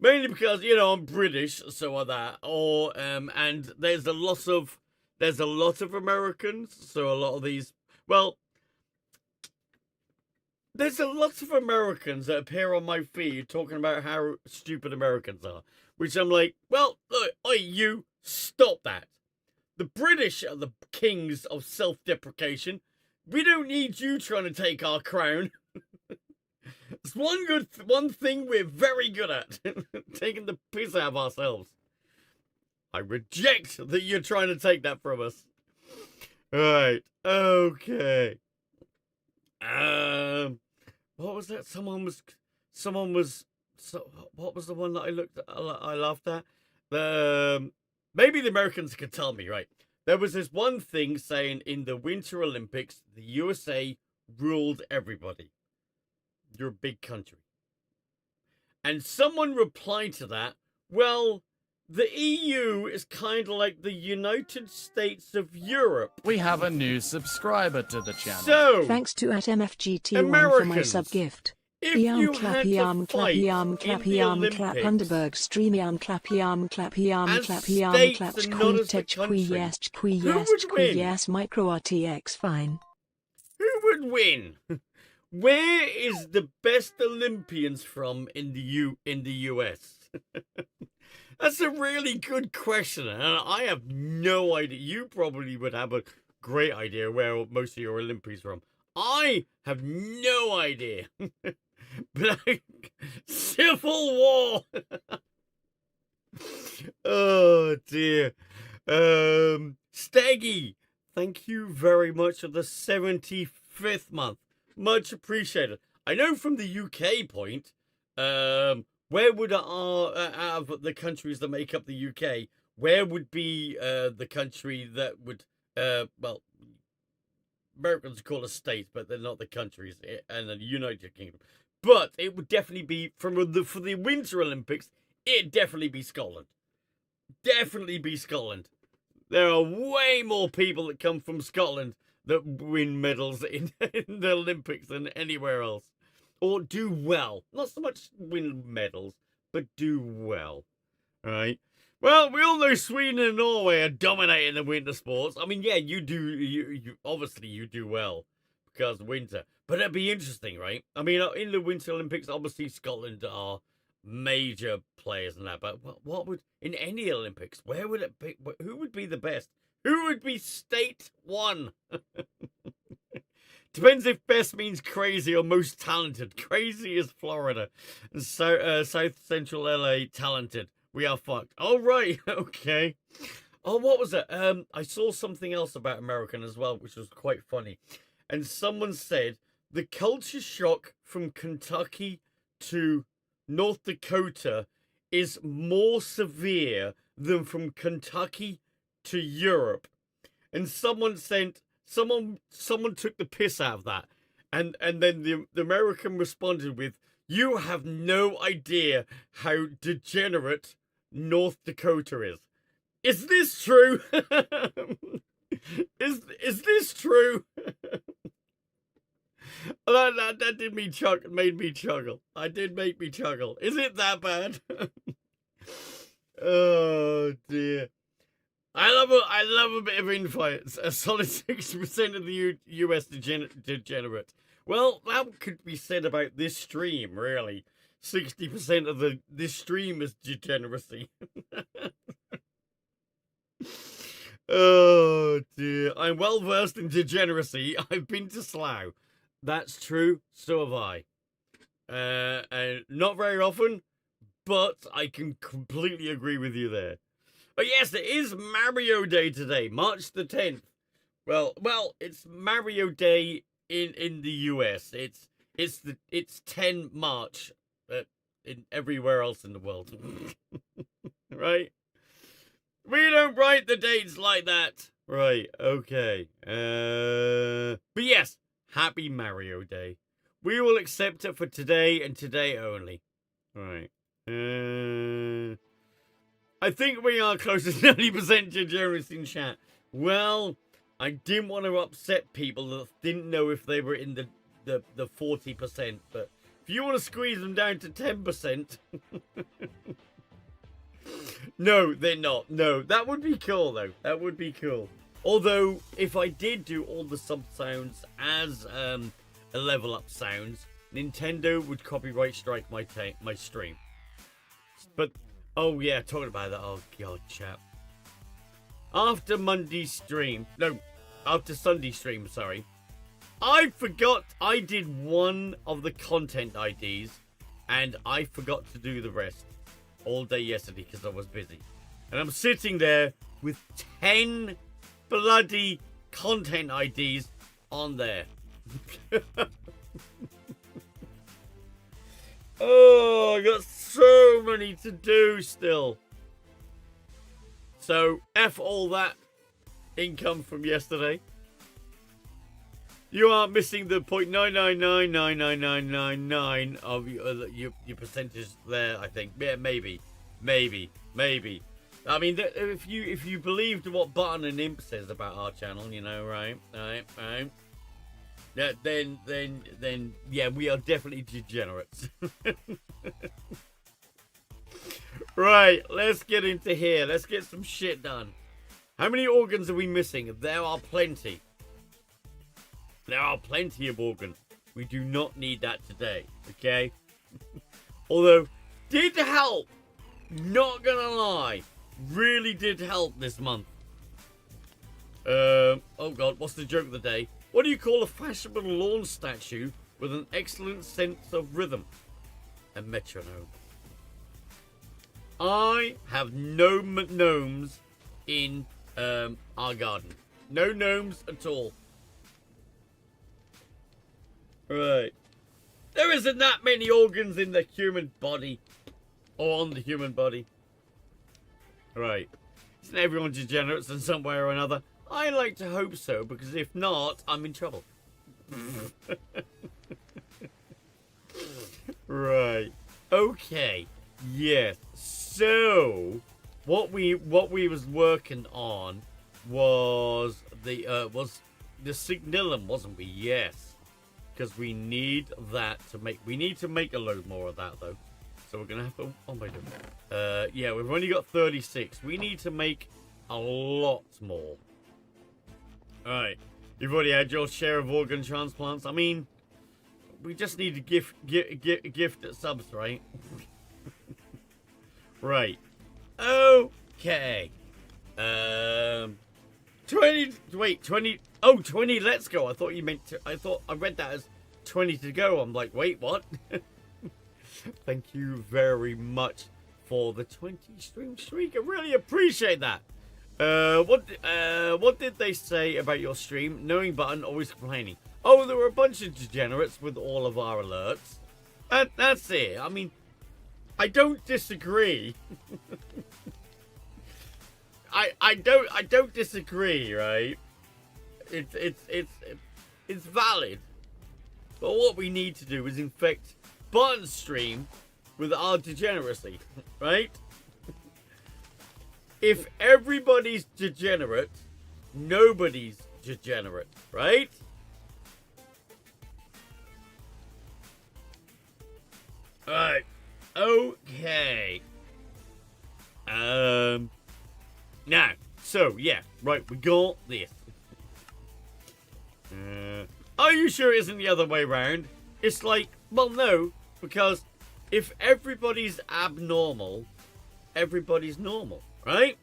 Mainly because, you know, I'm British, so are that. Or and there's a lot of Americans, so a lot of these well, there's a lot of Americans that appear on my feed talking about how stupid Americans are. Which I'm like, well, look, oi, you stop that. The British are the kings of self-deprecation. We don't need you trying to take our crown. It's one thing we're very good at, taking the piss out of ourselves. I reject that you're trying to take that from us. Right. Okay. What was that? What was the one that I laughed at? Maybe the Americans could tell me, right? There was this one thing saying in the Winter Olympics, the USA ruled everybody. You're a big country. And someone replied to that, well, the EU is kind of like the United States of Europe. We have a new subscriber to the channel. So, thanks to @MFGT1 Americans, for my sub gift. if you had to fight in the clap Olympics Underberg stream clap as clap states and not as the country, who would win? micro RTX fine. Who would win? Where is the best Olympians from in the US? That's a really good question, and I have no idea. You probably would have a great idea where most of your Olympians from. I have no idea. But Civil War. Oh dear. Steggy, thank you very much for the 75th month. Much appreciated. I know from the UK point, where would out of the countries that make up the UK, where would be the country that would, well, Americans call a state, but they're not the countries, and the United Kingdom. But it would definitely be, for the Winter Olympics, it'd definitely be Scotland. Definitely be Scotland. There are way more people that come from Scotland that win medals in the Olympics than anywhere else. Or do well. Not so much win medals, but do well. Right? Well, we all know Sweden and Norway are dominating the winter sports. I mean, yeah, you do. You obviously you do well because winter. But it'd be interesting, right? I mean, in the Winter Olympics, obviously Scotland are major players in that. But what would in any Olympics? Where would it be? Who would be the best? Who would be state one? Depends if best means crazy or most talented. Crazy is Florida. So South Central LA talented. We are fucked. Oh right, okay. Oh, what was it? I saw something else about American as well, which was quite funny. And someone said the culture shock from Kentucky to North Dakota is more severe than from Kentucky to Europe. And someone took the piss out of that. And then the American responded with, you have no idea how degenerate North Dakota is. Is this true? is this true? That did me made me chuckle. I did make me chuckle. Is it that bad? Oh dear. I love a bit of infight. A solid 60% of the US degenerate. Well, that could be said about this stream, really. 60% of this stream is degeneracy. Oh dear. I'm well versed in degeneracy. I've been to Slough. That's true. So have I. And not very often, but I can completely agree with you there. Oh yes, it is Mario Day today, March the 10th. Well, it's Mario Day in the US. It's 10 March in everywhere else in the world. Right? We don't write the dates like that. Right, okay. But yes, happy Mario Day. We will accept it for today and today only. Right. I think we are close to 90% degeneracy in chat. Well, I didn't want to upset people that didn't know if they were in the 40%, but if you want to squeeze them down to 10%, No, they're not. No, that would be cool though. That would be cool. Although, if I did do all the sub sounds as a level up sounds, Nintendo would copyright strike my stream. But oh yeah, talking about that. Oh god, chap. After Monday's stream, no, after Sunday's stream, sorry, I forgot I did one of the content IDs, and I forgot to do the rest all day yesterday because I was busy. And I'm sitting there with 10 bloody content IDs on there. Oh, I got so many to do still. So, F all that income from yesterday. You are missing the 0.9999999 of your percentage there, I think. Yeah, maybe. I mean, if you believed what Button and Imp says about our channel, you know, right? Yeah, then, yeah, we are definitely degenerates. Right, let's get into here. Let's get some shit done. How many organs are we missing? There are plenty. There are plenty of organs. We do not need that today, okay? Although, did help. Not gonna lie. Really did help this month. Oh god, what's the joke of the day? What do you call a fashionable lawn statue with an excellent sense of rhythm? A metronome. I have no gnomes in our garden. No gnomes at all. Right. There isn't that many organs in the human body. Or on the human body. Right. Isn't everyone degenerates in some way or another? I like to hope so, because if not, I'm in trouble. Right. Okay. Yes. So, what we was working on was the signalum, wasn't we? Yes. Because we need that to make. We need to make a load more of that though. So we're gonna have to. Oh my god. Yeah, we've only got 36. We need to make a lot more. All right. You've already had your share of organ transplants. I mean, we just need to gift at subs, right? Right. Okay. 20. Wait, 20. Oh, 20. Let's go. I thought you meant to. I read that as 20 to go. I'm like, wait, what? Thank you very much for the 20 stream streak. I really appreciate that. What did they say about your stream? Knowing Button always complaining. Oh, there were a bunch of degenerates with all of our alerts. That's it. I mean, I don't disagree. I don't disagree, right? It's valid. But what we need to do is infect Button's stream with our degeneracy, right? If everybody's degenerate, nobody's degenerate, right? Alright. Okay. Now, so, yeah. Right, we got this. Are you sure it isn't the other way around? It's like, well, no. Because if everybody's abnormal, everybody's normal, right?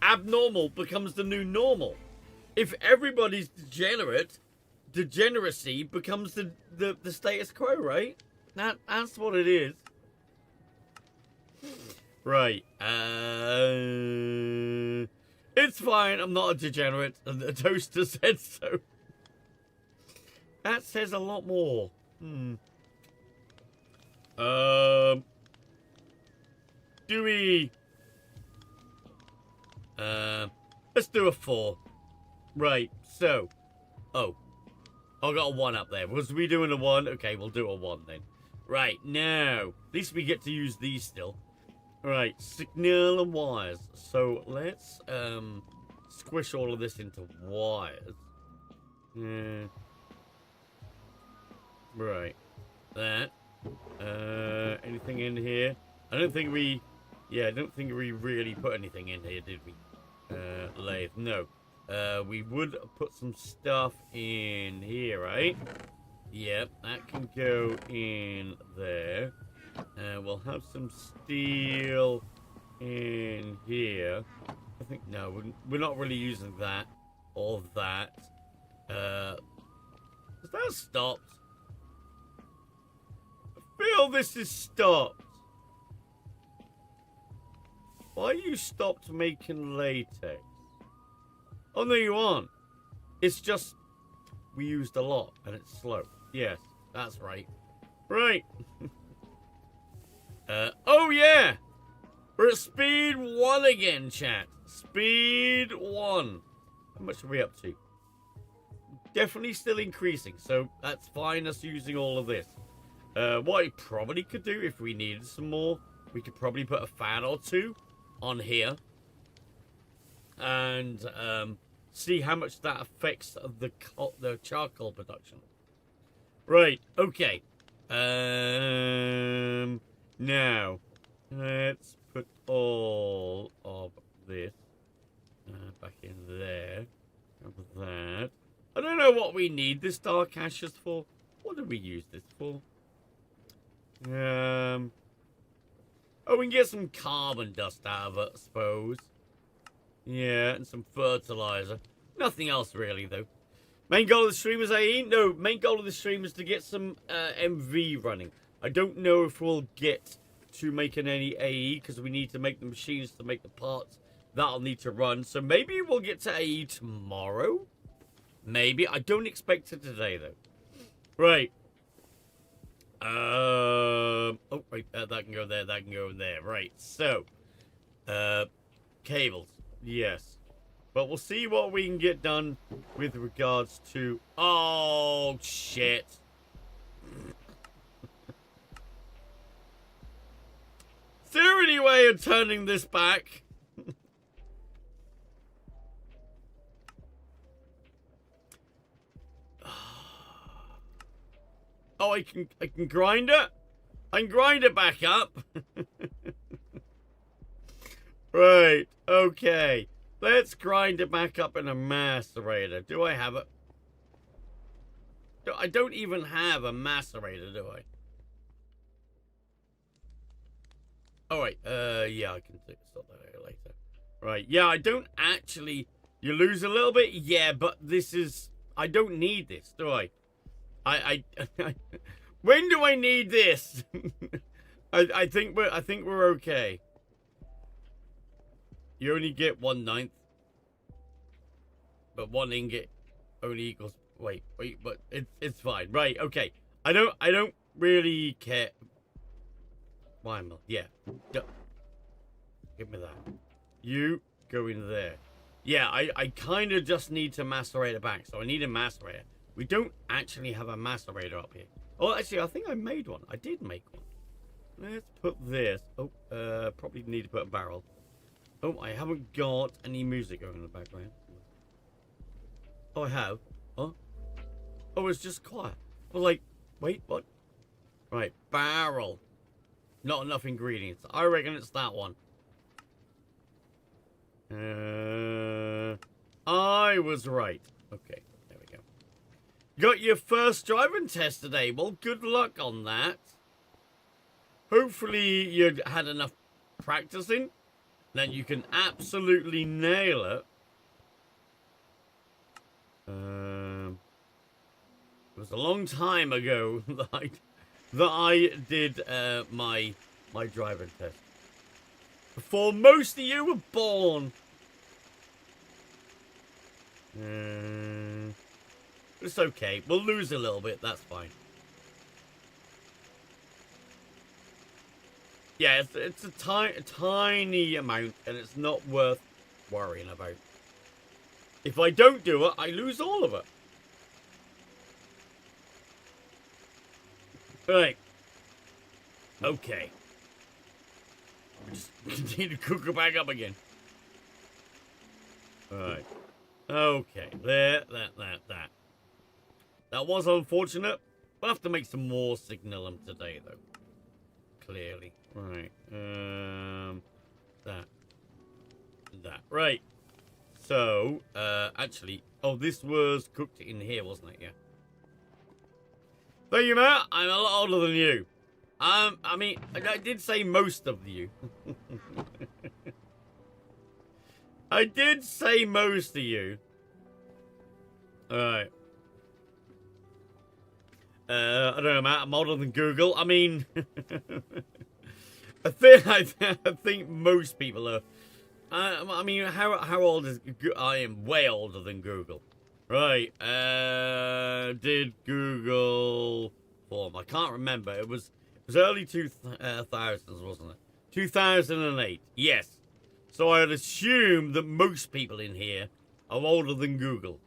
Abnormal becomes the new normal. If everybody's degenerate, degeneracy becomes the status quo, right? That's what it is. Right. It's fine. I'm not a degenerate. And the toaster said so. That says a lot more. Do we... let's do a 4. Right, so... Oh. I got a 1 up there. Was we doing a 1? Okay, we'll do a 1 then. Right, now. At least we get to use these still. Right, signal and wires. So, let's, squish all of this into wires. Right. That. Anything in here? I don't think we Yeah, I don't think we really put anything in here, did we? Lathe, no. We would put some stuff in here, right? Yep, that can go in there. We'll have some steel in here. I think, no, we're not really using that or that. Has that stopped? I feel this is stopped. Why you stopped making latex? Oh, no, you aren't. It's just we used a lot and it's slow. Yes, that's right. Right. Oh, yeah. We're at speed 1 again, chat. Speed 1. How much are we up to? Definitely still increasing, so that's fine, us using all of this. What I probably could do if we needed some more, we could probably put a fan or two on here. And see how much that affects the charcoal production. Right, okay. Now, let's put all of this back in there. Of that. I don't know what we need this dark ashes for. What do we use this for? Oh, we can get some carbon dust out of it, I suppose. Yeah, and some fertilizer. Nothing else really, though. Main goal of the stream is AE? No, main goal of the stream is to get some MV running. I don't know if we'll get to making any AE because we need to make the machines to make the parts. That'll need to run. So maybe we'll get to AE tomorrow? Maybe. I don't expect it today, though. Right. Oh, wait. That can go there. That can go there. Right. So, cables. Yes. But we'll see what we can get done with regards to... Oh, shit. Is there any way of turning this back? Oh, I can grind it? I can grind it back up. Right, okay. Let's grind it back up in a macerator. Do I have it? I don't even have a macerator, do I? Oh, wait. Yeah, I can sort that out later. Right, yeah, I don't actually... You lose a little bit? Yeah, but this is... I don't need this, do I? When do I need this? I think we're okay. You only get 1/9, but 1 ingot only equals. Wait, but it's fine, right? Okay. I don't really care. Why am I? Yeah. Give me that. You go in there. Yeah, I kind of just need to macerate it back, so I need a macerator. We don't actually have a macerator up here. Oh, actually, I think I made one. I did make one. Let's put this. Oh, probably need to put a barrel. Oh, I haven't got any music going in the background. Oh, I have. Huh? Oh, it's just quiet. Well, like, wait, what? Right, barrel. Not enough ingredients. I reckon it's that one. I was right. Okay. Got your first driving test today. Well, good luck on that. Hopefully you had enough practicing that you can absolutely nail it. It was a long time ago that I did my driving test. Before most of you were born. It's okay. We'll lose a little bit. That's fine. Yeah, it's a tiny amount, and it's not worth worrying about. If I don't do it, I lose all of it. Right. Okay. We just continue to cook it back up again. Alright. Okay. There, that. That was unfortunate. We'll have to make some more signalum today, though. Clearly. Right. Right. So, actually, oh, this was cooked in here, wasn't it? Yeah. Thank you, Matt. I'm a lot older than you. I mean, I did say most of you. I did say most of you. Alright. I don't know, Matt. I'm older than Google. I mean, I think most people are. I mean, how old is? I am way older than Google. Right. Did Google form? I can't remember. It was early 2000s, wasn't it? 2008. Yes. So I'd assume that most people in here are older than Google.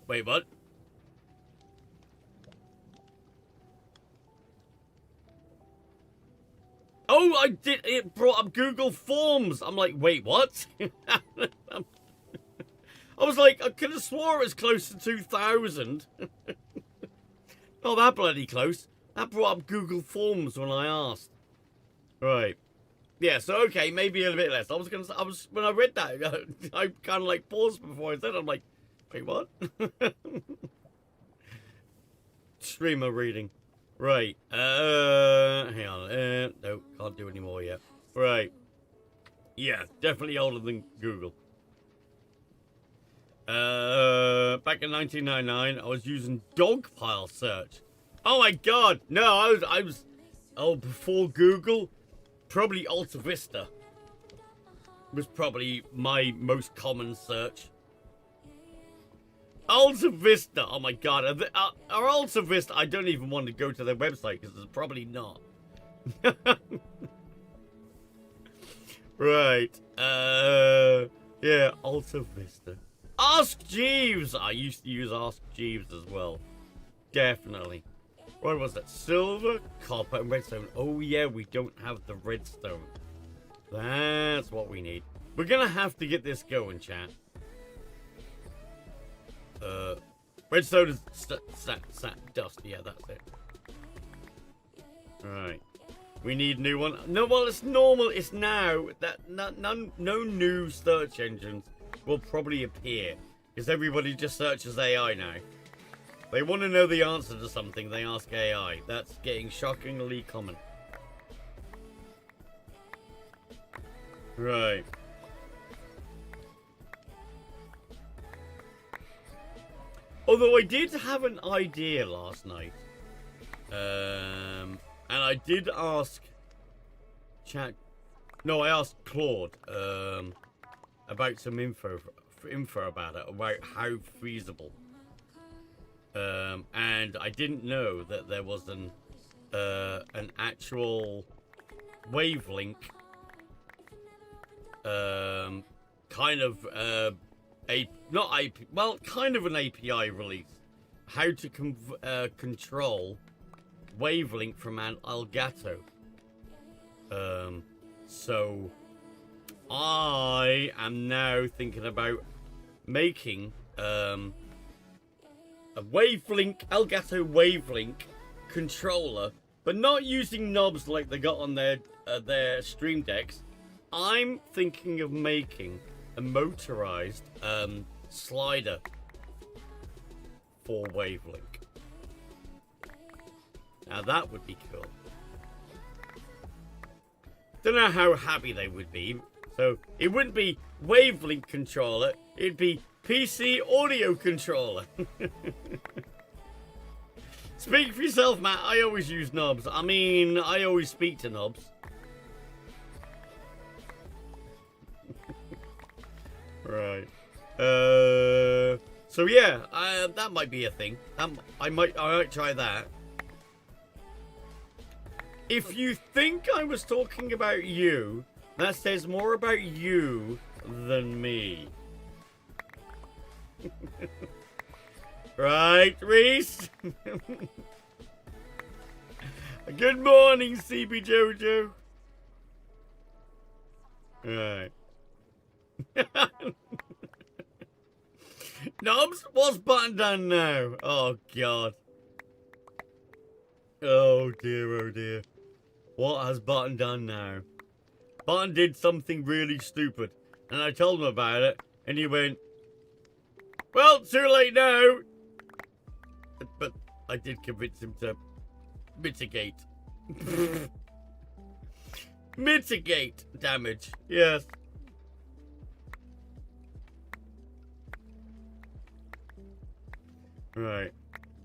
Wait, what? Oh, I did. It brought up Google Forms. I'm like, wait, what? I was like, I could have swore it was close to 2000. Not that bloody close. That brought up Google Forms when I asked. Right. Yeah, so okay, maybe a bit less. When I read that, I kind of like paused before I said it. I'm like, wait, what? Streamer reading. Right. Hang on. No, can't do any more yet. Right. Yeah, definitely older than Google. Back in 1999, I was using Dogpile search. Oh my god! No, I was. Oh, before Google, probably Alta Vista was probably my most common search. Alta Vista. Oh my god. Are Alta Vista? I don't even want to go to their website because it's probably not. Right. Yeah, Alta Vista. Ask Jeeves. I used to use Ask Jeeves as well. Definitely. What was that? Silver, copper, and redstone. Oh yeah, we don't have the redstone. That's what we need. We're gonna have to get this going, chat. Redstone is dust. Yeah, that's it. Alright. We need new one. No, well, it's normal. It's now that no new search engines will probably appear because everybody just searches AI now. They want to know the answer to something, they ask AI. That's getting shockingly common. Right. Although I did have an idea last night. And I did ask Chat. No, I asked Claude about some info about it, about how feasible. And I didn't know that there was an actual wavelink kind of kind of an API release. How to control wavelink from an Elgato. So I am now thinking about making a wavelink, Elgato wavelink controller, but not using knobs like they got on their Stream Decks. I'm thinking of making a motorized slider for wavelink. Now that would be cool. Don't know how happy they would be. So it wouldn't be wavelink controller, it'd be PC audio controller. Speak for yourself, Matt. I always use knobs. I mean, I always speak to knobs. Right. So yeah, that might be a thing. I might try that. If you think I was talking about you, that says more about you than me. Right, Reese? Good morning, CB Jojo. Right. Knobs, what's button done now? Oh, God. Oh, dear, oh, dear. What has Barton done now? Barton did something really stupid, and I told him about it, and he went, well, too late now. But I did convince him to mitigate. Mitigate damage, yes. Right.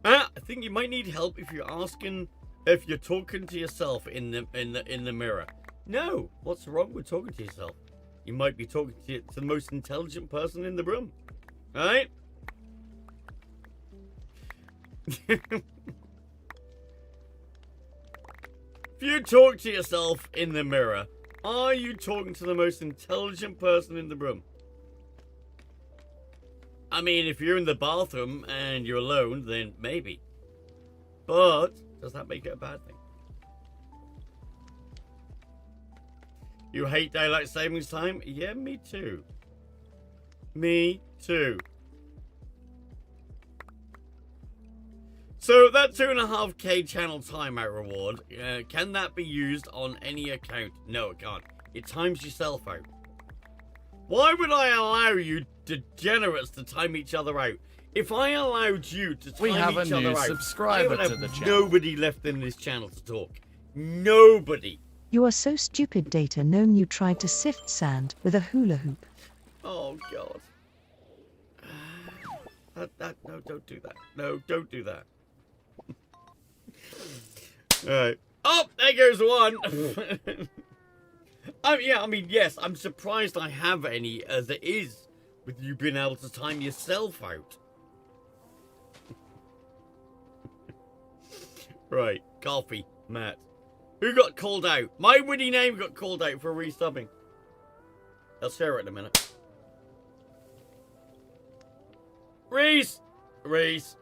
I think you might need help if you're talking to yourself in the mirror. No, what's wrong with talking to yourself? You might be talking to the most intelligent person in the room, right? If you talk to yourself in the mirror, are you talking to the most intelligent person in the room? I mean, if you're in the bathroom and you're alone, then maybe. But does that make it a bad thing? You hate daylight savings time? Yeah, me too. Me too. So that 2.5k channel timeout reward, can that be used on any account? No, it can't. It times yourself out. Why would I allow you degenerates to time each other out? If I allowed you to time We have each a other new out, subscriber I would to the have channel. nobody left in this channel to talk. Nobody. You are so stupid, Data. Known you tried to sift sand with a hula hoop. Oh God. No, don't do that. No, don't do that. Alright. Oh, there goes one. I mean, yes, I'm surprised I have any as it is with you being able to time yourself out. Right, coffee, Matt. Who got called out? My witty name got called out for resubbing. I'll share it in a minute. Reese! Reese.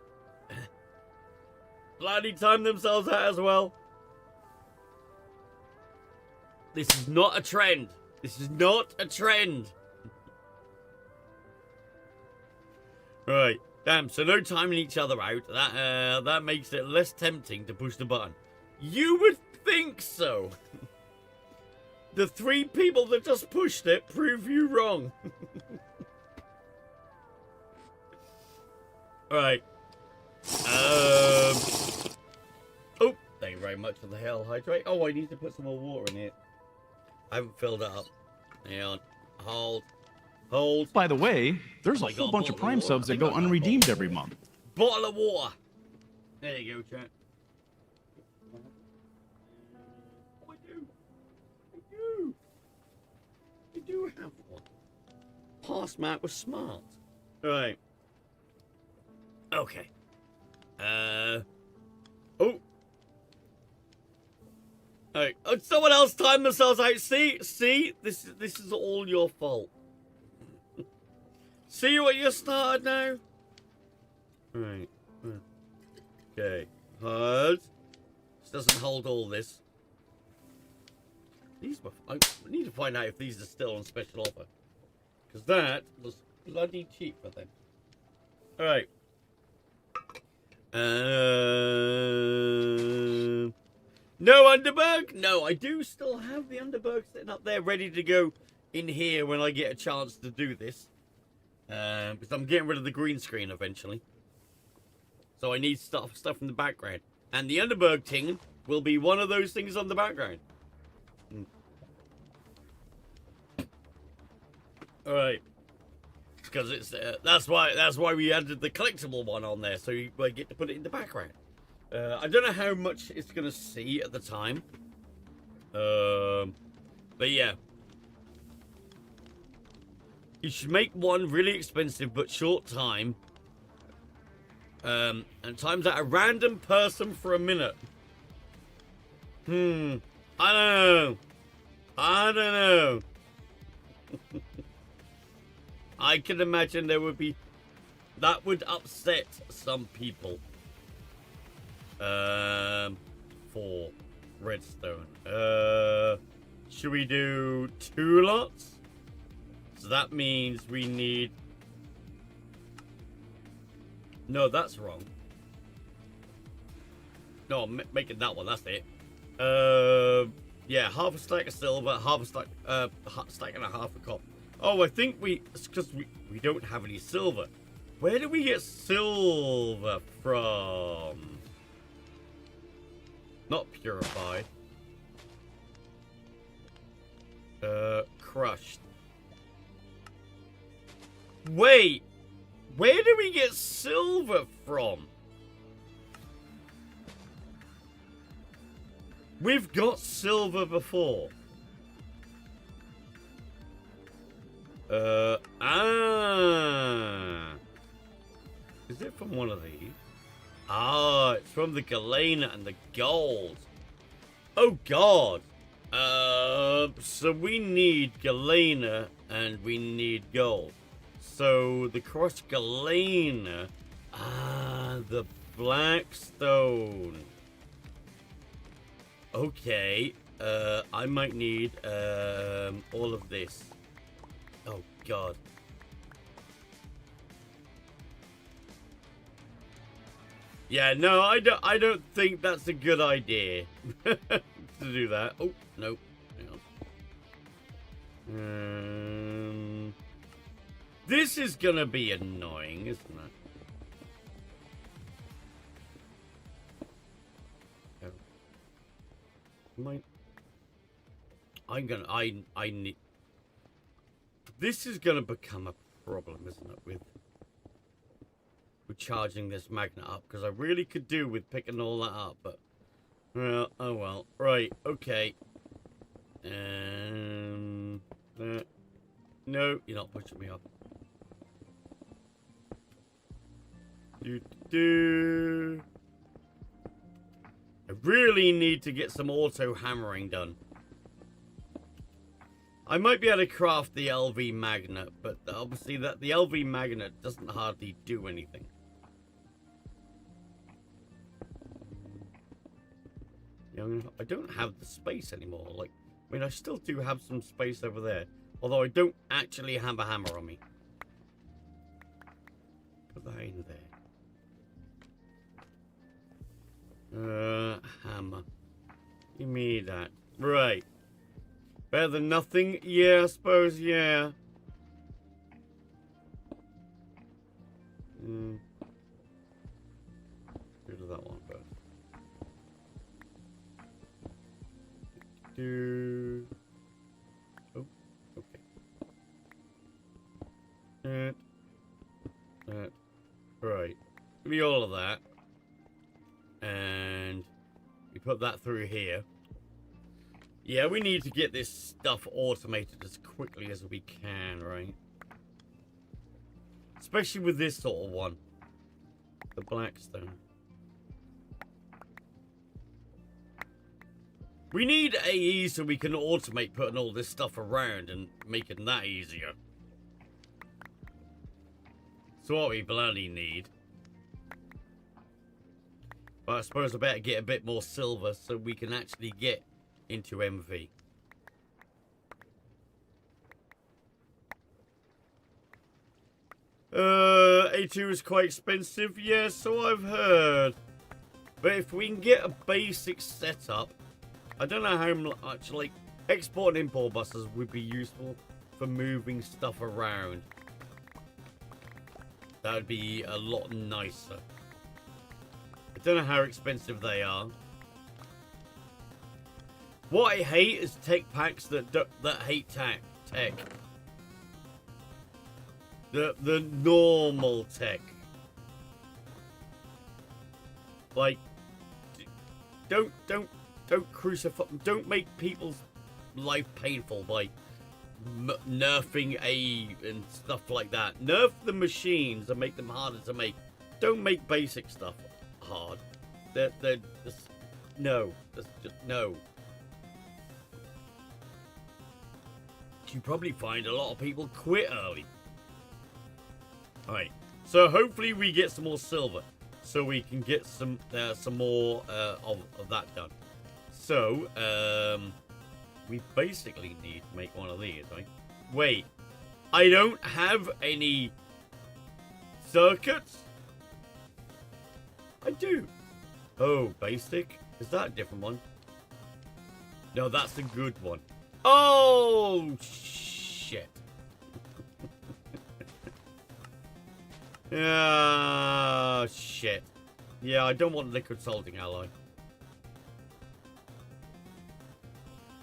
Bloody timed themselves out as well. This is not a trend. This is not a trend. Right. Damn, so no timing each other out. That makes it less tempting to push the button. You would think so. The 3 people that just pushed it prove you wrong. Alright. Oh, thank you very much for the hell hydrate. Oh, I need to put some more water in here. I haven't filled it up. Hang on. Hold. By the way, there's Oh a my whole God, bunch of bottle Prime of subs that water. go I got that unredeemed bottle. every month. Bottle of water. There you go, chat. Oh, I do have one. Past Matt was smart. Right. Okay. Oh. Alright. Oh, someone else timed themselves out. See? This is all your fault. See what you started now? Right. Okay. Hold. This doesn't hold all this. These were... I need to find out if these are still on special offer. Because that was bloody cheap for them. Alright. No Underberg? No, I do still have the Underberg sitting up there ready to go in here when I get a chance to do this. Because I'm getting rid of the green screen eventually. So I need stuff in the background. And the Underberg thing will be one of those things on the background. Alright. Because it's that's why we added the collectible one on there, so you get to put it in the background. I don't know how much it's gonna see at the time. But yeah. You should make one really expensive but short time. And times out a random person for a minute. I don't know. I can imagine that would upset some people. For redstone. Should we do 2 lots? So that means we need... No, that's wrong. No, I'm making that one, that's it. Yeah, half a stack of silver, half a stack, stack and a half of copper. Oh, I think it's because we don't have any silver. Where do we get silver from? Not purified. Crushed. Wait, where do we get silver from? We've got silver before. Is it from one of these? Ah, it's from the galena and the gold. Oh, God. So we need galena and we need gold. So the crushed galena. Ah, the blackstone. Okay. I might need all of this. Oh, God. Yeah, no, I don't think that's a good idea to do that. Oh, no. Hang on. This is gonna be annoying, isn't it? I need. This is gonna become a problem, isn't it? With charging this magnet up, because I really could do with picking all that up, but well, oh well. Right, okay. No, you're not pushing me up. I really need to get some auto hammering done. I might be able to craft the LV magnet, but obviously the LV magnet doesn't hardly do anything. I don't have the space anymore. Like, I mean, I still do have some space over there, although I don't actually have a hammer on me. Put that in there. Hammer. Give me that. Right. Better than nothing? Yeah, I suppose, yeah. Go to that one first. Oh, okay. Right. Give me all of that. And we put that through here. Yeah, we need to get this stuff automated as quickly as we can, right? Especially with this sort of one. The Blackstone. We need AE so we can automate putting all this stuff around and making that easier. That's what we bloody need. But I suppose I better get a bit more silver so we can actually get into MV. A2 is quite expensive, yeah, so I've heard. But if we can get a basic setup, I don't know how much, like, export and import buses would be useful for moving stuff around. That would be a lot nicer. I don't know how expensive they are. What I hate is tech packs that hate tech. The normal tech. Like, don't crucify. Don't make people's life painful by nerfing A and stuff like that. Nerf the machines and make them harder to make. Don't make basic stuff hard. They're just no. That's just no. You probably find a lot of people quit early. Alright, so hopefully we get some more silver, so we can get some more of that done. So, we basically need to make one of these, right? Wait, I don't have any circuits? I do. Oh, basic? Is that a different one? No, that's a good one. Oh, shit. Ah, shit. Yeah, I don't want liquid soldering alloy.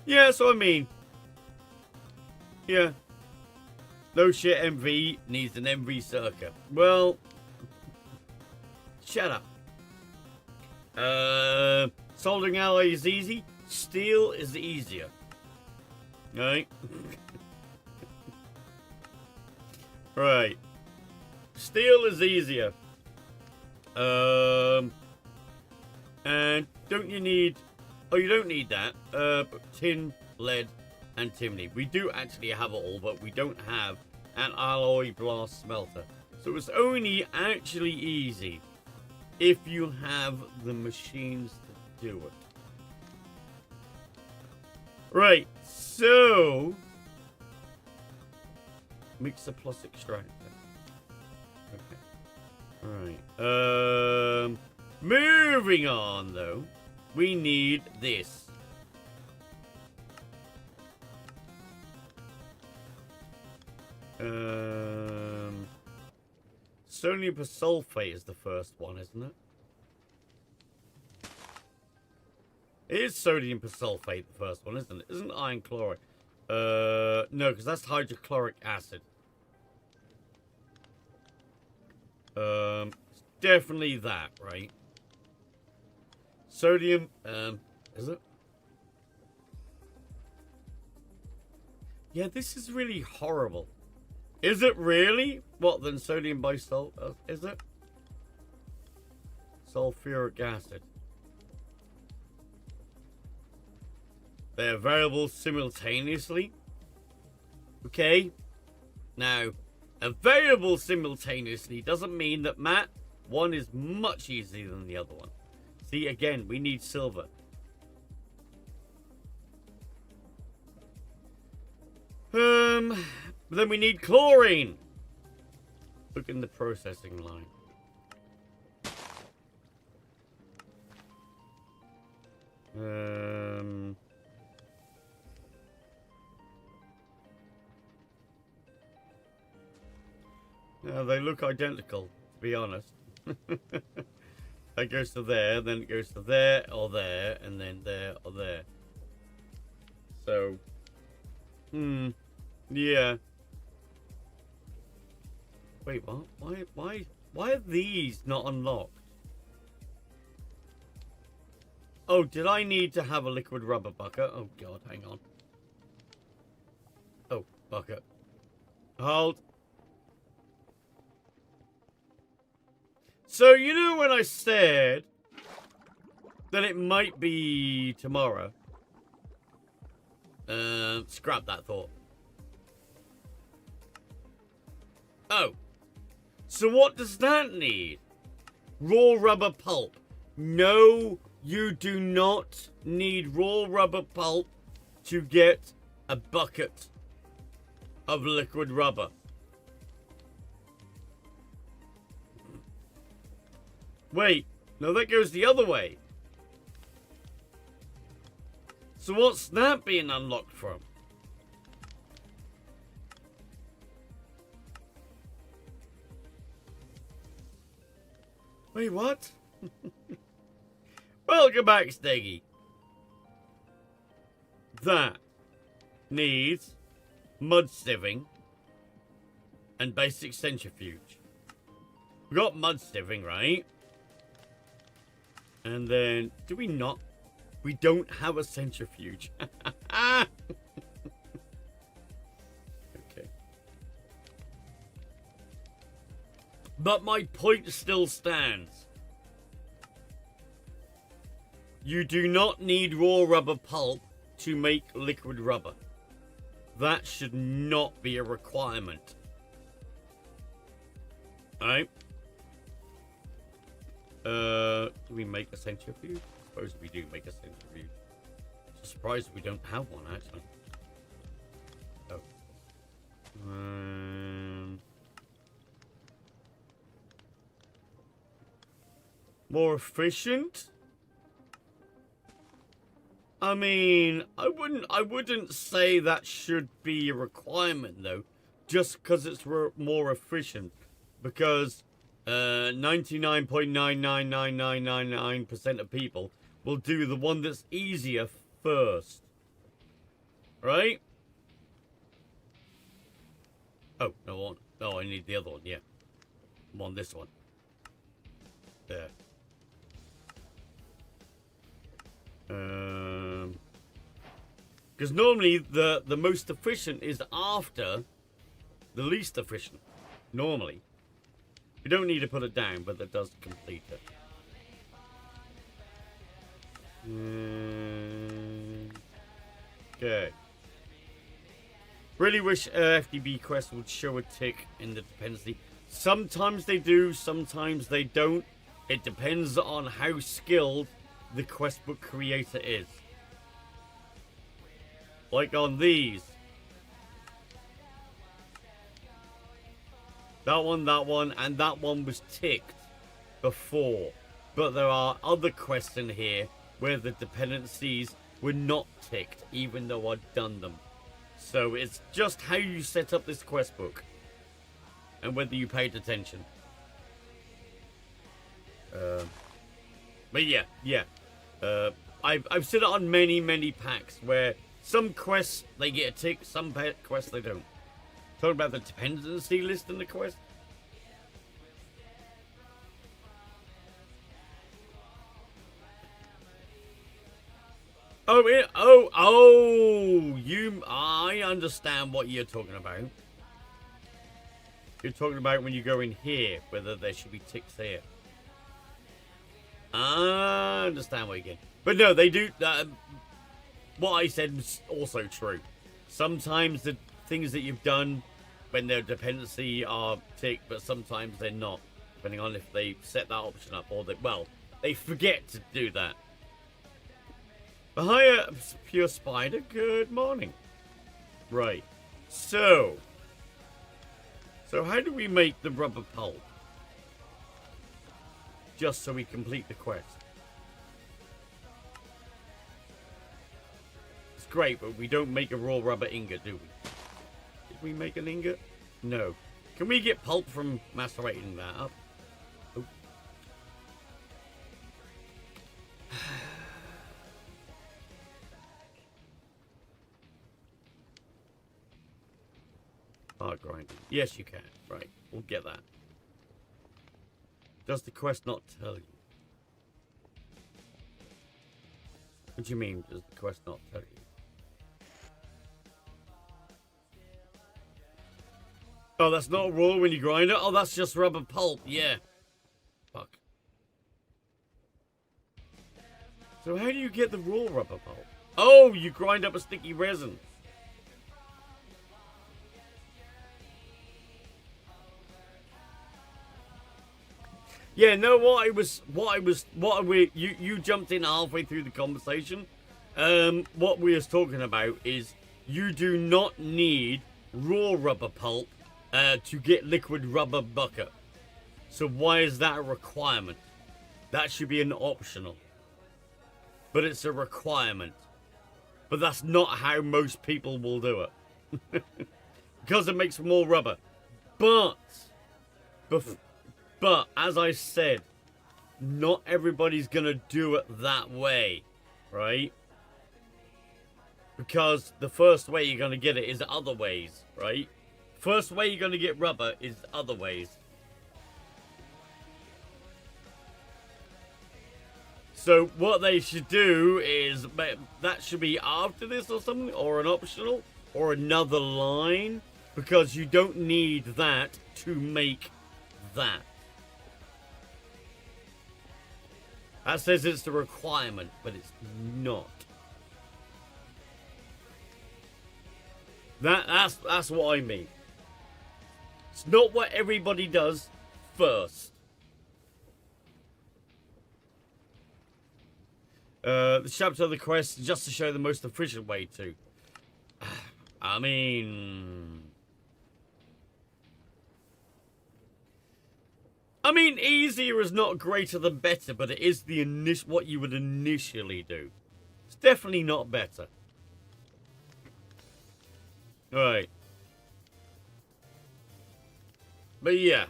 Yeah, so I mean. Yeah. No shit, MV needs an MV circuit. Well, shut up. Soldering alloy is easy. Steel is easier. Right? Right. Steel is easier. And don't you need... Oh, you don't need that. Tin, lead, and timney. We do actually have it all, but we don't have an alloy blast smelter. So it's only actually easy if you have the machines to do it. Right, so... Mix the plus extractor. Okay. Alright. Moving on, though. We need this. Sodium persulfate is the first one, isn't it? It is sodium persulfate, the first one, isn't it? Isn't iron chloride? No, because that's hydrochloric acid. It's definitely that, right? Sodium, is it? Yeah, this is really horrible. Is it really? What, then sodium bisult? Is it? Sulfuric acid. They're variable simultaneously. Okay. Now, a variable simultaneously doesn't mean that, Matt, one is much easier than the other one. See, again, we need silver. But then we need chlorine. Look in the processing line. They look identical, to be honest. That goes to there, then it goes to there, or there, and then there, or there. So, yeah. Wait, what? Why are these not unlocked? Oh, did I need to have a liquid rubber bucket? Oh god, hang on. Oh, bucket. Hold. So, you know when I said that it might be tomorrow? Scrap that thought. Oh. So what does that need? Raw rubber pulp. No, you do not need raw rubber pulp to get a bucket of liquid rubber. Wait, no, that goes the other way. So what's that being unlocked from? Wait, what? Welcome back, Steggy. That needs mud sieving and basic centrifuge. We got mud sieving, right? And then, do we not? We don't have a centrifuge. Okay. But my point still stands. You do not need raw rubber pulp to make liquid rubber. That should not be a requirement. Alright? Do we make a centrifuge? I suppose we do make a centrifuge. I'm surprised we don't have one, actually. Oh. More efficient? I mean, I wouldn't say that should be a requirement though, just because it's more efficient. Because 99.999999% of people will do the one that's easier first, right? Oh no, I need the other one. Yeah, I'm on this one. There. Because normally the most efficient is after the least efficient. Normally, you don't need to put it down, but that does complete it. Okay. Really wish FDB Quest would show a tick in the dependency. Sometimes they do, sometimes they don't. It depends on how skilled the quest book creator is. Like on these. That one, and that one was ticked before. But there are other quests in here where the dependencies were not ticked, even though I'd done them. So it's just how you set up this quest book. And whether you paid attention. But yeah. I've seen it on many packs where some quests they get a tick, some quests they don't. Talking about the dependency list in the quest. I understand what you're talking about. You're talking about when you go in here, whether there should be ticks here. I understand what you're getting. But no, they do. What I said was also true. Sometimes the things that you've done when their dependency are ticked, but sometimes they're not. Depending on if they set that option up or they forget to do that. But hiya, Pure Spider. Good morning. Right. So how do we make the rubber pulp? Just so we complete the quest. It's great, but we don't make a raw rubber ingot, do we? Did we make an ingot? No. Can we get pulp from macerating that up? Oh. Hard grinding. Yes, you can. Right. We'll get that. Does the quest not tell you? What do you mean, does the quest not tell you? Oh, that's not raw when you grind it? Oh, that's just rubber pulp. Yeah. Fuck. So how do you get the raw rubber pulp? Oh, you grind up a sticky resin. Yeah, no, you jumped in halfway through the conversation. What we was talking about is you do not need raw rubber pulp to get liquid rubber bucket. So why is that a requirement? That should be an optional. But it's a requirement. But that's not how most people will do it. Because it makes more rubber. But as I said, not everybody's going to do it that way, right? Because the first way you're going to get it is other ways, right? First way you're going to get rubber is other ways. So what they should do is, that should be after this or something, or an optional, or another line, because you don't need that to make that. That says it's the requirement, but it's not. That's what I mean. It's not what everybody does first. The chapter of the quest just to show the most efficient way to. I mean, easier is not greater than better, but it is the what you would initially do. It's definitely not better. Right. But yeah.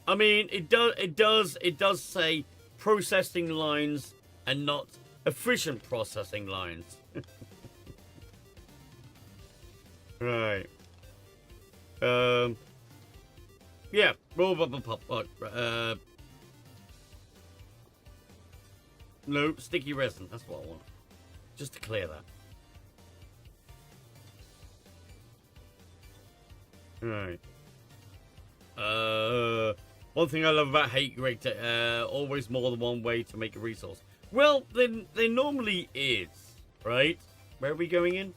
I mean, it does say processing lines and not efficient processing lines. Right. Yeah. No, sticky resin. That's what I want. Just to clear that. Right. One thing I love about Hate Great, always more than one way to make a resource. Well, then there normally is, right? Where are we going in?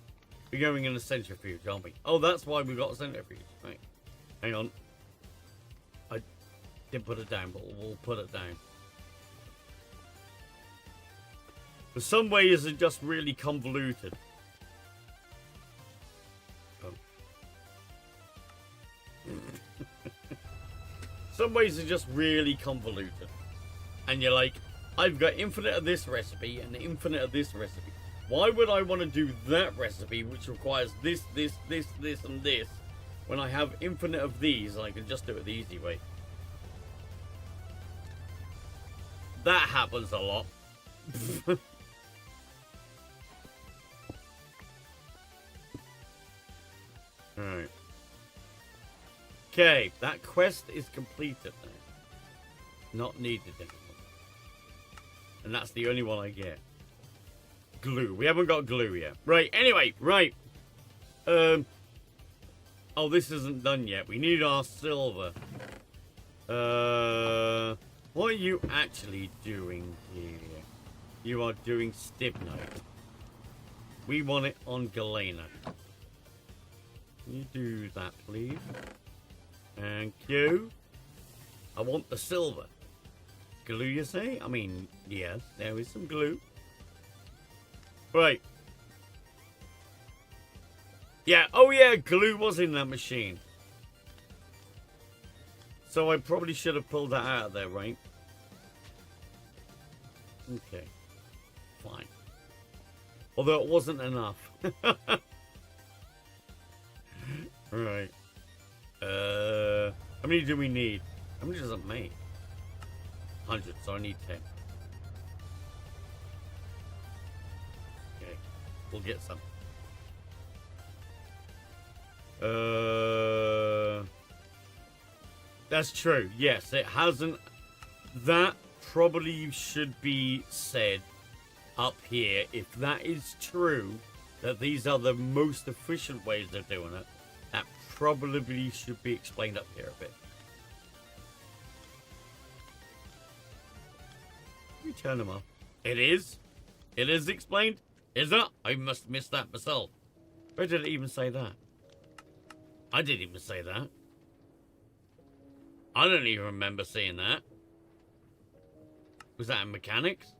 We're going in a centrifuge, aren't we? Oh, that's why we got a centrifuge. Right. Hang on. I didn't put it down, but we'll put it down. For some ways, it's just really convoluted. Oh. Some ways are just really convoluted. And you're like, I've got infinite of this recipe and infinite of this recipe. Why would I want to do that recipe, which requires this, and this, when I have infinite of these and I can just do it the easy way? That happens a lot. Alright. Okay, that quest is completed now. Not needed anymore. And that's the only one I get. Glue. We haven't got glue yet. Right, anyway, right. Oh, this isn't done yet. We need our silver. What are you actually doing here? You are doing stibnite. We want it on Galena. Can you do that, please? Thank you. I want the silver. Glue, you say? I mean, yes, there is some glue. Right. Yeah, oh yeah, glue was in that machine. So I probably should have pulled that out of there, right? Okay. Fine. Although it wasn't enough. Right. How many do we need? How many does it make? 100, so I need 10. Okay. We'll get some. That's true. Yes, it hasn't. That probably should be said up here. If that is true, that these are the most efficient ways of doing it, that probably should be explained up here a bit. Let me turn them off. It is? It is explained? Is it? I must have missed that myself. Where did it even say that? I didn't even say that. I don't even remember seeing that. Was that in mechanics?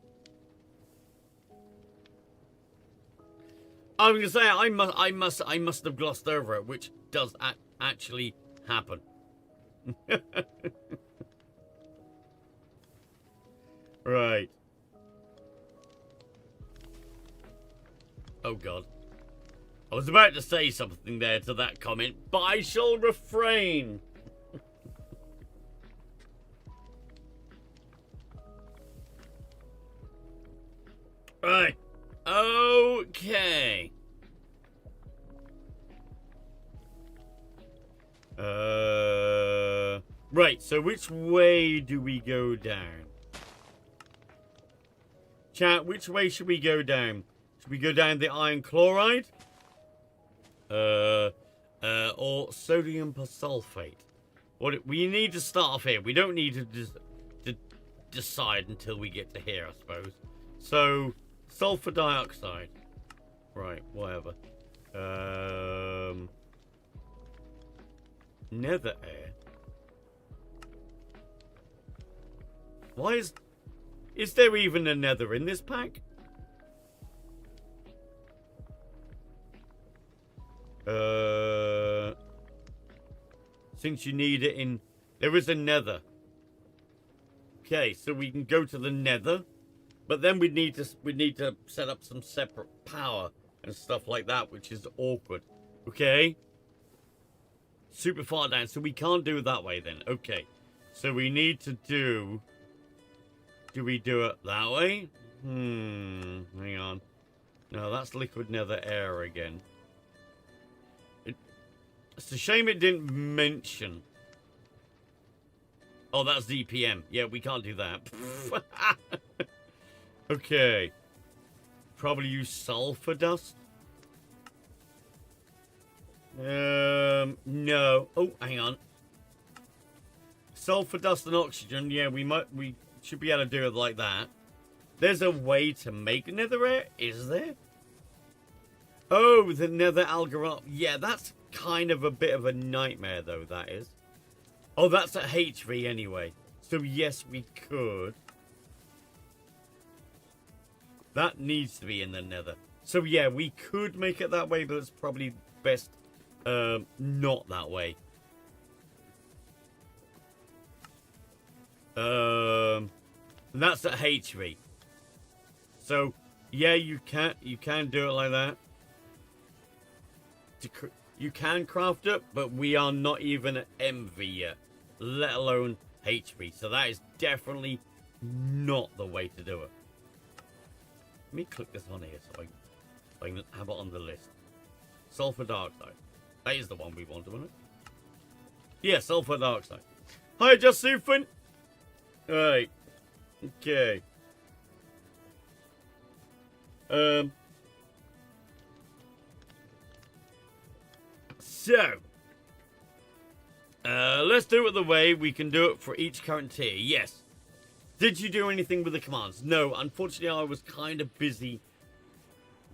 I was gonna say I must have glossed over it, which does actually happen. Right. Oh god. I was about to say something there to that comment, but I shall refrain. Right. Okay. Right, so which way do we go down? Chat, which way should we go down? Should we go down the iron chloride? Or sodium persulfate? What we need to start off here. We don't need to decide until we get to here, I suppose. So, sulfur dioxide. Right, whatever. Nether air. Why is there even a nether in this pack? Since you need it in... There is a nether. Okay, so we can go to the nether. But then we'd need to set up some separate power and stuff like that, which is awkward. Okay? Super far down, so we can't do it that way then. Okay. So we need to do we do it that way? Hang on. No, that's liquid nether air again. It's a shame it didn't mention. Oh, that's DPM. Yeah, we can't do that. Okay. Probably use sulfur dust. No. Oh, hang on. Sulfur dust and oxygen. Yeah, we should be able to do it like that. There's a way to make netherite, is there? Oh, the nether algorithm. Yeah, that's kind of a bit of a nightmare, though, that is. Oh, that's at HV anyway. So, yes, we could. That needs to be in the nether. So, yeah, we could make it that way, but it's probably best not that way. And that's at HV. So, yeah, you can do it like that. You can craft it, but we are not even at MV yet, let alone HV. So that is definitely not the way to do it. Let me click this on here so I can have it on the list. Sulfur dioxide. That is the one we want, isn't it? Yeah, sulfur dioxide. Hi, Just Sufin. Alright. Okay. So, let's do it the way we can do it for each current tier. Yes. Did you do anything with the commands? No, unfortunately, I was kind of busy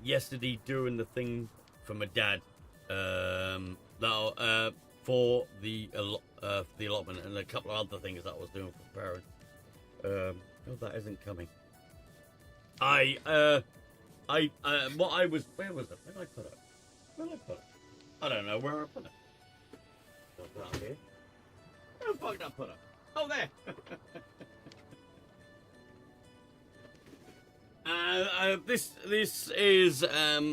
yesterday doing the thing for my dad. For the allotment and a couple of other things that I was doing for parents. Oh, that isn't coming. Where was it? Where did I put it? I don't know where I put it. I'll put it up here. Where the fuck did I put it? Oh, there. This is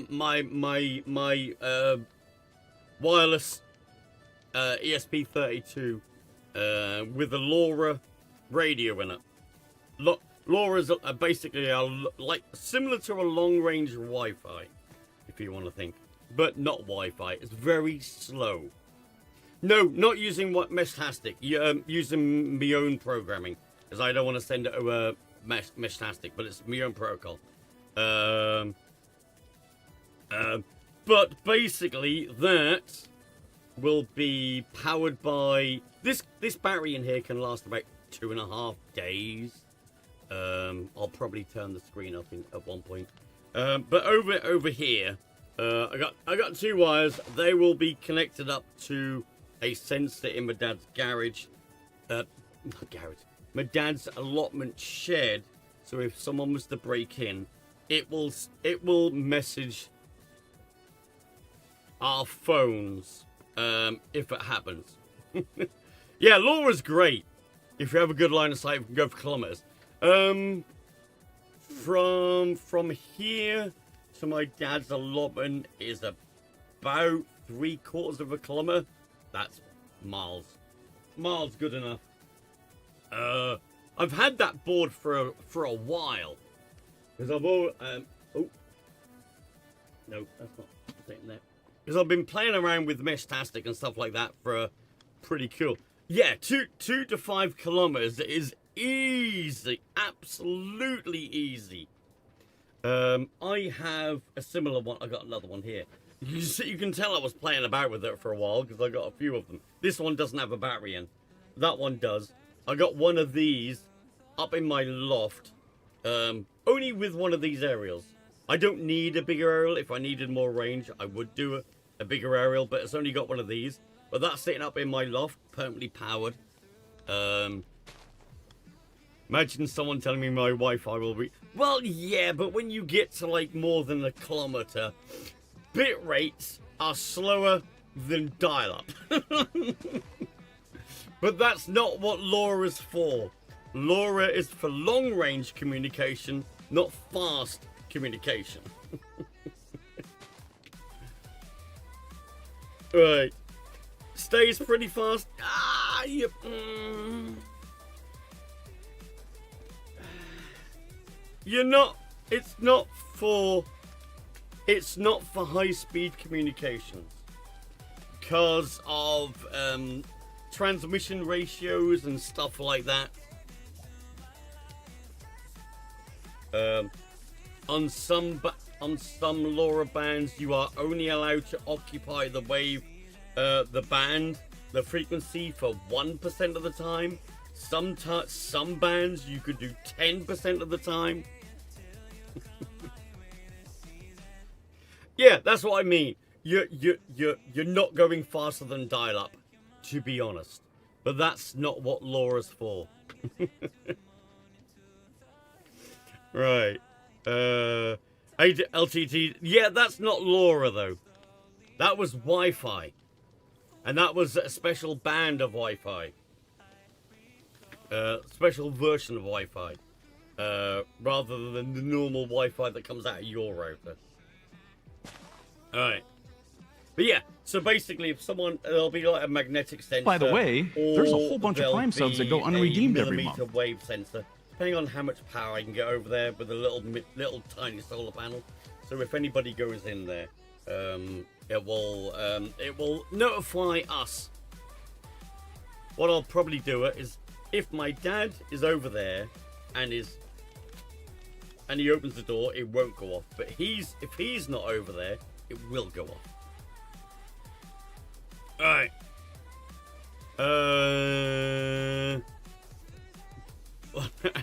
my wireless ESP32 with a LoRa radio in it. LoRa's basically like similar to a long-range Wi-Fi, if you want to think, but not Wi-Fi. It's very slow. No, not using Meshtastic. Using my own programming, because I don't want to send it over Meshtastic, but it's my own protocol. But basically that will be powered by this battery in here. Can last about 2.5 days. I'll probably turn the screen up at one point. But over here, I got two wires. They will be connected up to a sensor in my dad's garage. Not garage. My dad's allotment shed. So if someone was to break in, it will message our phones if it happens. Yeah, LoRa's great. If you have a good line of sight, you can go for kilometers. From here to my dad's allotment is about 3/4 of a kilometer. That's miles. Miles good enough. I've had that board for a while. Because I've always, oh. No, that's not sitting there. Because I've been playing around with Meshtastic and stuff like that for pretty cool. Yeah, 2 to 5 kilometers is easy. Absolutely easy. I have a similar one. I got another one here. You can tell I was playing about with it for a while because I got a few of them. This one doesn't have a battery in. That one does. I got one of these up in my loft. Only with one of these aerials. I don't need a bigger aerial. If I needed more range, I would do a bigger aerial, but it's only got one of these. But that's sitting up in my loft, permanently powered. Imagine someone telling me my Wi-Fi will be... Well, yeah, but when you get to like more than a kilometer, bit rates are slower than dial-up. But that's not what LoRa's for. LoRa is for long-range communication not fast communication. Right. Stays pretty fast. Yep. It's not for high-speed communications because of transmission ratios and stuff like that. On some LoRa bands, you are only allowed to occupy the wave, the band, the frequency for 1% of the time. Some bands you could do 10% of the time. Yeah, that's what I mean. You're not going faster than dial-up, to be honest. But that's not what LoRa's for. Right. LTT. Yeah, that's not LoRa though. That was Wi-Fi, and that was a special band of Wi-Fi. Special version of Wi-Fi, rather than the normal Wi-Fi that comes out of your router. Alright. But yeah, so basically if there'll be like a magnetic sensor. By the way, there's a whole bunch of Prime subs that go unredeemed every month. A wave sensor, depending on how much power I can get over there with a little tiny solar panel. So if anybody goes in there, it will notify us. What I'll probably do is if my dad is over there and he opens the door, it won't go off. But if he's not over there, it will go off. Alright.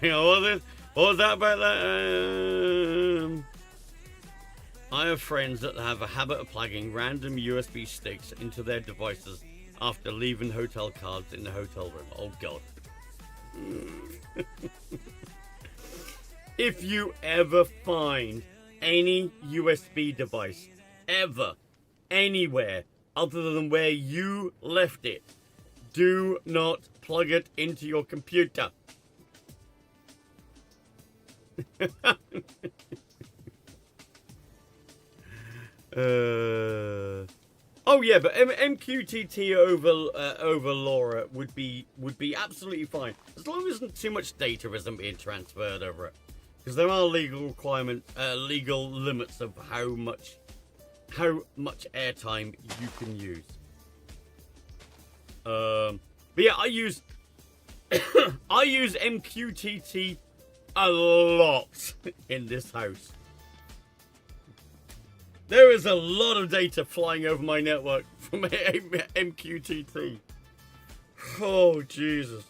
Hang on, what was that about that? I have friends that have a habit of plugging random USB sticks into their devices after leaving hotel cards in the hotel room. Oh god. If you ever find any USB device ever anywhere other than where you left it, do not plug it into your computer. Oh yeah, but MQTT over LoRa would be absolutely fine as long as too much data isn't being transferred over it, because there are legal limits of how much airtime you can use. But yeah, I use MQTT a lot in this house. There is a lot of data flying over my network from MQTT. Oh, Jesus.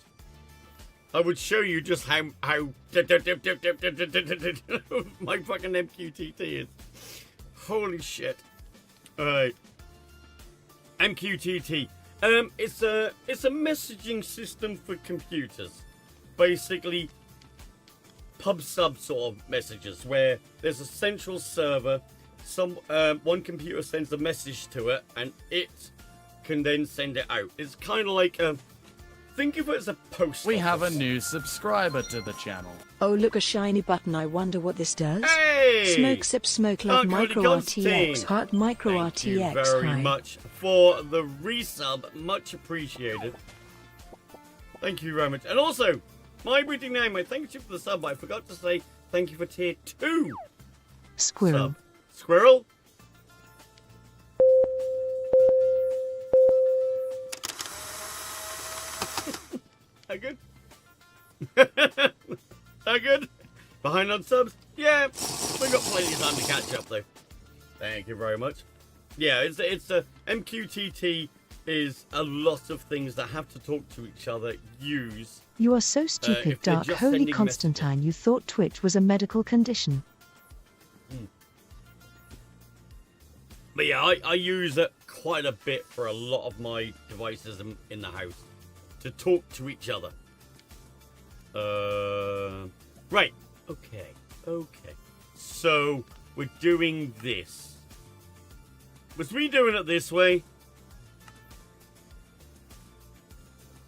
I would show you just how my fucking MQTT is. Holy shit. Alright. MQTT. It's a messaging system for computers. Basically, pub-sub sort of messages where there's a central server. One computer sends a message to it, and it can then send it out. It's kind of like think of it as a post We office. have a new subscriber to the channel. Oh, look, a shiny button. I wonder what this does. Hey! Smoke, sip, smoke, love, Cody micro Constantine. RTX, heart, micro Thank you RTX. very Hi. much for the resub. Much appreciated. Thank you very much. And also, my witty name, I thank you for the sub, but I forgot to say thank you for tier 2 Squirrel. sub. Squirrel? That good? That good? Behind on subs? Yeah, we got plenty of time to catch up though. Thank you very much. Yeah, it's a MQTT is a lot of things that have to talk to each other, use. You are so stupid, if they're Dark just Holy sending Constantine. You thought Twitch was a medical condition. But yeah, I use it quite a bit for a lot of my devices in the house to talk to each other. Right. Okay. So we're doing this. Was we doing it this way?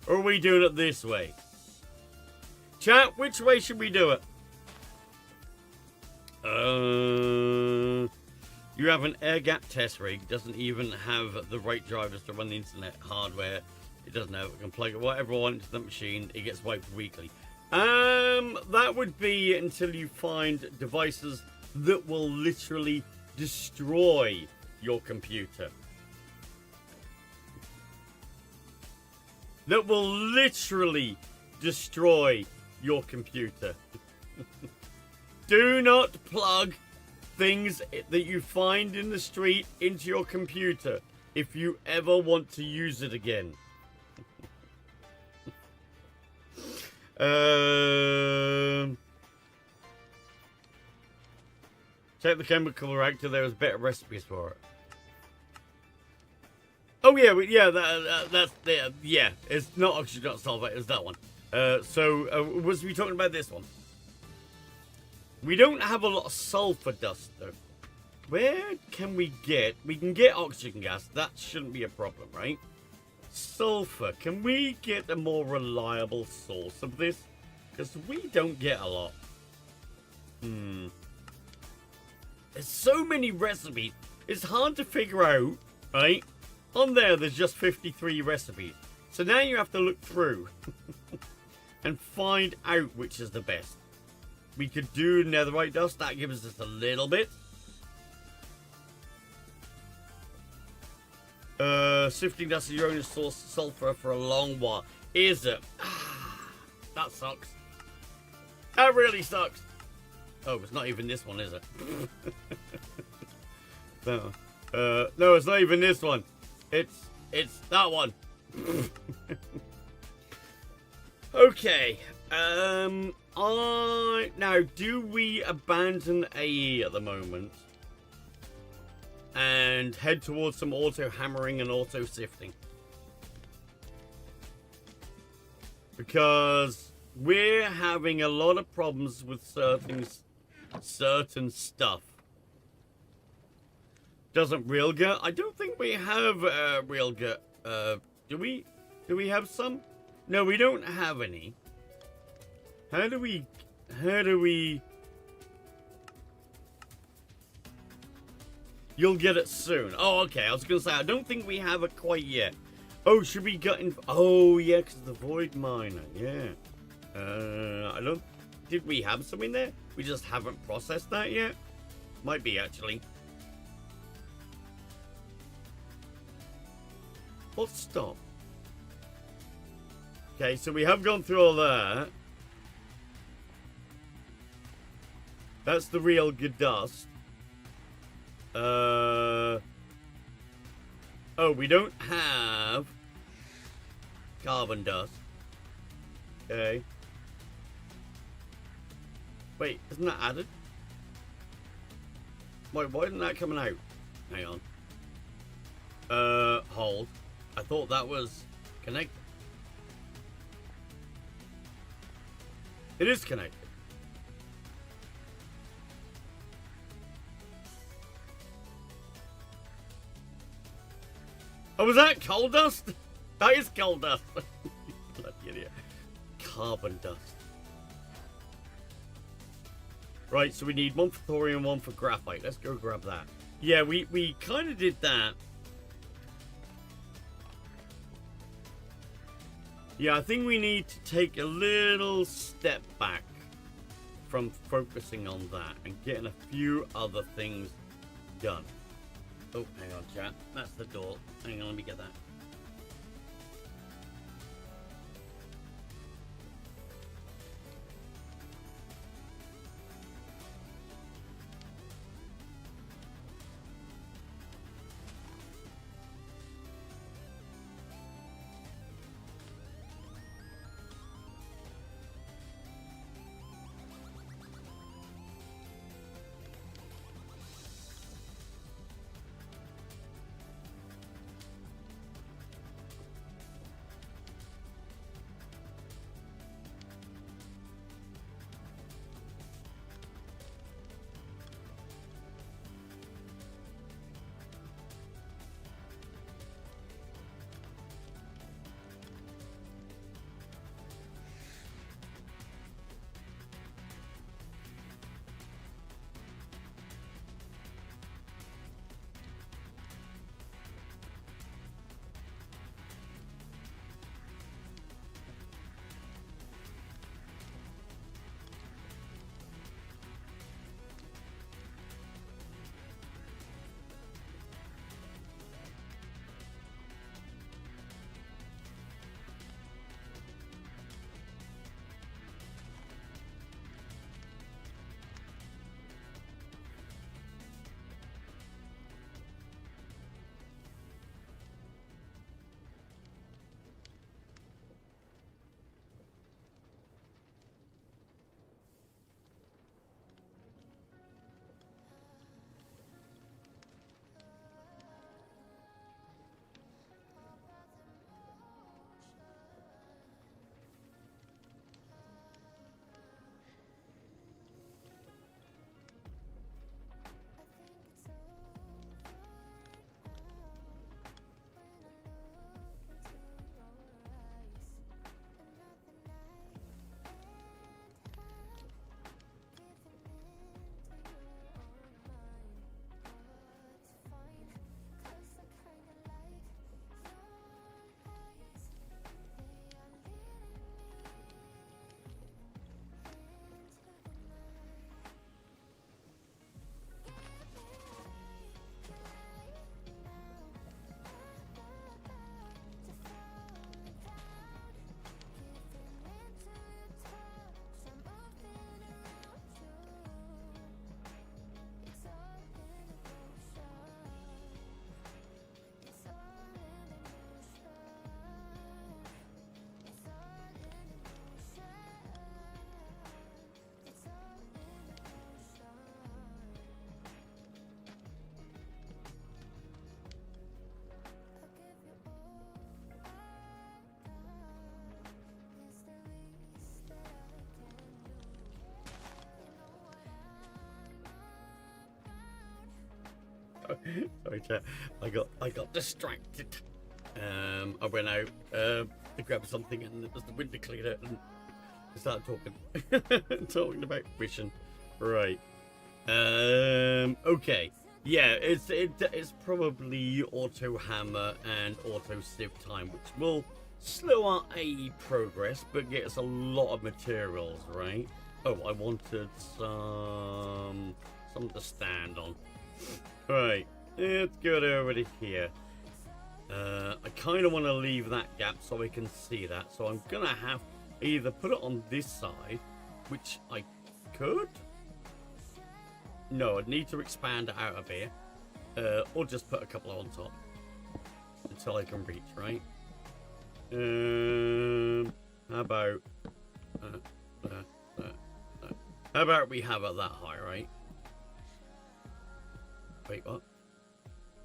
Or are we doing it this way? Chat, which way should we do it? You have an air gap test rig. Doesn't even have the right drivers to run the internet hardware. It doesn't have. It can plug whatever I want into the machine. It gets wiped weekly. That would be until you find devices that will literally destroy your computer. That will literally destroy your computer. Do not plug things that you find in the street into your computer if you ever want to use it again. Check the chemical reactor. There is better recipes for it. Oh yeah, yeah. It's not oxygen, not sulfate. It's that one. Was we talking about this one? We don't have a lot of sulfur dust though. Where can we get? We can get oxygen gas. That shouldn't be a problem, right? Sulfur. Can we get a more reliable source of this? Because we don't get a lot. There's so many recipes. It's hard to figure out, right? On there's just 53 recipes. So now you have to look through and find out which is the best. We could do netherite dust. That gives us a little bit. Sifting dust is your only source of sulfur for a long while. Is it? That sucks. That really sucks. Oh, it's not even this one, is it? No. No, it's not even this one. It's that one. Okay. Now, do we abandon AE at the moment and head towards some auto hammering and auto sifting? Because we're having a lot of problems with certain stuff. Doesn't Realgut? I don't think we have Realgut. Do we? Do we have some? No, we don't have any. How do we? You'll get it soon. Oh, okay. I was gonna say I don't think we have it quite yet. Oh, should we get in? Oh, yeah, because the void miner. Yeah. I don't. Did we have some in there? We just haven't processed that yet. Might be actually. Let's stop. Okay, so we have gone through all that. That's the real good dust. Oh, we don't have carbon dust. Okay. Wait, isn't that added? Wait, why isn't that coming out? Hang on. Hold. I thought that was connected. It is connected. Oh, was that coal dust? That is coal dust. Bloody idiot. Carbon dust. Right, so we need one for thorium, one for graphite. Let's go grab that. Yeah, we kind of did that. Yeah, I think we need to take a little step back from focusing on that and getting a few other things done. Oh, hang on, chat. That's the door. Hang on, let me get that. Sorry, chat. I got distracted. I went out to grab something, and it was the window cleaner, and I started talking about vision. Right. Okay. Yeah, it's probably auto hammer and auto sieve time, which will slow our AE progress, but get us a lot of materials, right? Oh, I wanted something to stand on. Right, let's go over to here. I kind of want to leave that gap so I can see that. So I'm going to have to either put it on this side, which I could. No, I'd need to expand it out a bit. Or just put a couple on top until I can reach, right? How about... how about we have it that high, right? Wait, what?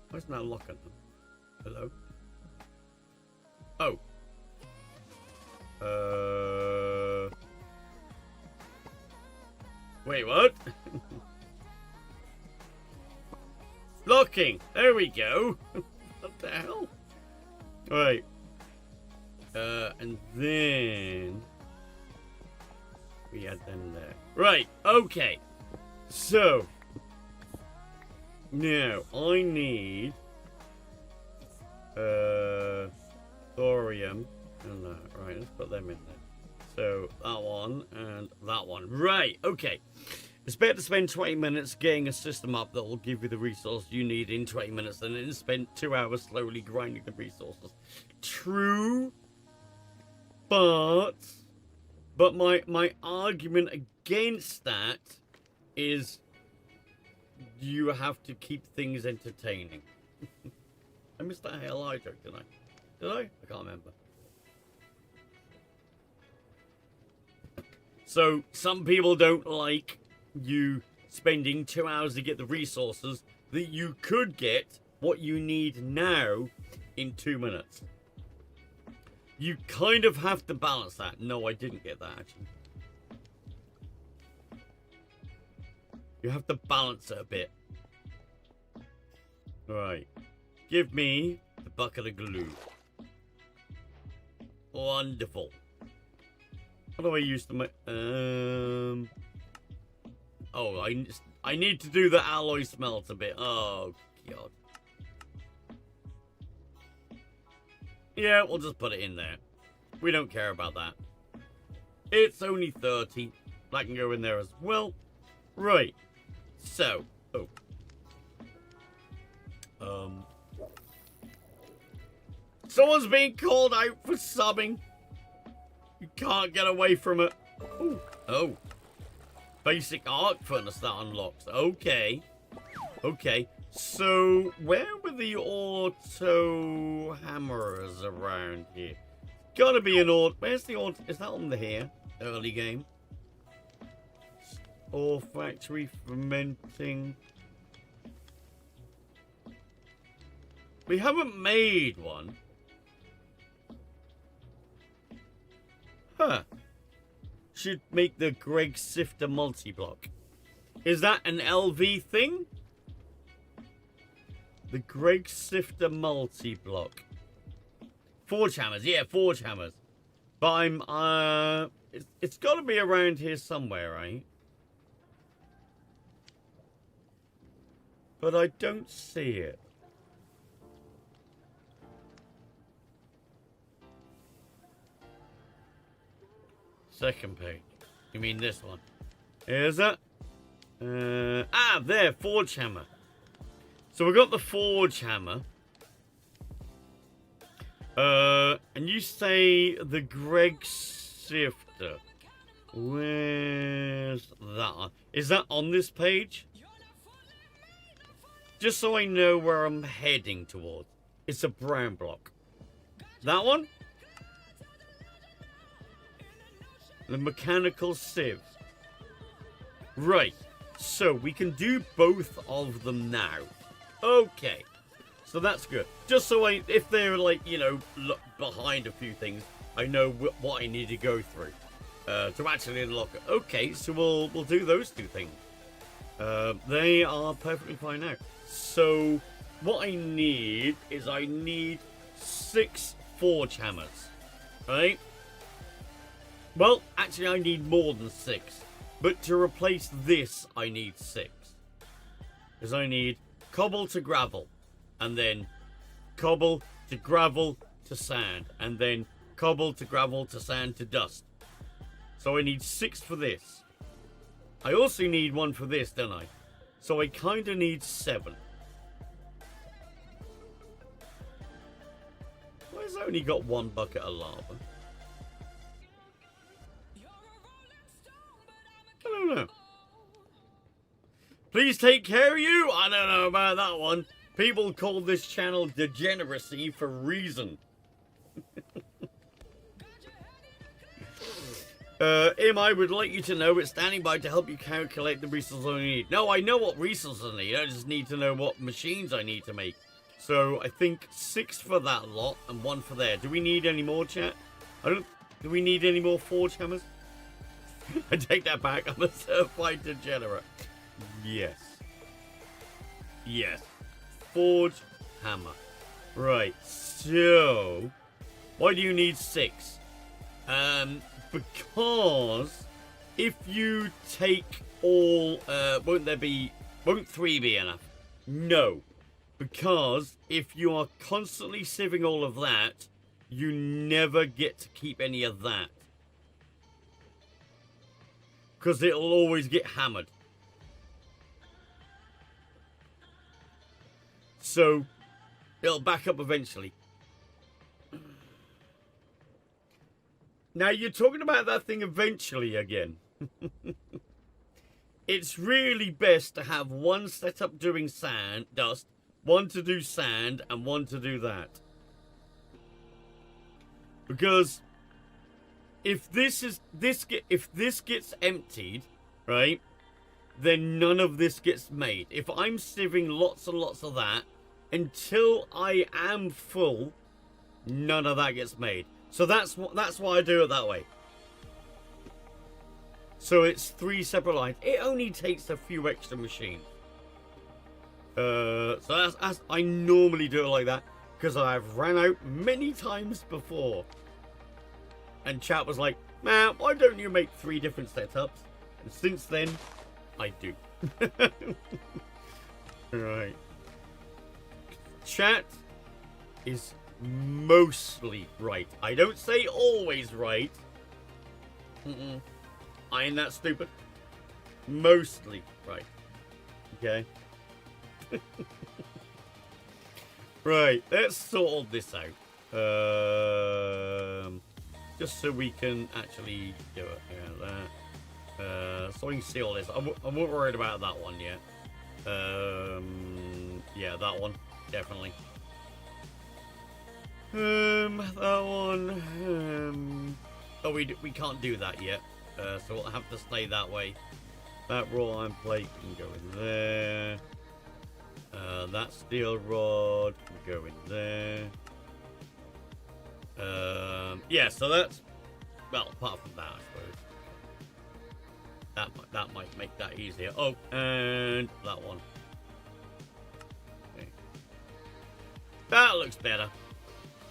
Why isn't that locking them? Hello? Oh. Wait, what? Locking! There we go! What the hell? Right. And then... we add them there. Right, okay. So... now, I need... thorium and that. Right, let's put them in there. So, that one and that one. Right, okay. It's better to spend 20 minutes getting a system up that will give you the resource you need in 20 minutes than to spend 2 hours slowly grinding the resources. True, but my argument against that is you have to keep things entertaining. I missed that HLI joke, didn't I? Did I? I can't remember. So, some people don't like you spending 2 hours to get the resources that you could get what you need now in 2 minutes. You kind of have to balance that. No, I didn't get that, actually. You have to balance it a bit. Right. Give me the bucket of glue. Wonderful. How do I use the... oh, I need to do the alloy smelt a bit. Oh, God. Yeah, we'll just put it in there. We don't care about that. It's only 30. That can go in there as well. Right. So. Oh. Someone's being called out for subbing. You can't get away from it. Ooh. Oh. Basic arc furnace that unlocks. Okay. Okay. So, where were the auto hammers around here? Gotta be an auto. Where's the auto? Is that on the here? Early game. Ore factory fermenting. We haven't made one. Huh. Should make the Greg Sifter multi-block. Is that an LV thing? The Greg Sifter multi-block. Forge hammers, yeah, forge hammers. But I'm, it's got to be around here somewhere, right? But I don't see it. Second page. You mean this one? Is it? There, forge hammer. So we got the forge hammer. And you say the Greg Sifter. Where's that on? Is that on this page? Just so I know where I'm heading towards. It's a brown block. That one? The mechanical sieve. Right. So we can do both of them now. Okay. So that's good. Just so if they're like, you know, look behind a few things, I know what I need to go through to actually unlock it. Okay, so we'll do those two things. They are perfectly fine now. So what I need is 6 forge hammers, right? Well, actually I need more than 6, but to replace this I need 6, because I need cobble to gravel, and then cobble to gravel to sand, and then cobble to gravel to sand to dust. So I need 6 for this. I also need 1 for this, don't I? So I kind of need 7. Why has it only got 1 bucket of lava? I don't know. Please take care of you? I don't know about that one. People call this channel degeneracy for reason. I would like you to know it's standing by to help you calculate the resources I need. No, I know what resources I need. I just need to know what machines I need to make. So I think 6 for that lot and 1 for there. Do we need any more, chat? Do we need any more forge hammers? I take that back. I'm a certified degenerate. Yes. Yes. Forge hammer. Right. So, why do you need 6? Because if you take all, won't 3 be enough? No. Because if you are constantly sieving all of that, you never get to keep any of that. Because it'll always get hammered. So, it'll back up eventually. Now, you're talking about that thing eventually again. It's really best to have 1 set up doing dust, 1 to do sand, and 1 to do that. Because if this gets emptied, right, then none of this gets made. If I'm sieving lots and lots of that until I am full, none of that gets made. So that's why I do it that way. So it's 3 separate lines. It only takes a few extra machines. So that's I normally do it like that because I've ran out many times before. And chat was like, man, why don't you make 3 different setups? And since then, I do. Right. Chat is mostly right. I don't say always right. I ain't that stupid. Mostly right. Okay. Right, let's sort all this out. Just so we can actually do it. Yeah, that. So we can see all this. I'm not worried about that one yet. Yeah, that one. Definitely. That one. Oh, we can't do that yet. So we'll have to stay that way. That raw iron plate can go in there. That steel rod can go in there. Yeah, so that's, well, apart from that, I suppose. That might make that easier. Oh, and that one. Okay. That looks better.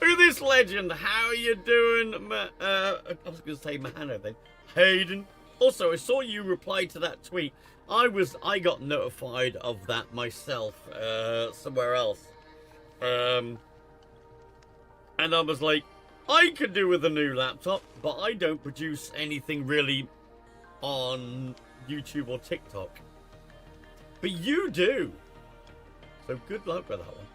Look at this legend. How are you doing? I was going to say Mahano then. Hayden. Also, I saw you reply to that tweet. I got notified of that myself somewhere else. And I was like, I could do with a new laptop, but I don't produce anything really on YouTube or TikTok. But you do. So good luck with that one.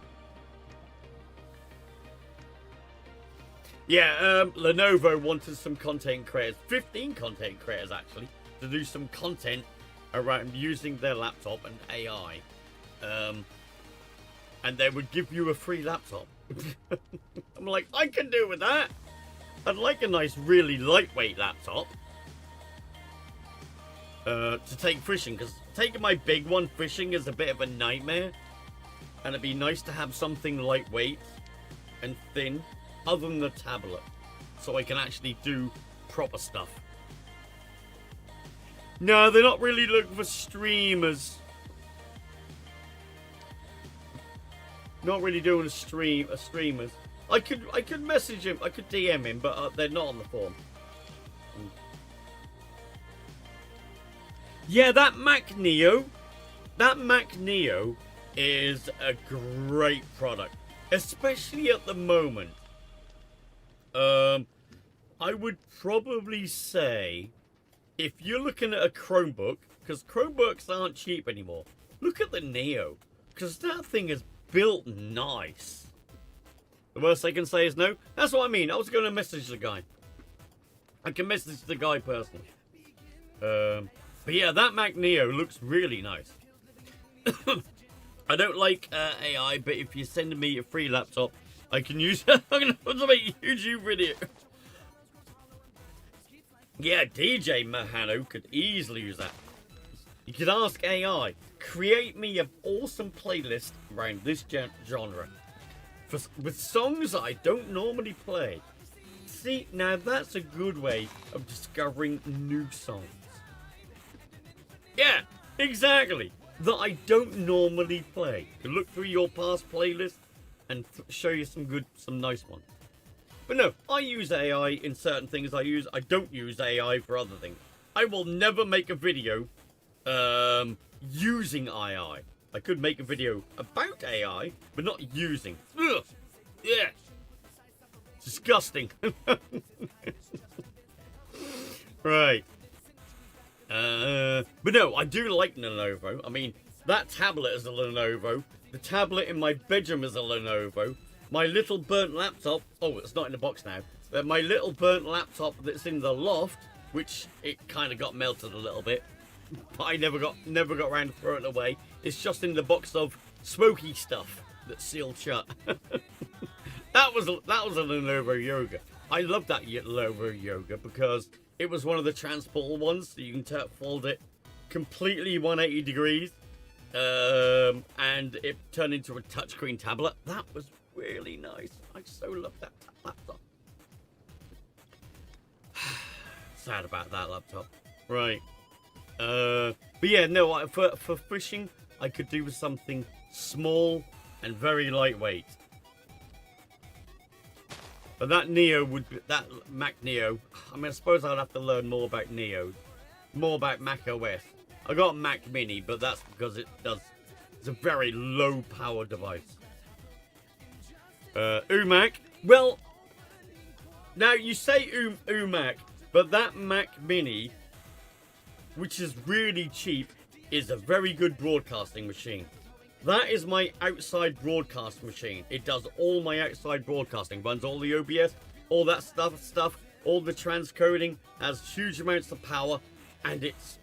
Yeah, Lenovo wanted some content creators, 15 content creators actually, to do some content around using their laptop and AI. And they would give you a free laptop. I'm like, I can do with that. I'd like a nice, really lightweight laptop to take fishing, because taking my big one fishing is a bit of a nightmare. And it'd be nice to have something lightweight and thin, other than the tablet, so I can actually do proper stuff. No, they're not really looking for streamers. Not really doing streamers. I could message him. I could DM him, but they're not on the forum. Yeah, that Mac Neo is a great product, especially at the moment. I would probably say, if you're looking at a Chromebook, because Chromebooks aren't cheap anymore, look at the Neo, because that thing is built nice. The worst I can say is no. That's what I mean. I was going to message the guy. I can message the guy personally. But yeah, that Mac Neo looks really nice. I don't like AI, but if you're sending me a free laptop, I can use it. I'm going to make a YouTube video. Yeah, DJ Mahano could easily use that. You could ask AI, create me an awesome playlist around this genre. With songs that I don't normally play. See, now that's a good way of discovering new songs. Yeah, exactly. That I don't normally play. You look through your past playlist and show you some nice ones. But no, I use AI in certain things I don't use AI for other things. I will never make a video using AI. I could make a video about AI, but not using. Ugh. Yeah. Disgusting. Right. But no, I do like Lenovo. I mean, that tablet is a Lenovo. The tablet in my bedroom is a Lenovo. My little burnt laptop, oh, it's not in the box now. My little burnt laptop that's in the loft, which it kind of got melted a little bit, but I never got around to throw it away. It's just in the box of smoky stuff that's sealed shut. That was a Lenovo Yoga. I love that Lenovo Yoga because it was one of the transportable ones, so you can fold it completely 180 degrees, and it turned into a touchscreen tablet. That was really nice. I so love that laptop. Sad about that laptop. Right. But yeah, no, for fishing, I could do with something small and very lightweight. But that Neo would be, that Mac Neo, I mean, I suppose I'd have to learn more about Neo, more about Mac OS. I got a Mac Mini, but that's because it's a very low power device. UMAC, well, now you say UMAC, but that Mac Mini, which is really cheap, is a very good broadcasting machine. That is my outside broadcast machine. It does all my outside broadcasting, runs all the OBS, all that stuff, all the transcoding, has huge amounts of power, and it's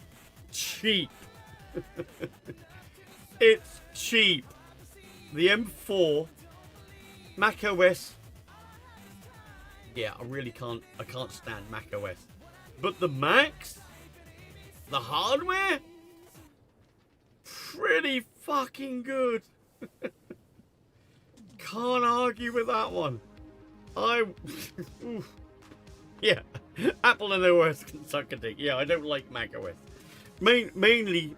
cheap. It's cheap. The M4, Mac OS. Yeah, I can't stand Mac OS. But the Macs, the hardware, pretty fucking good. Can't argue with that one. Yeah, Apple and OS can suck a dick. Yeah, I don't like Mac OS. Mainly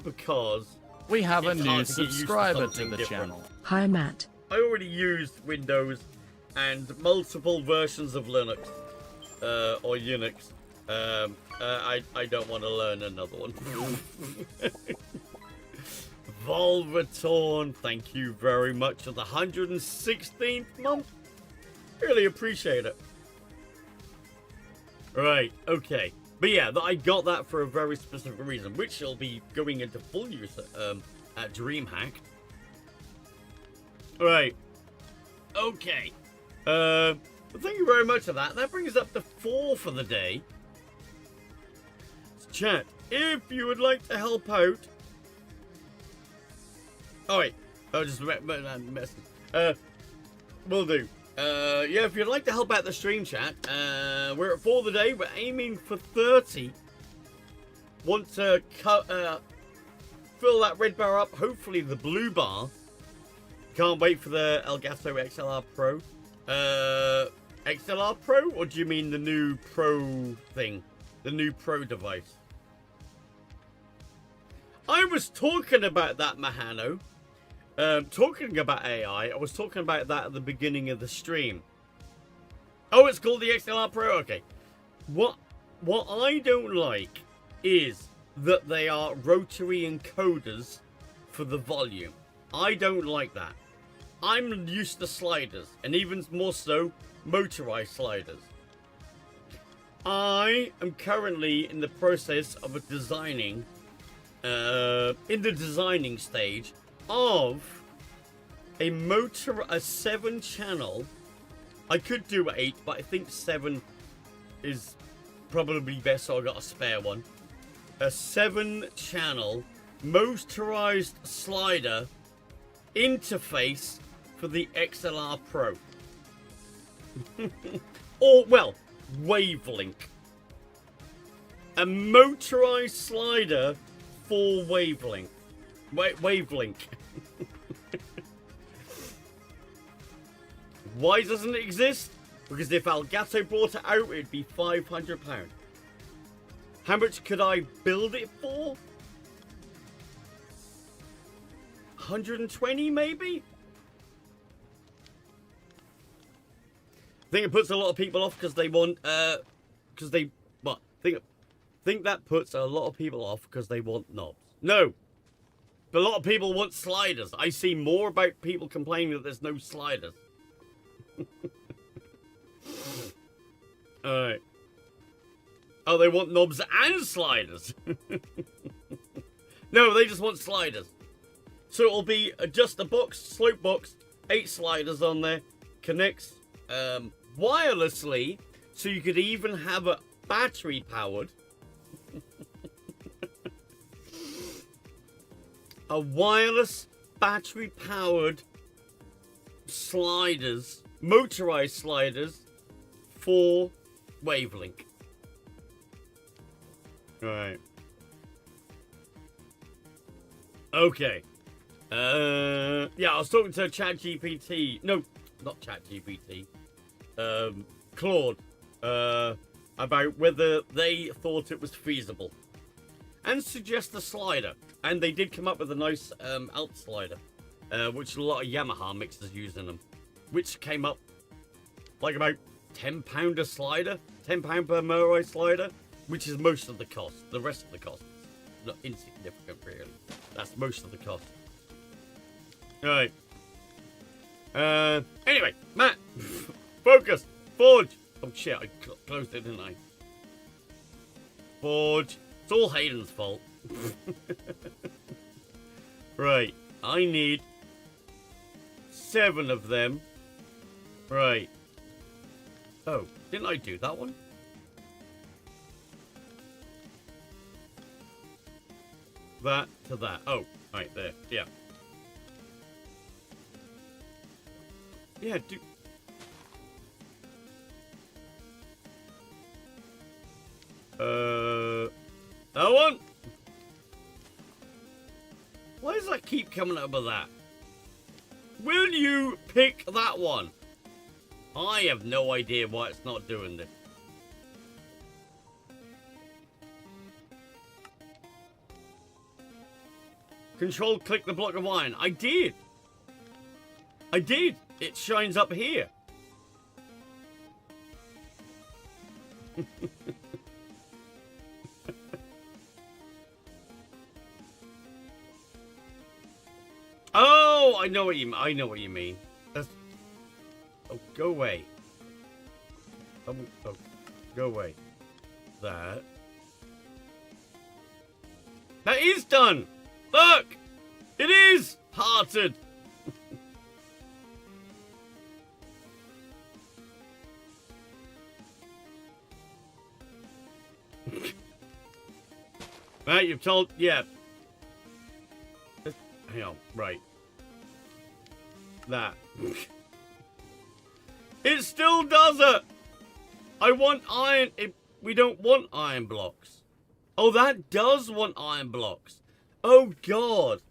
because We have a it's new hard to get used to subscriber to something the different. channel. Hi, Matt. I already used Windows and multiple versions of Linux or Unix. I don't want to learn another one. Volvatorn, thank you very much for the 116th month. Really appreciate it. Right, okay. But yeah, I got that for a very specific reason, which will be going into full use at DreamHack. Right. Okay. Well, thank you very much for that. That brings up to 4 for the day. Chat, if you would like to help out. Oh wait, I'll just message. Will do. Yeah, if you'd like to help out the stream chat, we're at 4 the day. We're aiming for 30. Want to fill that red bar up? Hopefully the blue bar. Can't wait for the Elgato XLR Pro. XLR Pro, or do you mean the new Pro thing? The new Pro device? I was talking about that, Mahano. Talking about AI, I was talking about that at the beginning of the stream. Oh, it's called the XLR Pro. Okay. What I don't like is that they are rotary encoders for the volume. I don't like that. I'm used to sliders, and even more so, motorized sliders. I am currently in the process of designing, in the designing stage of a 7-channel. I could do 8, but I think 7 is probably best, so I got a spare one. A 7-channel motorized slider interface for the XLR Pro. Or, well, Wavelink. A motorized slider for Wavelink. Wavelink. Why doesn't it exist? Because if Elgato brought it out, it'd be £500. How much could I build it for? 120 maybe? I think it puts a lot of people off because they want, think that puts a lot of people off because they want knobs. No. A lot of people want sliders. I see more about people complaining that there's no sliders. Alright. Oh, they want knobs and sliders. No, they just want sliders. So it'll be just a box, slope box, 8 sliders on there. Connects wirelessly, so you could even have a battery powered. A wireless battery powered sliders, motorized sliders for Wavelink. Right. Okay. Yeah, I was talking to ChatGPT. No, not ChatGPT. Claude. About whether they thought it was feasible. And suggest a slider. And they did come up with a nice Alp slider. Which a lot of Yamaha mixers using them. Which came up like about £10 a slider. £10 per motorized slider. Which is most of the cost. The rest of the cost is not insignificant, really. That's most of the cost. Alright. Anyway, Matt. Focus. Forge. Oh shit, I closed it, didn't I? Forge. It's all Hayden's fault. Right. I need 7 of them. Right. Oh, didn't I do that one? That to that. Oh, right there. Yeah. Yeah, do... That one? Why does that keep coming up with that? Will you pick that one? I have no idea why it's not doing this. Control click the block of iron. I did. I did. It shines up here. Oh, I know what you mean. I know what you mean. That's... Oh, go away. Oh, go away. That is done. Look, it is parted. Right, you've told, yeah. Hang on, right. That. It still does it. I want iron. We don't want iron blocks. Oh, that does want iron blocks. Oh, God.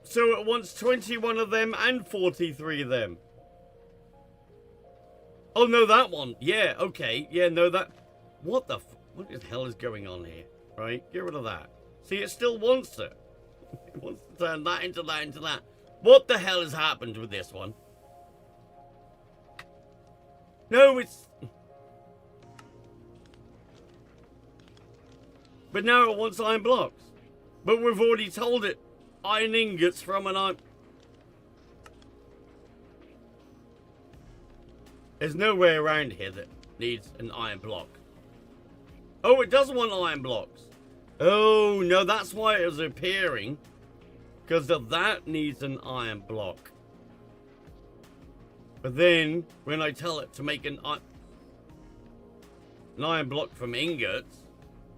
So it wants 21 of them and 43 of them. Oh, no, that one. Yeah, okay. Yeah, no, that... What the hell is going on here? Right? Get rid of that. See, it still wants it. It wants to turn that into that into that. What the hell has happened with this one? No, it's... But now it wants iron blocks. But we've already told it iron ingots from an iron... There's no way around here that needs an iron block. Oh, it does want iron blocks. Oh, no, that's why it was appearing. Because that needs an iron block. But then, when I tell it to make an iron block from ingots...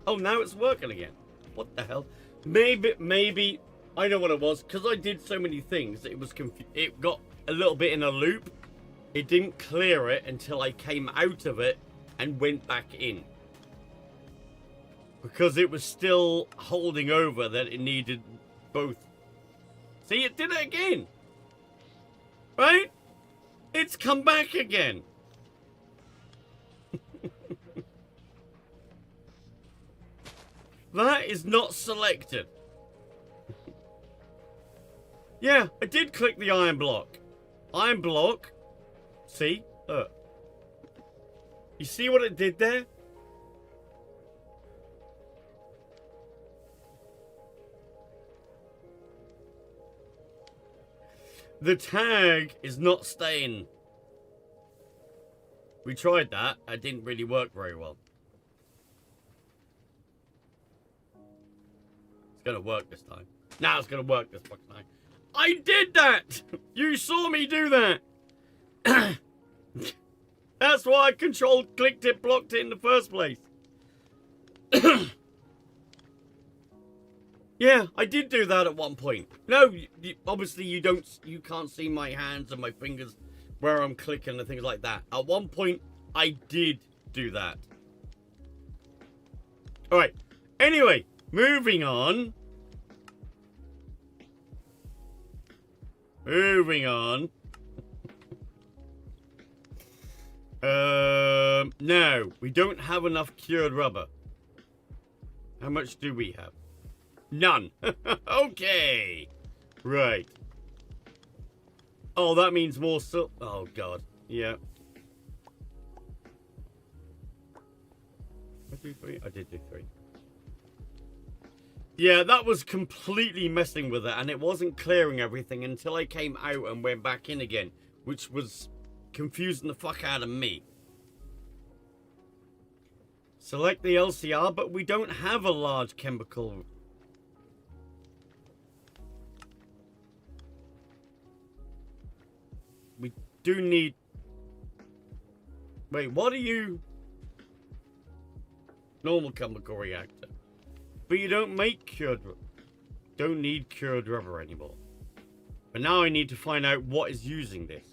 Oh, now it's working again. What the hell? Maybe, I know what it was. Because I did so many things, it was it got a little bit in a loop. It didn't clear it until I came out of it and went back in. Because it was still holding over that it needed both. See, it did it again. Right? It's come back again. That is not selected. Yeah, I did click the iron block. Iron block. See? Look. You see what it did there? The tag is not staying. We tried that. It didn't really work very well. It's gonna work this time. Now it's gonna work this fucking time. I did that! You saw me do that! That's why I clicked it, blocked it in the first place. Yeah, I did do that at one point. No, obviously you can't see my hands and my fingers where I'm clicking and things like that. At one point, I did do that. All right. Anyway, moving on. No, we don't have enough cured rubber. How much do we have? None. Okay. Right. Oh, that means more oh, God. Yeah. I do 3? I did do 3. Yeah, that was completely messing with it, and it wasn't clearing everything until I came out and went back in again, which was confusing the fuck out of me. Select the LCR, but we don't have a large chemical. We do need... Wait, what are you? Normal chemical reactor. But you don't make cured... Don't need cured rubber anymore. But now I need to find out what is using this.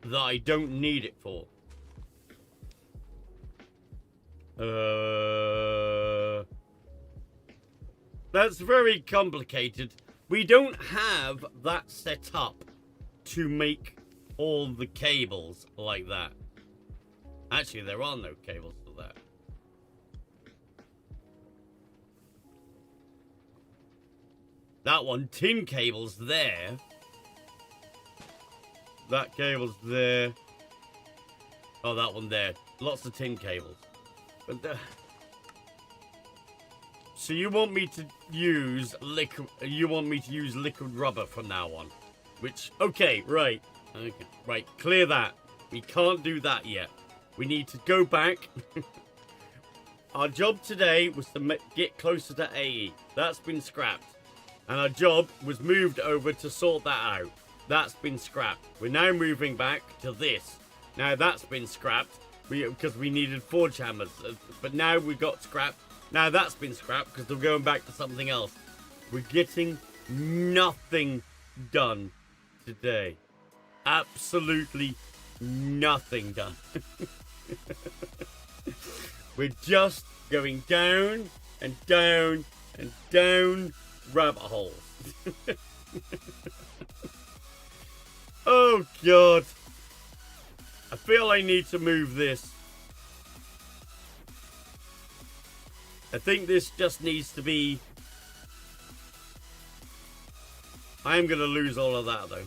That I don't need it for. That's very complicated. We don't have that set up to make all the cables like that. Actually, there are no cables for that. That one, tin cable's there. That cable's there. Oh, that one there. Lots of tin cables. But so you want me to use liquid? You want me to use liquid rubber from now on? Which, okay, right, okay, right. Clear that. We can't do that yet. We need to go back. Our job today was to get closer to AE. That's been scrapped, and our job was moved over to sort that out. That's been scrapped. We're now moving back to this. Now that's been scrapped because we needed forge hammers, but now we got scrapped. Now that's been scrapped because we're going back to something else. We're getting nothing done today. Absolutely nothing done. We're just going down and down and down rabbit holes. Oh, God. I feel I need to move this. I think this just needs to be... I am going to lose all of that, though.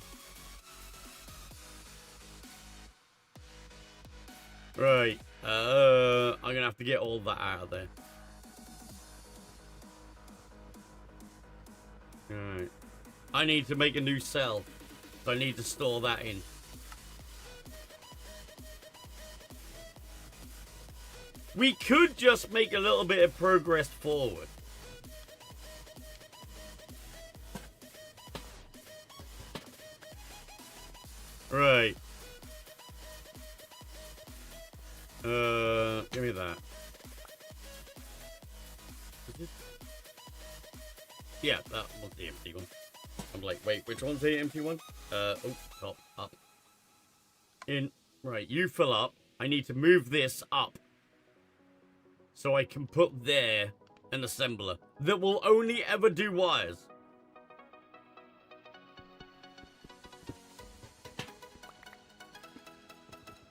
Right. I'm going to have to get all that out of there. Alright. I need to make a new cell. So I need to store that in. We could just make a little bit of progress forward. Right. Give me that. Yeah, that was the empty one. I'm like, wait, which one's the empty one? Oh, top, up. In. Right, you fill up. I need to move this up. So I can put there an assembler that will only ever do wires.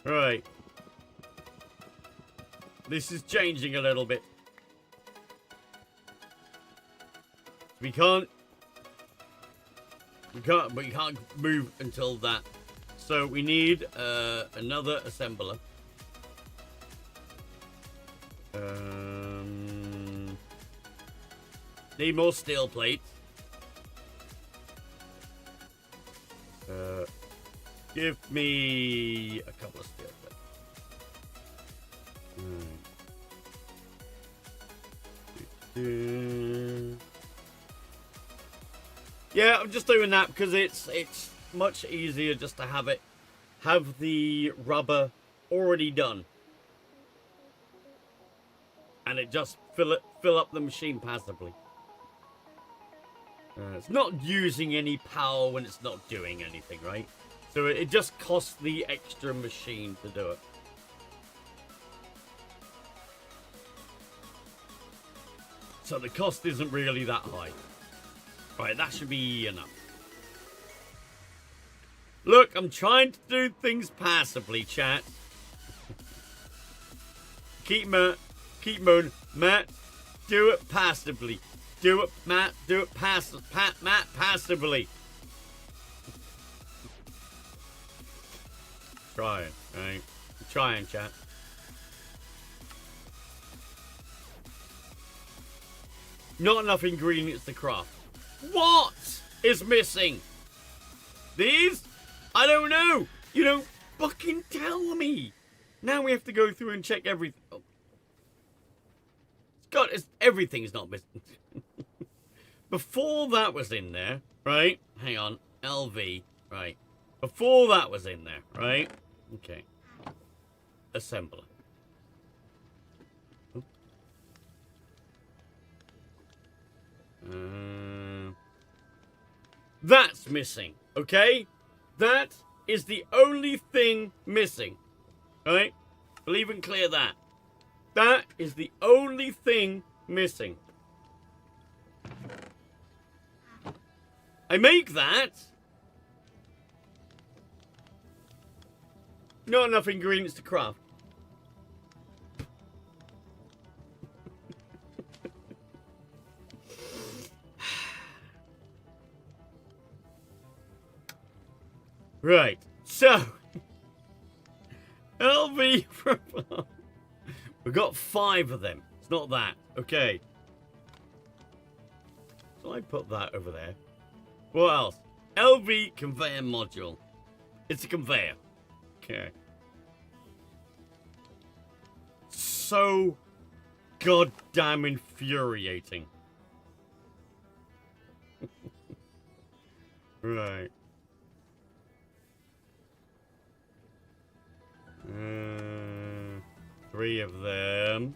Right. This is changing a little bit. We can't move until that. So we need another assembler. Need more steel plates. Give me a couple of steel plates. Yeah, I'm just doing that because it's much easier just to have the rubber already done. And it just fill up the machine passively. It's not using any power when it's not doing anything, right? So it just costs the extra machine to do it. So the cost isn't really that high. Right, that should be enough. Look, I'm trying to do things passively, chat. Keep moaning. Matt, do it passively. Do it, Matt. Do it Matt, passively. Trying, right? I'm trying, chat. Not enough ingredients to craft. What is missing? These? I don't know. You don't fucking tell me. Now we have to go through and check everything. Oh. God, everything's not missing. Before that was in there, right? Hang on. LV, right. Before that was in there, right? Okay. Assembler. That's missing, okay? That is the only thing missing, right? We'll even clear that. That is the only thing missing. I make that. Not enough ingredients to craft. Right, so LV, we've got 5 of them. It's not that, okay. So I put that over there. What else? LV conveyor module. It's a conveyor. Okay. So goddamn infuriating. Right. 3 of them.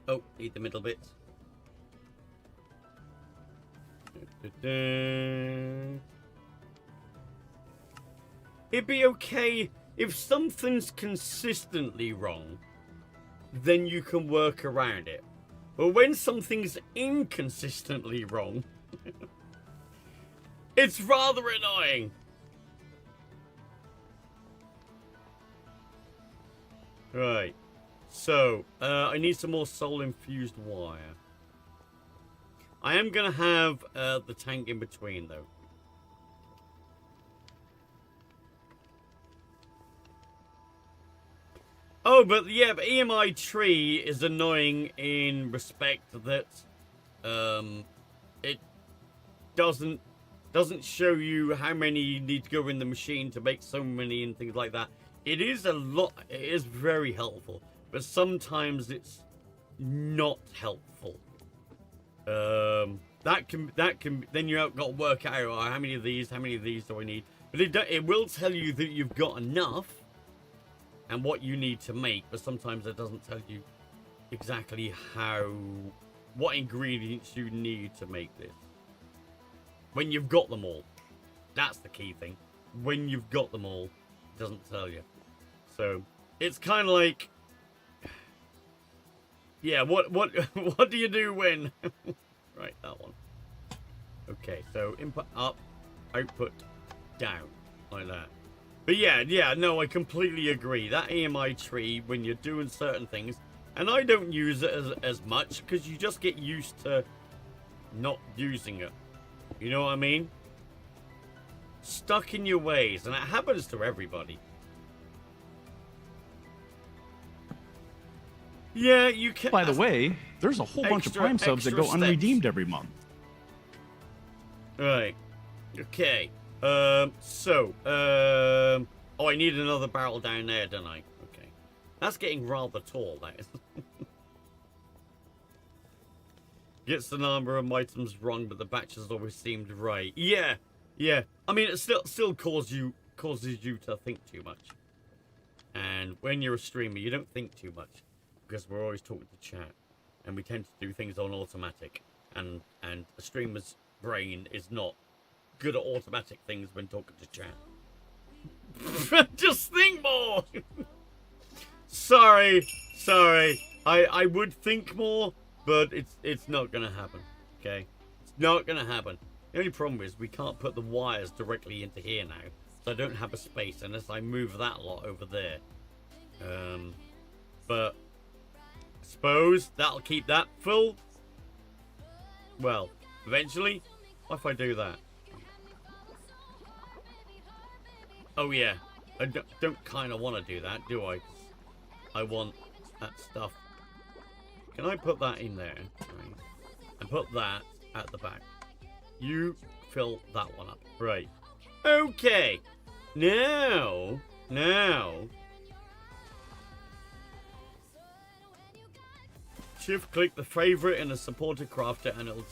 Oh, need the middle bits. It'd be okay if something's consistently wrong, then you can work around it. But when something's inconsistently wrong, it's rather annoying. Right. So, I need some more soul-infused wire. I am going to have the tank in between, though. Oh, but yeah, but EMI tree is annoying in respect that it doesn't show you how many you need to go in the machine to make so many and things like that. It is a lot. It is very helpful, but sometimes it's not helpful. That can then you got to work out how many of these do I need. But it will tell you that you've got enough and what you need to make, but sometimes it doesn't tell you exactly what ingredients you need to make this. When you've got them all. That's the key thing. When you've got them all, it doesn't tell you. So, it's kind of like, yeah, what do you do when? Right, that one. Okay, so input up, output down, like that. But yeah, no, I completely agree. That EMI tree, when you're doing certain things, and I don't use it as much, because you just get used to not using it. You know what I mean? Stuck in your ways, and it happens to everybody. Yeah, you can. By the way, there's a whole bunch of Prime subs that go unredeemed every month. Right. Okay. Oh, I need another barrel down there, don't I? Okay. That's getting rather tall, that is. Gets the number of items wrong, but the batches always seemed right. Yeah. I mean, it still causes you to think too much. And when you're a streamer, you don't think too much, because we're always talking to chat, and we tend to do things on automatic. And a streamer's brain is not good at automatic things when talking to chat. Just think more. Sorry. I would think more, but it's not gonna happen. Okay, it's not gonna happen. The only problem is we can't put the wires directly into here now, so I don't have a space unless I move that lot over there. But I suppose that'll keep that full. Well, eventually, what if I do that? Oh yeah, I don't kind of want to do that, do I? I want that stuff. Can I put that in there? Right. And put that at the back. You fill that one up. Right. Okay. Now. Shift click the favorite in a supported crafter and it'll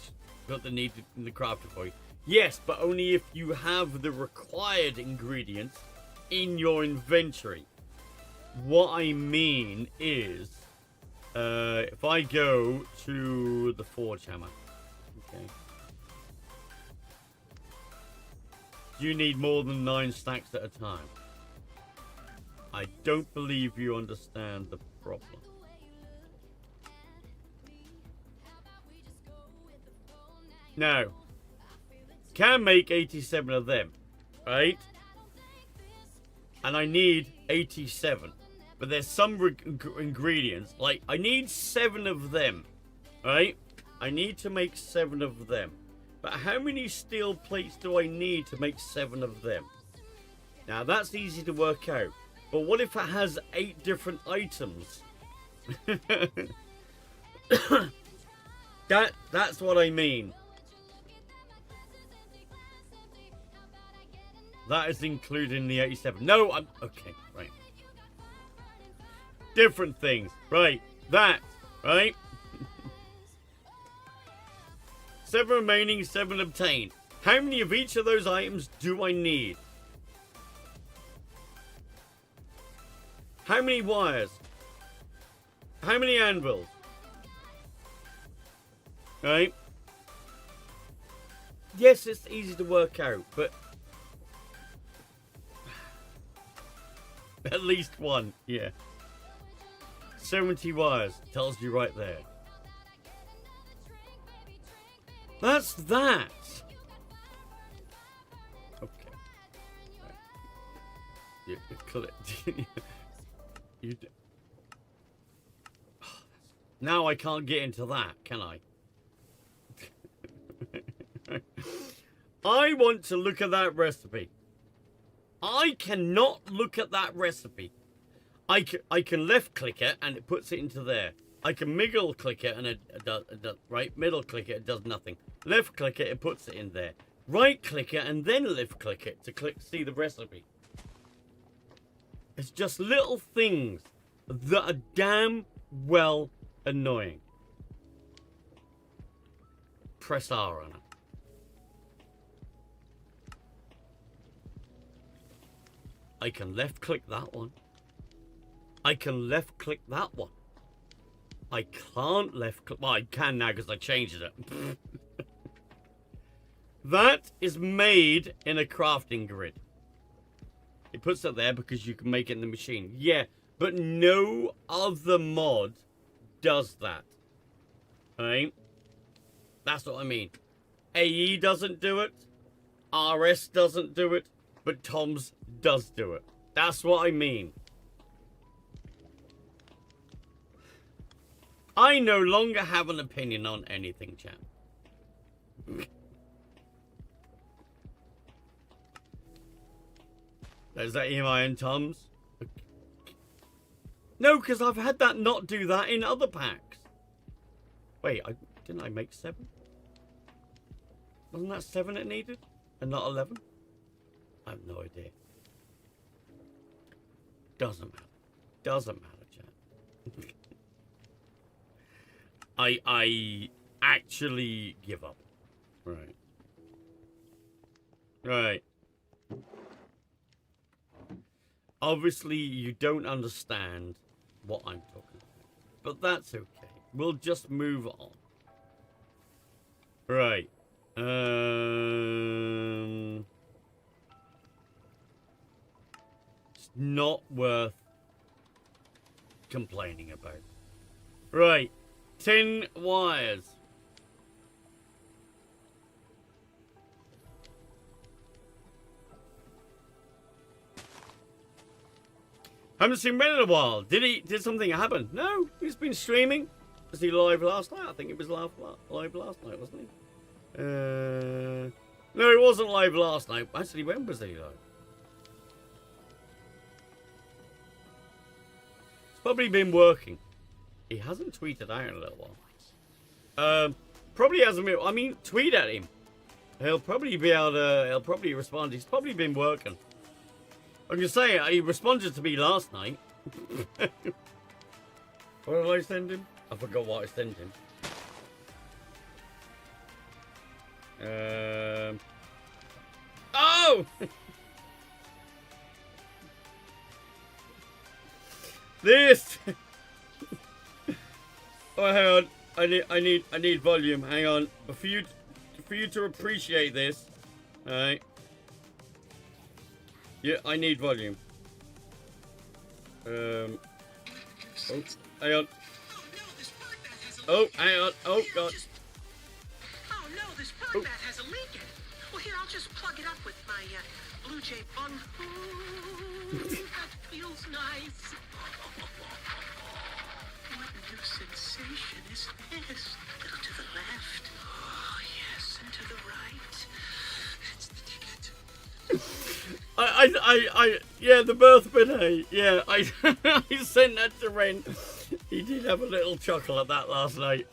put the needed in the crafter for you. Yes, but only if you have the required ingredients in your inventory. What I mean is, if I go to the forge hammer, okay, you need more than 9 stacks at a time. I don't believe you understand the problem. Now, can make 87 of them, right? And I need 87. But there's some ingredients, like I need 7 of them, right? I need to make 7 of them. But how many steel plates do I need to make 7 of them? Now that's easy to work out. But what if it has 8 different items? That's what I mean. That is included in the 87. No, I'm... Okay, right. Different things. Right. That. Right? 7 remaining, 7 obtained. How many of each of those items do I need? How many wires? How many anvils? Right? Yes, it's easy to work out, but... At least one, yeah. 70 wires, tells you right there. That's that. Okay. Right. You click. Now I can't get into that, can I? I want to look at that recipe. I cannot look at that recipe. I can left click it and it puts it into there. I can middle click it and it does, right? Middle click it, it does nothing. Left click it, it puts it in there. Right click it and then left click it to see the recipe. It's just little things that are damn well annoying. Press R on it. I can left click that one. I can left click that one. I can't left click. Well, I can now because I changed it. That is made in a crafting grid. It puts it there because you can make it in the machine. Yeah, but no other mod does that. Alright? That's what I mean. AE doesn't do it. RS doesn't do it. But Tom's does do it. That's what I mean. I no longer have an opinion on anything, chat. Is that EMI and Tom's? No, because I've had that not do that in other packs. Wait, didn't I make 7? Wasn't that 7 it needed? And not 11? I have no idea. Doesn't matter. Doesn't matter, chat. I actually give up. Right. Right. Obviously, you don't understand what I'm talking about. But that's okay. We'll just move on. Right. It's not worth complaining about. Right. Tin wires. Haven't seen Ren in a while. Did something happen? No, he's been streaming. Was he live last night? I think it was live last night, wasn't he? No, it wasn't live last night. Actually, when was he live? He's probably been working. He hasn't tweeted out in a little while. Probably hasn't been. I mean, tweet at him. He'll probably be able to. He'll probably respond. He's probably been working. I'm just saying, he responded to me last night. What did I send him? I forgot what I sent him. Oh! This! Oh, hang on. I need volume. Hang on. For you to appreciate this. Alright. Yeah, I need volume. Oh, hang on. Oh, hang on. Oh, God. Oh, no, this bird bat has a leak in it. Well, here, I'll just plug it up with my Blue Jay bun. Ooh, that feels nice. What new sensation is this? A little to the left. Oh, yes, and to the right. That's the ticket. Yeah, the birth bidet. Yeah, I sent that to Ren. He did have a little chuckle at that last night.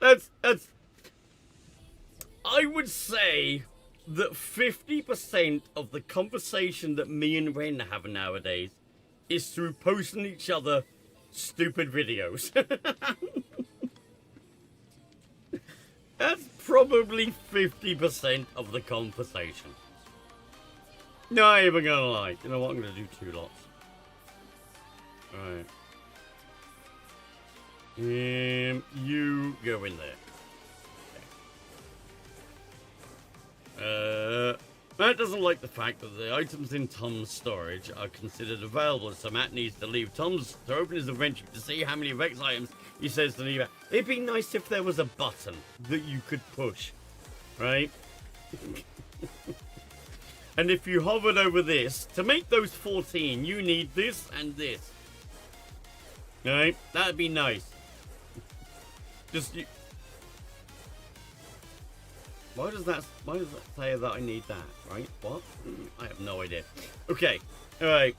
that's. I would say that 50% of the conversation that me and Ren have nowadays is through posting each other stupid videos. That's probably 50% of the conversation. No, I ain't even gonna lie. You know what? I'm gonna do 2 lots. Alright. You go in there. Okay. Matt doesn't like the fact that the items in Tom's storage are considered available, so Matt needs to leave Tom's to open his inventory to see how many Vex items he says to leave out. It'd be nice if there was a button that you could push, right? And if you hovered over this, to make those 14, you need this and this. Alright? That'd be nice. Just you. Why does that say that I need that? Right? What? I have no idea. Okay. Alright.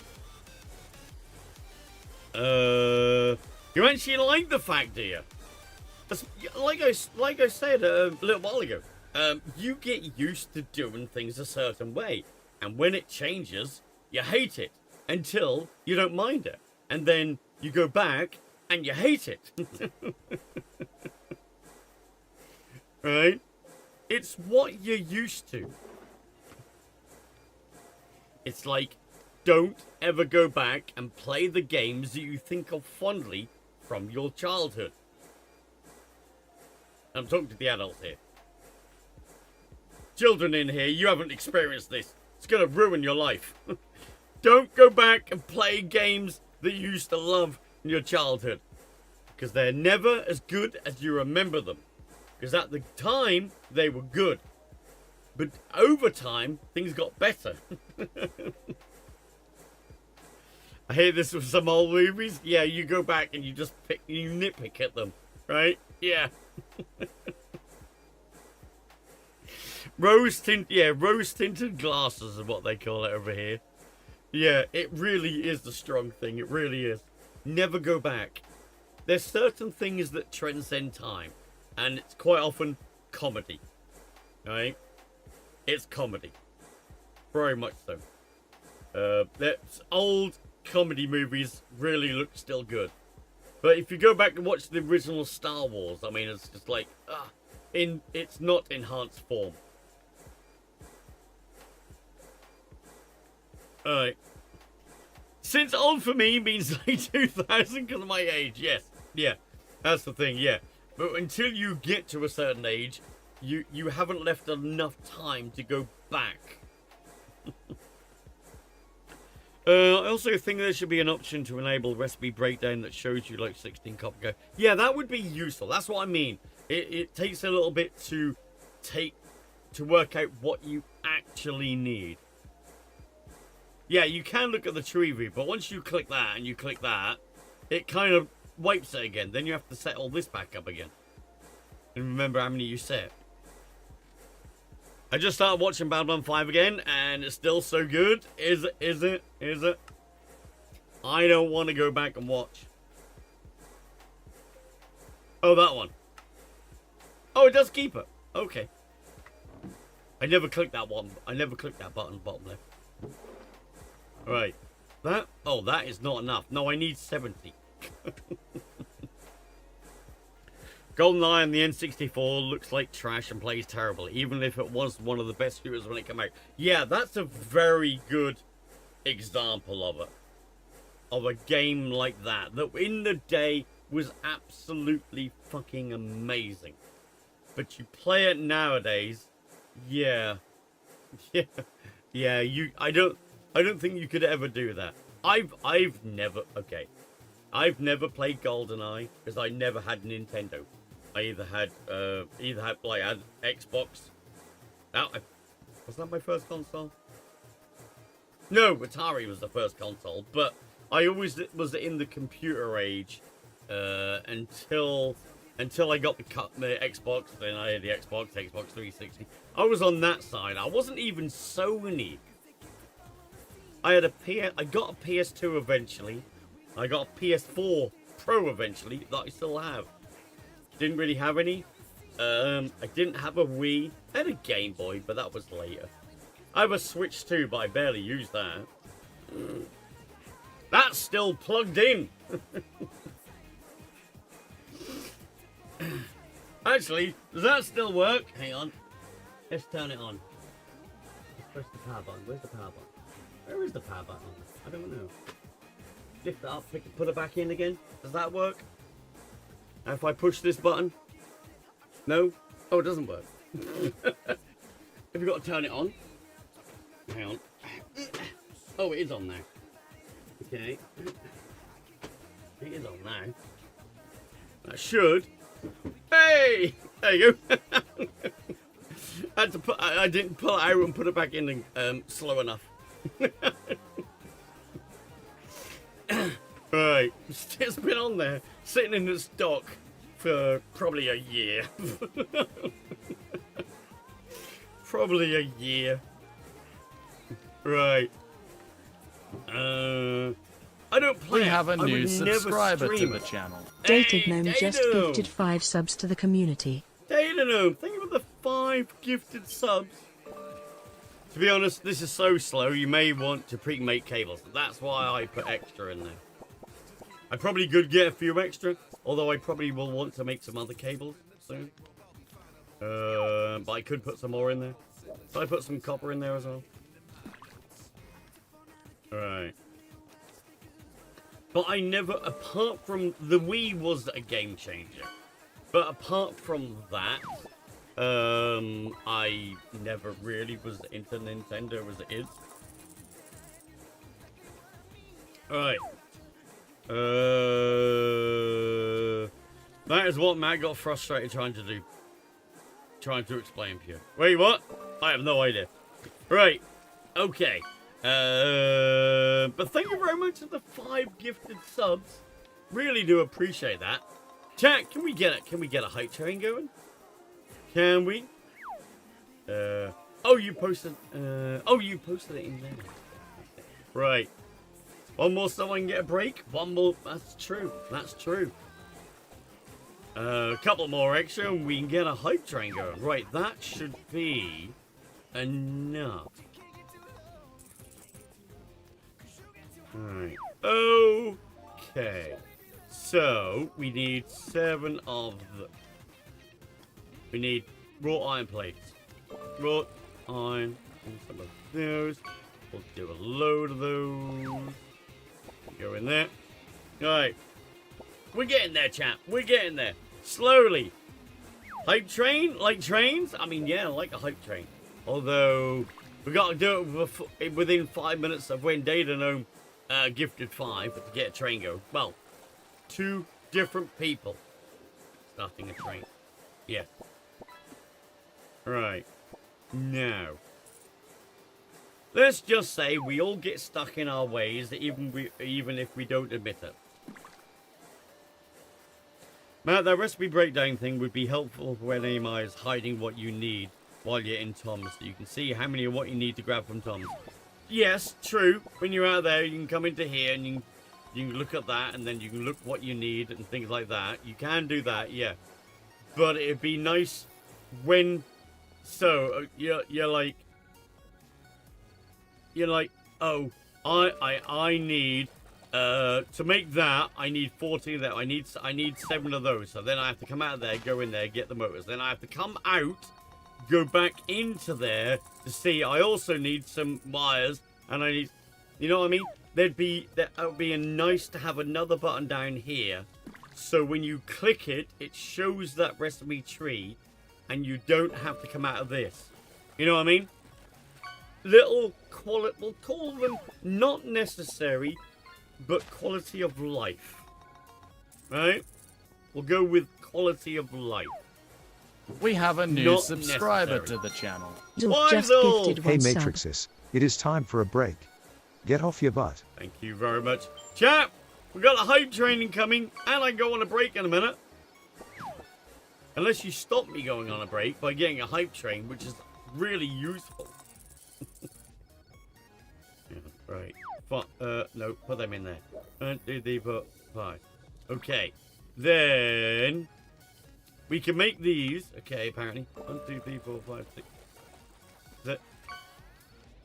You actually like the fact, do you? Like I said a little while ago, you get used to doing things a certain way, and when it changes, you hate it until you don't mind it, and then you go back and you hate it. Right? It's what you're used to. It's like, don't ever go back and play the games that you think of fondly from your childhood. I'm talking to the adults here. Children in here, you haven't experienced this. It's going to ruin your life. Don't go back and play games that you used to love in your childhood. Because they're never as good as you remember them. Because at the time, they were good. But over time, things got better. I hear this with some old movies. Yeah, you go back and you just you nitpick at them. Right? Yeah. Rose-tinted glasses is what they call it over here. Yeah, it really is the strong thing. It really is. Never go back. There's certain things that transcend time, and it's quite often comedy. Right? It's comedy. Very much so. That's old comedy movies really look still good. But if you go back and watch the original Star Wars, I mean, it's just like, it's not enhanced form. Alright. Since old for me means like 2000 because of my age, yes. Yeah, that's the thing, yeah. But until you get to a certain age, you haven't left enough time to go back. I also think there should be an option to enable recipe breakdown that shows you like 16 copper go. Yeah, that would be useful. That's what I mean. It takes a little bit to work out what you actually need. Yeah, you can look at the tree view, but once you click that and you click that, it kind of wipes it again. Then you have to set all this back up again. And remember how many you set. I just started watching Babylon 5 again, and it's still so good. Is it? I don't want to go back and watch. Oh, that one. Oh, it does keep it. Okay. I never clicked that one. I never clicked that button bottom left. Right. That? Oh, that is not enough. No, I need 70. GoldenEye on the N64 looks like trash and plays terrible, even if it was one of the best shooters when it came out. Yeah, that's a very good example of it. Of a game like that in the day was absolutely fucking amazing. But you play it nowadays, yeah. Yeah, I don't think you could ever do that. I've never played GoldenEye because I never had Nintendo. I either had Xbox. Was that my first console? No, Atari was the first console, but I always was in the computer age until I got the Xbox. Then I had the Xbox 360. I was on that side. I wasn't even Sony. I got a PS2 eventually. I got a PS4 Pro eventually that I still have. Didn't really have any. I didn't have a Wii. I had a Game Boy, but that was later. I have a Switch too, but I barely use that. That's still plugged in. Actually, does that still work? Hang on. Let's turn it on. Let's press the power button. Where's the power button? Where is the power button? I don't know. Lift it up, put it back in again. Does that work? And if I push this button? No? Oh, it doesn't work. Have you got to turn it on? Hang on. Oh, it is on now. Okay. It is on now. That should. Hey! There you go. I didn't pull it out and put it back in slow enough. Right. It's been on there, sitting in its dock for probably a year. Probably a year. Right. I don't play. We have a I would new never subscriber to stream the it. channel. Dated Hey, Gnome just Data gifted 5 subs to the community. Data Gnome, thank you for the 5 gifted subs. To be honest, this is so slow, you may want to pre-make cables. That's why I put extra in there. I probably could get a few extra, although I probably will want to make some other cables soon. But I could put some more in there. So I put some copper in there as well. Alright. But I never, apart from the Wii was a game changer. But apart from that, I never really was into Nintendo as it is. Alright. That is what Matt got frustrated trying to do. Trying to explain to you. Wait, what? I have no idea. Right. Okay. But thank you very much for the 5 gifted subs. Really do appreciate that. Chat, can we get a hype train going? Can we? Oh, you posted it in there. Right. One more so I can get a break. One more. That's true. That's true. A couple more extra and we can get a hype train going. Right, that should be enough. Alright. Okay. So, we need 7 of the... We need wrought iron plates. Wrought iron and some of those. We'll do a load of those. Go in there. Alright. We're getting there, chat. We're getting there. Slowly. Hype train? Like trains? I mean, yeah, like a hype train. Although, we got to do it within 5 minutes of when Data Gnome gifted 5 to get a train going. Well, 2 different people starting a train. Yeah. Right. Now. Let's just say we all get stuck in our ways, even if we don't admit it. Matt, that recipe breakdown thing would be helpful when AMI is hiding what you need while you're in Tom's, so you can see how many of what you need to grab from Tom's. Yes, true. When you're out there, you can come into here and you can look at that, and then you can look what you need and things like that. You can do that, yeah. But it'd be nice when... So, you're like, oh, I need... to make that, I need 14 of that. I need 7 of those. So then I have to come out of there, go in there, get the motors. Then I have to come out, go back into there to see. I also need some wires, and I need, you know what I mean? That would be nice to have another button down here, so when you click it, it shows that recipe tree, and you don't have to come out of this. You know what I mean? Little quality, we'll call them not necessary, but quality of life. Right? We'll go with quality of life. We have a new Not subscriber necessary. to the channel. Zulf just Wizel! gifted Hey 1 sub. Matrixes, it is time for a break. Get off your butt. Thank you very much. Chat, we got a hype training coming, and I go on a break in a minute. Unless you stop me going on a break by getting a hype train, which is really useful. Yeah, right. No, put them in there. 1, 2, 3, 4, 5. Okay. Then we can make these. Okay, apparently. 1, 2, 3, 4, 5,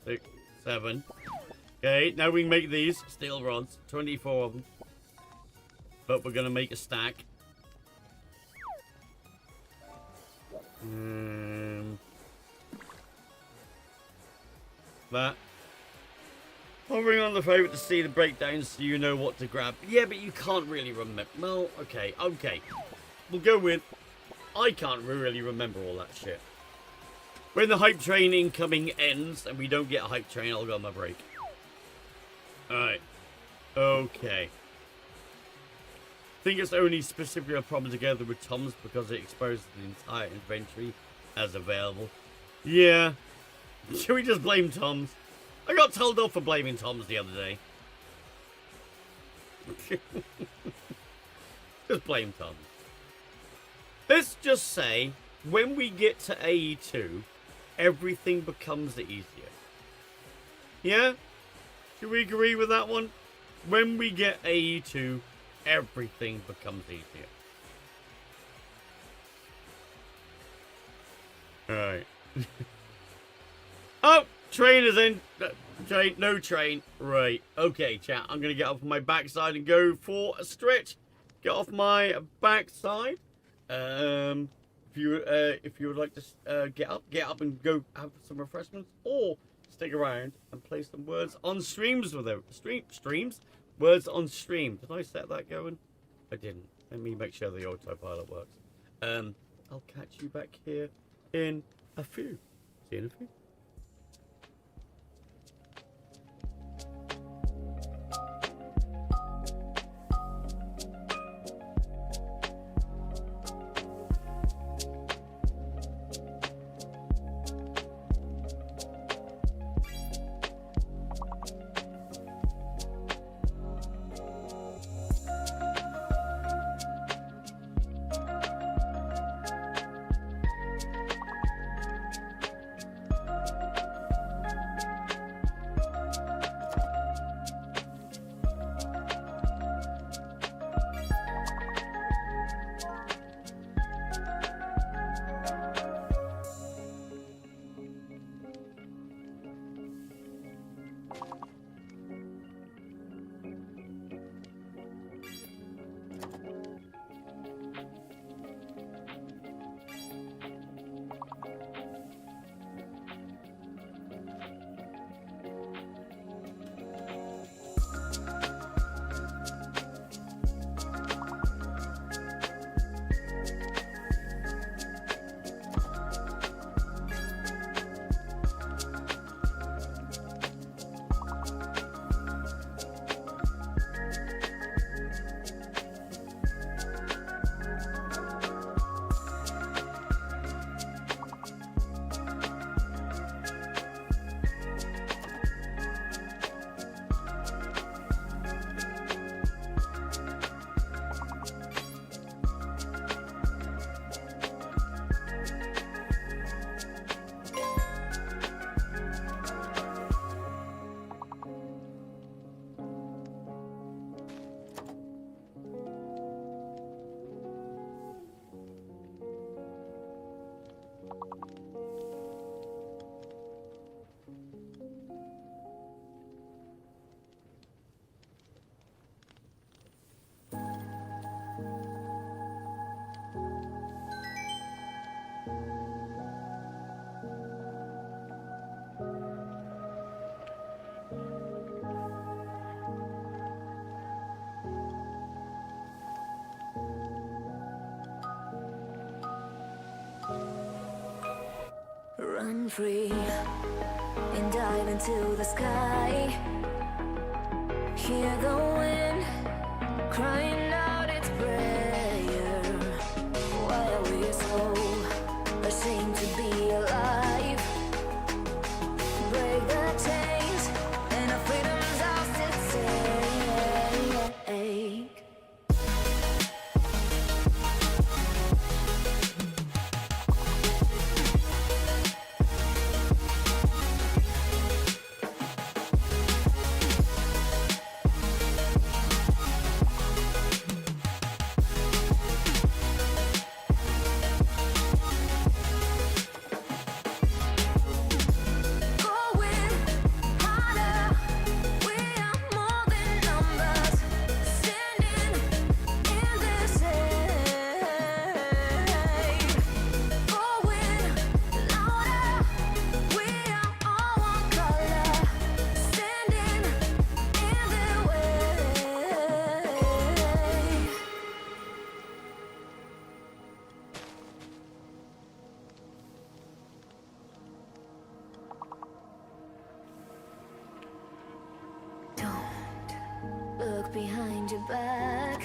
6, 7. Okay, now we can make these steel rods. 24 of them. But we're gonna make a stack. That. Hovering on the favorite to see the breakdowns so you know what to grab. Yeah, but you can't really remember. Well, okay. We'll go with, I can't really remember all that shit. When the hype train incoming ends and we don't get a hype train, I'll go on my break. Alright. Okay. I think it's only specifically a problem together with Tom's because it exposes the entire inventory as available. Yeah. Should we just blame Tom's? I got told off for blaming Tom's the other day. Just blame Tom. Let's just say, when we get to AE2, everything becomes easier. Yeah? Should we agree with that one? When we get AE2, everything becomes easier. Alright. Oh! Train is in. Train, no train. Right. Okay, chat. I'm going to get off my backside and go for a stretch. Get off my backside. If you would like to get up and go have some refreshments, or stick around and play some words on streams with them. Streams? Words on stream. Did I set that going? I didn't. Let me make sure the autopilot works. I'll catch you back here in a few. See you in a few. Run free and dive into the sky. Hear the wind crying out its prayer. Why are we so ashamed to be alive? Break the chains and our freedom's ours to take. Look behind your back.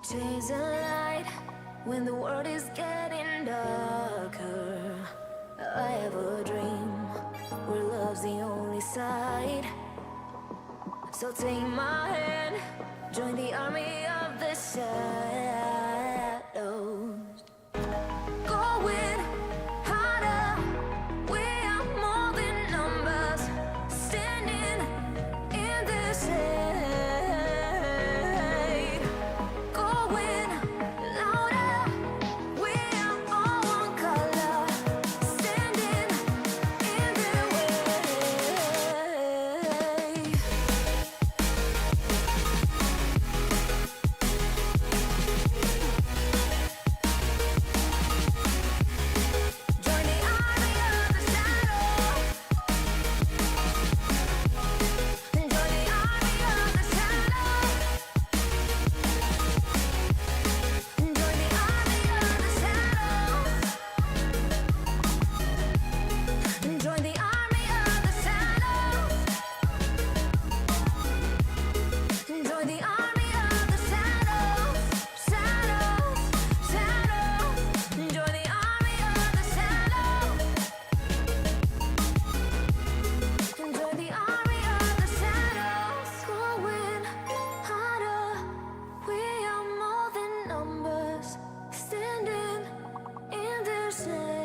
Chase a light when the world is getting darker. I have a dream where love's the only side. So take my hand, join the army of the shadows. Going harder, we are more than numbers, standing in the shade. Going louder, we are all one color, standing in the way. Join the army of the shadow. Join the army of the shadow. Join the army of the shadow. Join the army of the shadow. Join the army of the shadows. Shadows, shadows. Join the army of the shadows. Join the army of the shadows. Going harder. We are more than numbers, standing in the shade.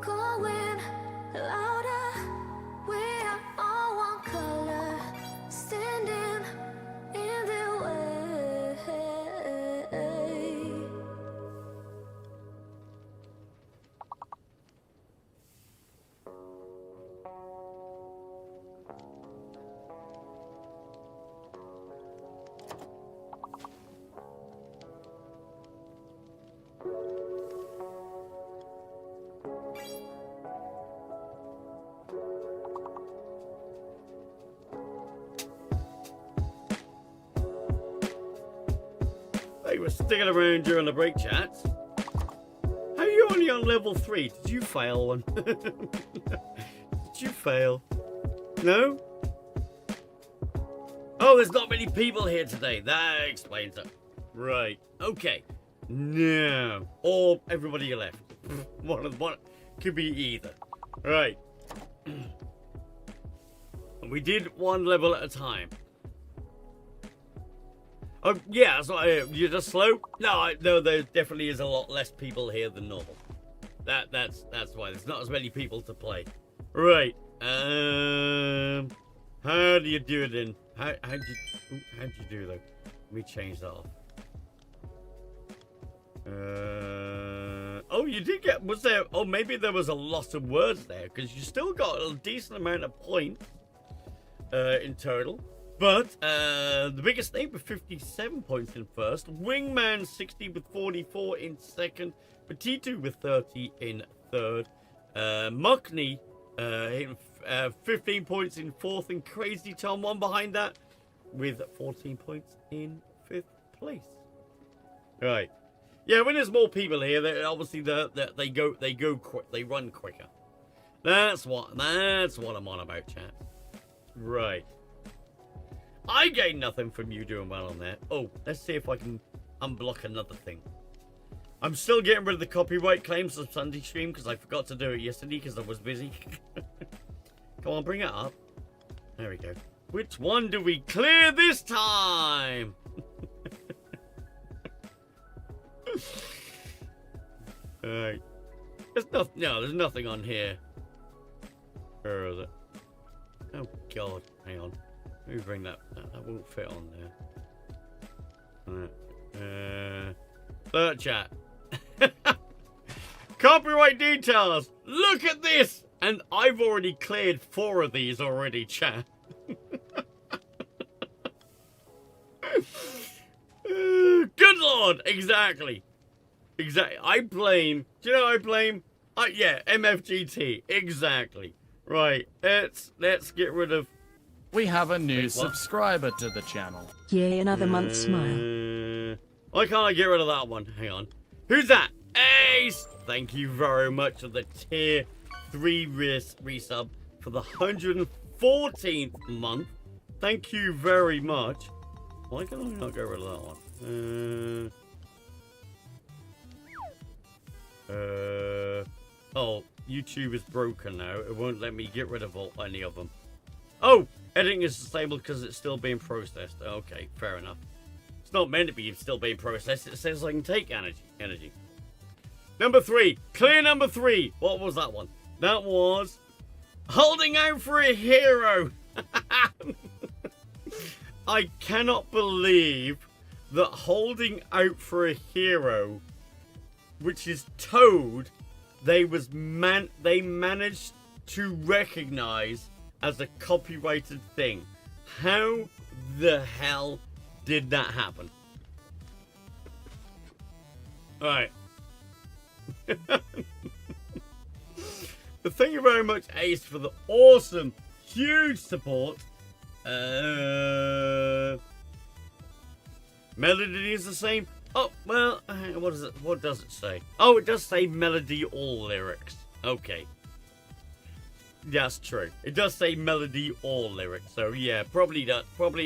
Going louder. We are all one color, standing in the way. They were sticking around during the break chats. How are you only on level 3? Did you fail one? Did you fail? No? Oh, there's not many people here today. That explains it. Right. Okay. No. Or everybody left. One could be either. Right. And we did one level at a time. Oh yeah, so you're just slow? No, no, there definitely is a lot less people here than normal. That's why there's not as many people to play. Right. How do you do it then? How'd you do though? Let me change that off. Oh, you did get. Was there? Oh, maybe there was a lot of words there because you still got a decent amount of points in total. But the biggest name with 57 points in first, Wingman 60 with 44 in second, Petito with 30 in third, Muckney 15 points in fourth, and Crazy Tom one behind that with 14 points in fifth place. Right. Yeah, when there's more people here, obviously they run quicker. That's what I'm on about, chat. Right. I gain nothing from you doing well on there. Oh, let's see if I can unblock another thing. I'm still getting rid of the copyright claims of Sunday stream because I forgot to do it yesterday because I was busy. Come on, bring it up. There we go. Which one do we clear this time? Alright. There's nothing on here. Where is it? Oh god, hang on. Let me bring that. That won't fit on there. Search chat. Copyright details. Look at this. And I've already cleared 4 of these already, chat. Good lord. Exactly. I blame. Do you know what I blame? Yeah, MFGT. Exactly. Right. Let's get rid of. We have a new Wait, what? subscriber to the channel. Yay, another month's smile. Why can't I get rid of that one? Hang on. Who's that? Ace! Thank you very much for the tier 3 resub for the 114th month. Thank you very much. Why can I not get rid of that one? Oh, YouTube is broken now. It won't let me get rid of any of them. Oh, editing is disabled because it's still being processed. Okay, fair enough. It's not meant to be still being processed. It says I can take energy. Number 3. Clear number 3. What was that one? That was holding out for a hero. I cannot believe that holding out for a hero, which is Toad, they managed to recognize as a copyrighted thing. How the hell did that happen? All right. Thank you very much, Ace, for the awesome, huge support. Melody is the same. Oh, well, what is it? What does it say? Oh, it does say melody all lyrics. Okay. That's true. It does say melody all lyrics. So yeah, probably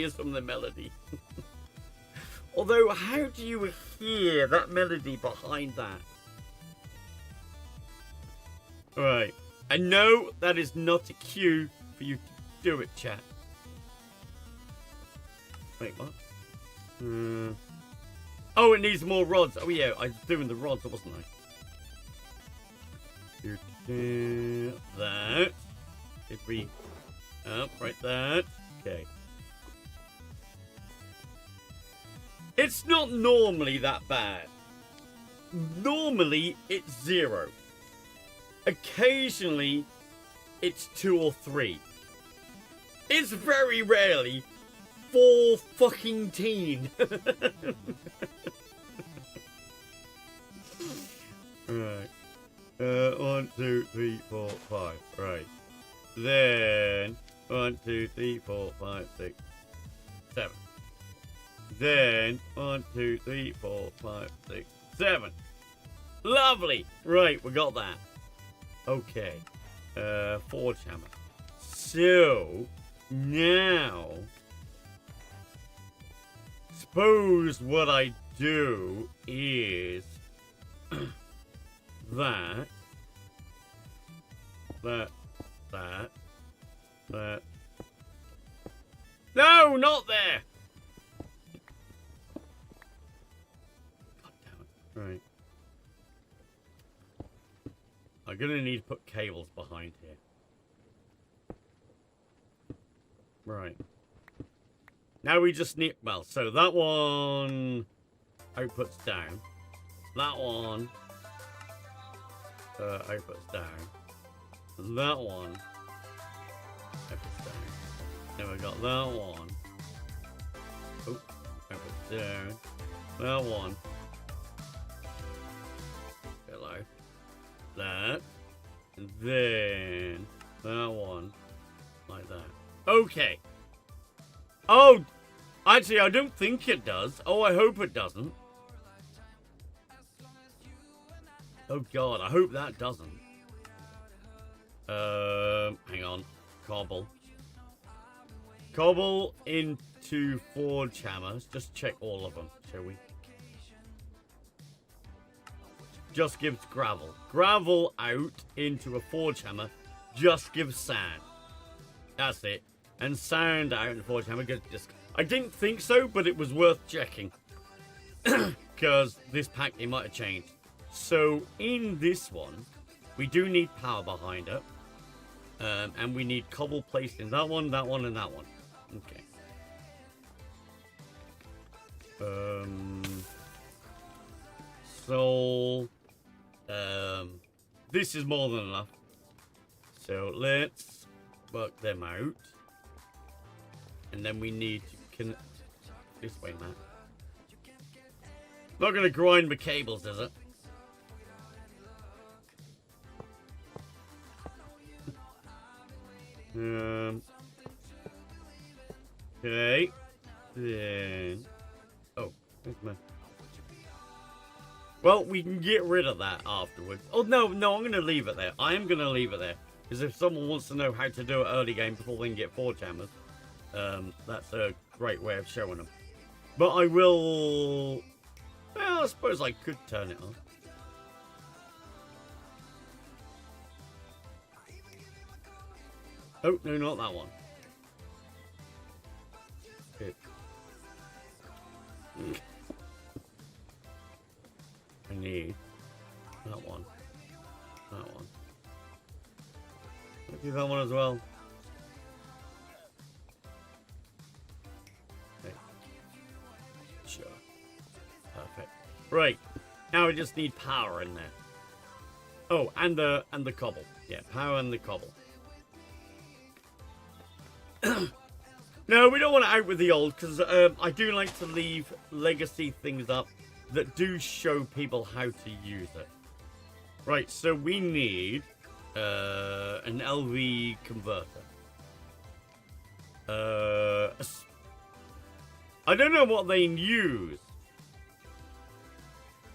is from the melody. Although, how do you hear that melody behind that? Right. I know that is not a cue for you to do it, chat. Wait, what? Oh, it needs more rods. Oh yeah, I was doing the rods, wasn't I? That. Did we? Oh, right that. Okay. It's not normally that bad. Normally, it's 0. Occasionally, it's 2 or 3. It's very rarely 4 fucking teen. Right. 1, 2, 3, 4, 5. Right. Then 1, 2, 3, 4, 5, 6, 7. Then 1, 2, 3, 4, 5, 6, 7. Lovely. Right, we got that. Okay. 4 chamber. So now, suppose what I do is that. No, not there. God damn it. Right. I'm gonna need to put cables behind here. Right. Now we just need, well, so that one outputs down. That one outputs down. That one outputs down. Then we got that one. Oh, outputs down. That one. Hello. That. And then that one. Like that. Okay. Oh, actually, I don't think it does. Oh, I hope it doesn't. Oh God, I hope that doesn't. Hang on. Cobble. Cobble into forge hammers. Just check all of them, shall we? Just gives gravel. Gravel out into a forge hammer just gives sand. That's it. And sand out in the forge hammer gives just... I didn't think so, but it was worth checking. Because this pack, it might have changed. So, in this one, we do need power behind it. And we need cobble placed in that one, and that one. Okay. So... this is more than enough. So, let's work them out. And then we need to connect this way, Matt. Not going to grind the cables, is it? Okay. Then. Oh, where's my... Well, we can get rid of that afterwards. Oh, no, I'm going to leave it there. I am going to leave it there. Because if someone wants to know how to do it early game before they can get forge hammers, that's a great way of showing them. But I will... Well, I suppose I could turn it on. Oh, no, not that one. it. I need that one. That one. I'll do that one as well. Okay. Sure. Perfect. Right. Now we just need power in there. Oh, and the cobble. Yeah, power and the cobble. No, we don't want to out with the old, because I do like to leave legacy things up that do show people how to use it. Right, so we need an LV converter. I don't know what they use.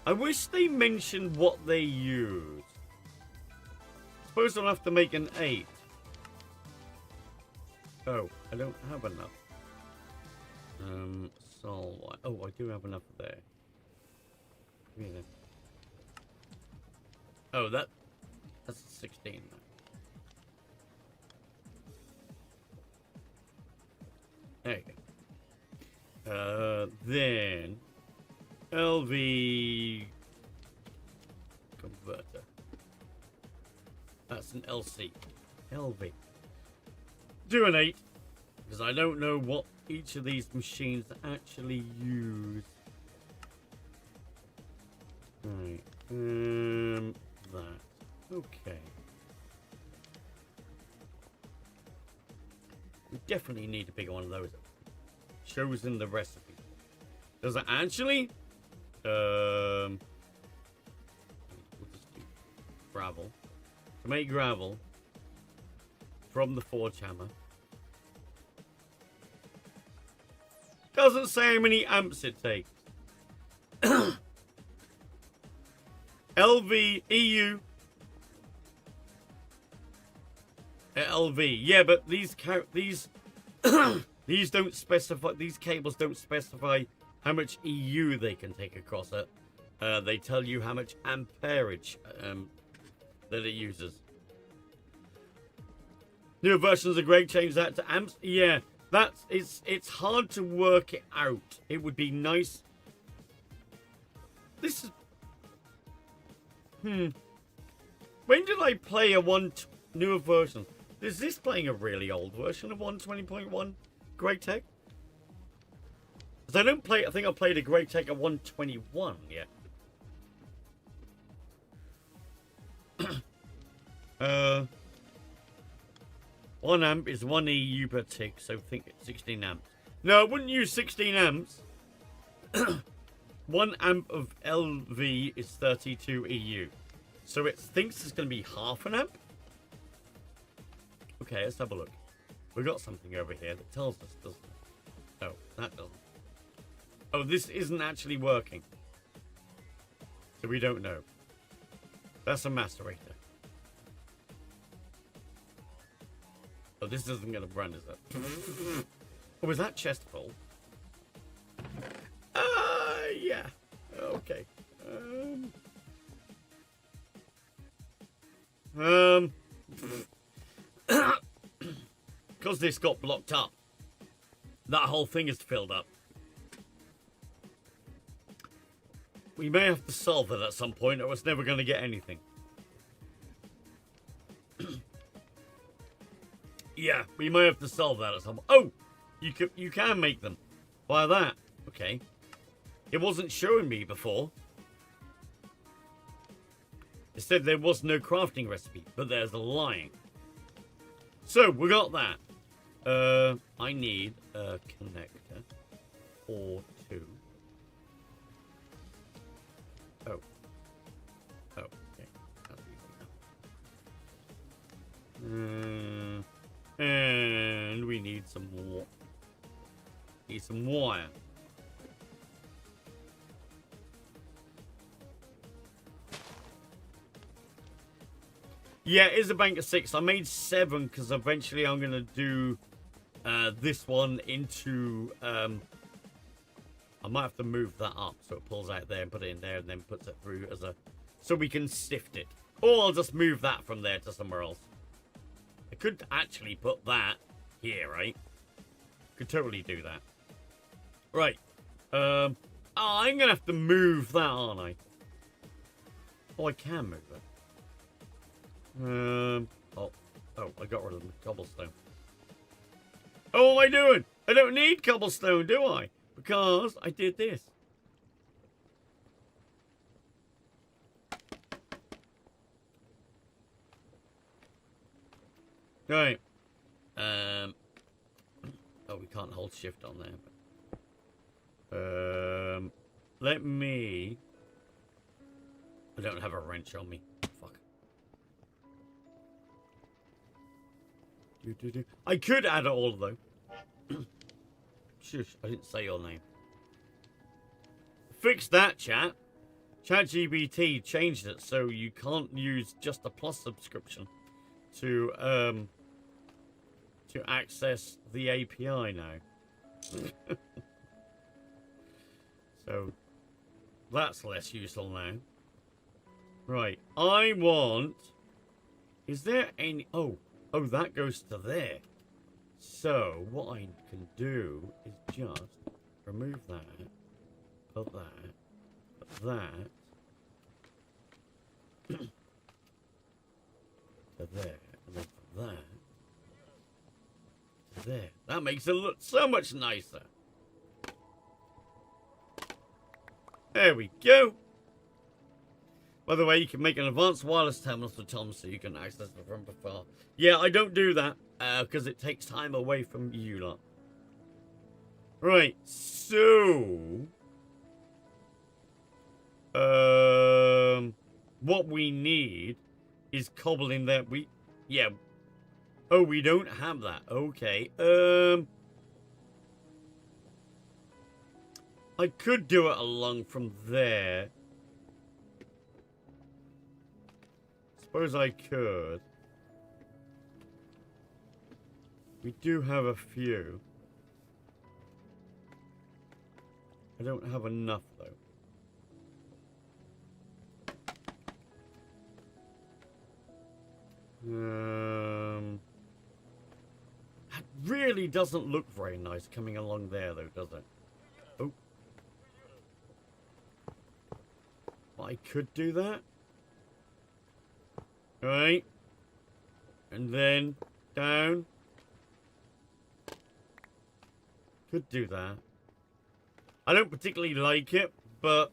I wish they mentioned what they use. Suppose I'll have to make an 8. Oh, I don't have enough. So oh, I do have enough there. Yeah. Oh, that's a 16. There you go. Then LV converter. That's an LC. LV. Do an 8, because I don't know what each of these machines actually use. Right. That. Okay. We definitely need a bigger one of those. Shows in the recipe. Does it actually? We'll just do gravel. To make gravel from the forge hammer. Doesn't say how many amps it takes. LV, EU. LV. Yeah, but these these don't specify, these cables don't specify how much EU they can take across it. They tell you how much amperage that it uses. Newer versions are great. Change that to amps. Yeah, it's hard to work it out. It would be nice. This is when did I play a newer version? Is this playing a really old version of 120.1 Great Tech? Because I don't play. I think I played a Great Tech at 121 yet. 1 amp is 1 EU per tick, so think it's 16 amps. No, I wouldn't use 16 amps. 1 amp of LV is 32 EU. So it thinks it's going to be half an amp? Okay, let's have a look. We've got something over here that tells us, doesn't it? Oh, that doesn't. Oh, this isn't actually working. So we don't know. That's a macerator. Oh, this isn't going to run, is it? Oh, is that chest full? Yeah. Okay. Because this got blocked up, that whole thing is filled up. We may have to solve it at some point, or it's never going to get anything. Yeah, we may have to solve that at some point. Oh, you can make them. Why that? Okay. It wasn't showing me before. It said there was no crafting recipe, but there's a line. So, we got that. I need a connector. Or 2. Oh. Oh, okay. That's easy. And we need some more. Need some wire. Yeah, it is a bank of 6. I made 7 because eventually I'm going to do this one into... I might have to move that up so it pulls out there and put it in there and then puts it through as a... So we can sift it. Or I'll just move that from there to somewhere else. I could actually put that here, right? Could totally do that. Right. I'm gonna have to move that, aren't I? Oh, I can move it. Oh, I got rid of the cobblestone. Oh, what am I doing? I don't need cobblestone, do I? Because I did this. Right. Oh, we can't hold shift on there. Let me... I don't have a wrench on me. Fuck. I could add it all, though. Shush, I didn't say your name. Fix that, chat. ChatGPT changed it so you can't use just a Plus subscription to access the API now. So that's less useful now. Right, I want... Is there any... Oh, that goes to there. So what I can do is just remove that, put that, put that to there, and then put that to there. That makes it look so much nicer. There we go. By the way, you can make an advanced wireless terminal for Tom so you can access it from afar. Yeah, I don't do that because it takes time away from you lot. Right, so... what we need is cobble in there. Yeah. Oh, we don't have that. Okay. I could do it along from there. Suppose I could. We do have a few. I don't have enough though. That really doesn't look very nice coming along there though, does it? Oh. I could do that. Right. And then down. Could do that. I don't particularly like it, but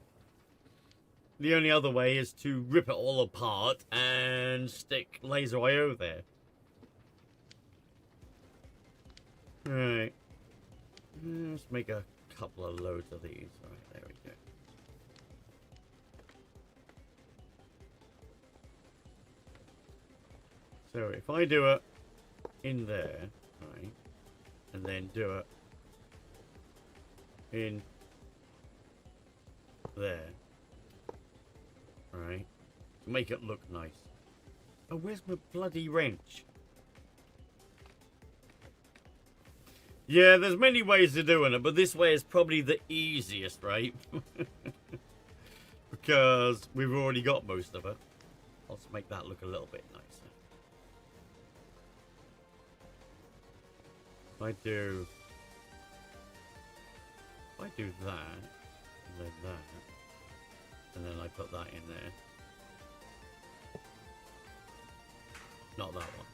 the only other way is to rip it all apart and stick laser IO there. Right. Let's make a couple of loads of these. Right, there we go. So if I do it in there, right, and then do it in there, right, make it look nice. Oh, where's my bloody wrench? Yeah, there's many ways of doing it, but this way is probably the easiest, right? Because we've already got most of it. Let's make that look a little bit nicer. If I do that, and then that, and then I put that in there. Not that one.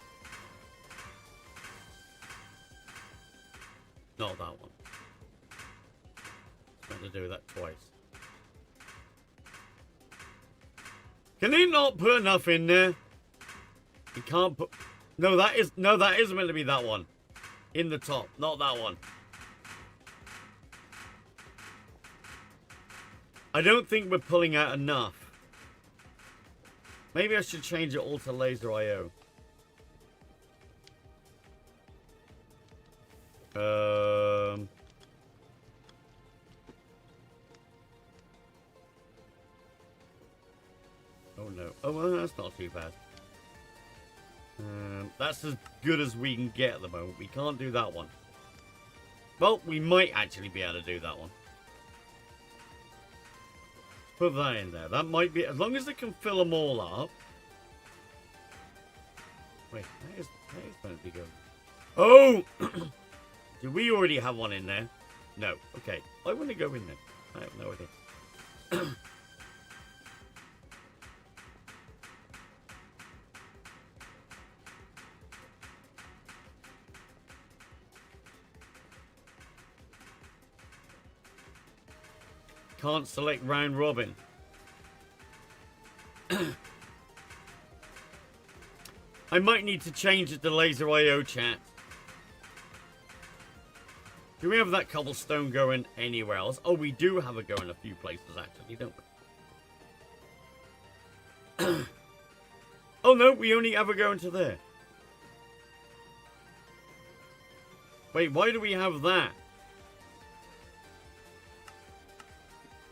Not that one. I'm going to do that twice. Can he not put enough in there? He can't put... No, that is meant to be that one. In the top, not that one. I don't think we're pulling out enough. Maybe I should change it all to laser IO. Oh no. Oh, well, that's not too bad. That's as good as we can get at the moment. We can't do that one. Well, we might actually be able to do that one. Put that in there. That might be... As long as it can fill them all up. Wait, that is meant to be good. Oh! Do we already have one in there? No. Okay. I want to go in there. I have no idea. Can't select round robin. I might need to change it to Laser IO chat. Do we have that cobblestone going anywhere else? Oh, we do have it going a few places, actually, don't we? Oh, no, we only ever go into there. Wait, why do we have that?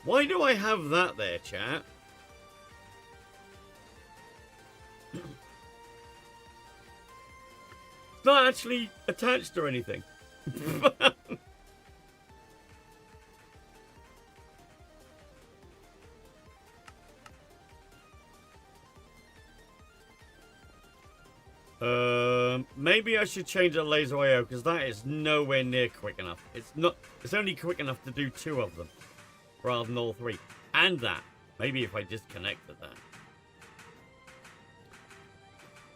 Why do I have that there, chat? It's not actually attached or anything. Maybe I should change it to Laser IO because that is nowhere near quick enough. It's not. It's only quick enough to do 2 of them, rather than all 3. And that. Maybe if I disconnected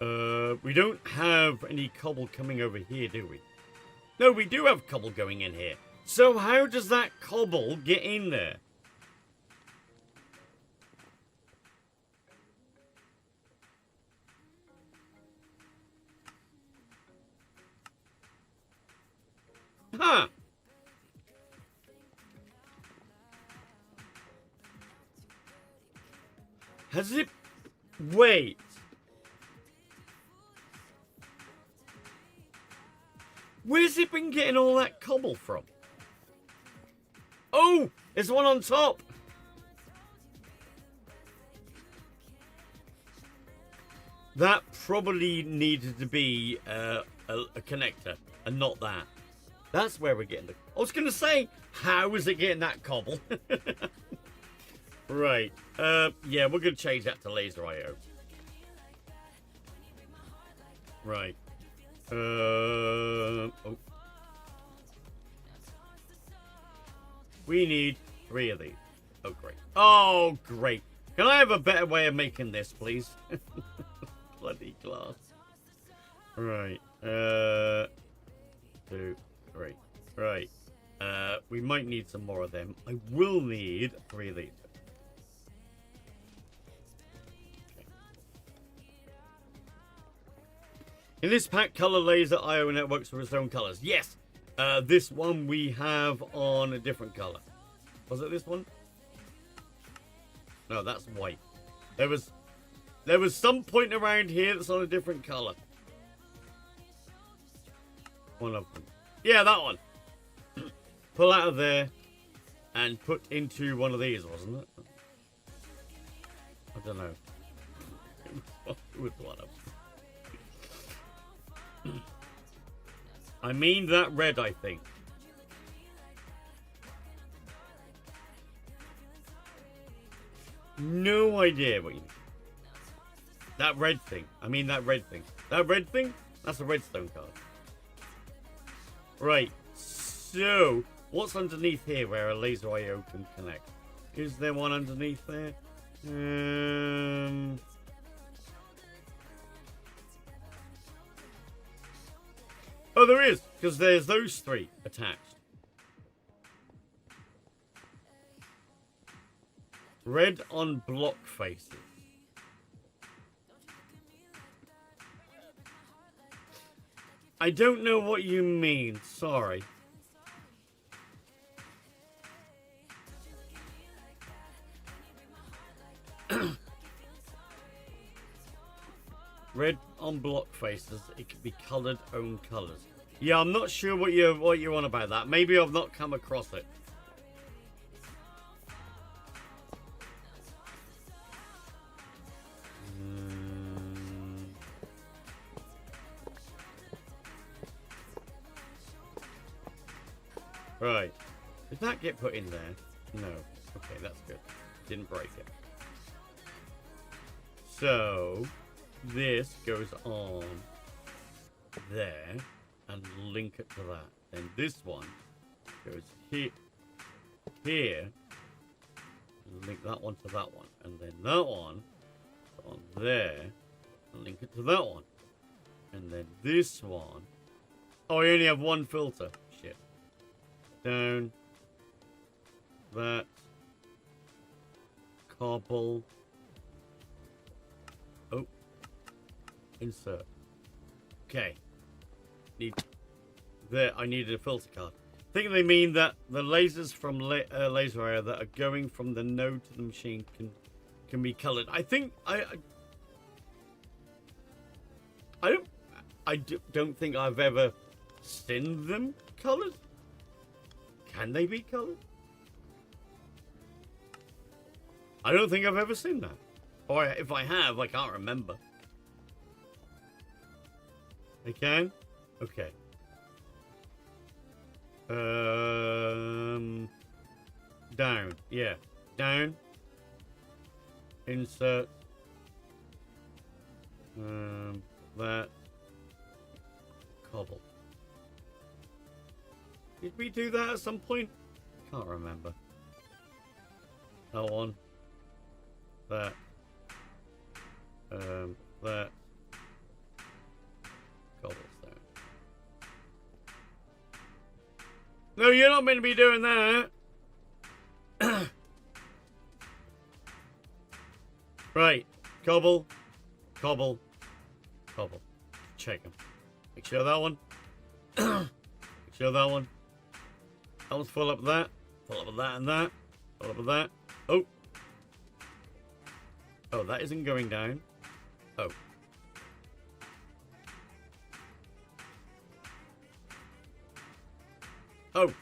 that. We don't have any cobble coming over here, do we? No, we do have cobble going in here. So how does that cobble get in there? Huh. Has it... Wait. Where's it been getting all that cobble from? Oh! There's one on top! That probably needed to be a connector, and not that. That's where we're getting the... I was going to say, how is it getting that cobble? Right. Yeah, we're going to change that to Laser IO. Right. Oh. We need 3 of these. Oh, great. Oh, great. Can I have a better way of making this, please? Bloody glass. Right. 2, 3. Right. We might need some more of them. I will need 3 of these. In this pack, Color Laser IO networks for its own colors. Yes, this one we have on a different color. Was it this one? No, that's white. There was some point around here that's on a different color. One of them. Yeah, that one. Pull out of there and put into one of these, wasn't it? I don't know. It was one of them. I mean that red, I think. No idea what you mean. That red thing. I mean that red thing. That red thing? That's a redstone card. Right. So, what's underneath here where a Laser IO can connect? Is there one underneath there? Oh, there is, because there's those 3 attached. Red on block faces. I don't know what you mean, sorry. Red on block faces, it can be coloured own colours. Yeah, I'm not sure what you're on about that. Maybe I've not come across it. Right. Did that get put in there? No. Okay, that's good. Didn't break it. So, this goes on there and link it to that. Then this one goes here. Link that one to that one. And then that one on there. And link it to that one. And then this one. Oh, I only have one filter. Shit. Down. That. Cobble. Oh. Insert. Okay. I needed a filter card. I think they mean that the lasers from laser area that are going from the node to the machine can be colored. I think I don't think I've ever seen them colored. Can they be colored? I don't think I've ever seen that. Or if I have, I can't remember. They can? Okay. Down. Yeah. Down. Insert. That. Cobble. Did we do that at some point? Can't remember. That one. That. That. Cobblestone. No, you're not meant to be doing that. Right. Cobble. Cobble. Cobble. Check them. Make sure that one. Make sure that one. That one's full up with that. Full up with that and that. Full up with that. Oh. Oh, that isn't going down. Oh. Oh.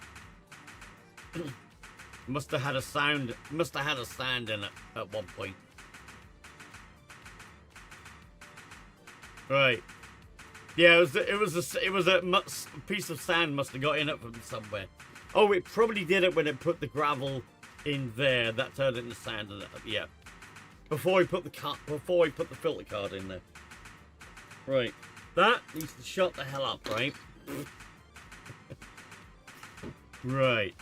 Must have had a sound. Must have had a sound in it at one point. Right. Yeah, it was a piece of sand must have got in it from somewhere. Oh, it probably did it when it put the gravel in there. That turned into sand. And yeah. Before I put the filter card in there. Right. That needs to shut the hell up, right? Right.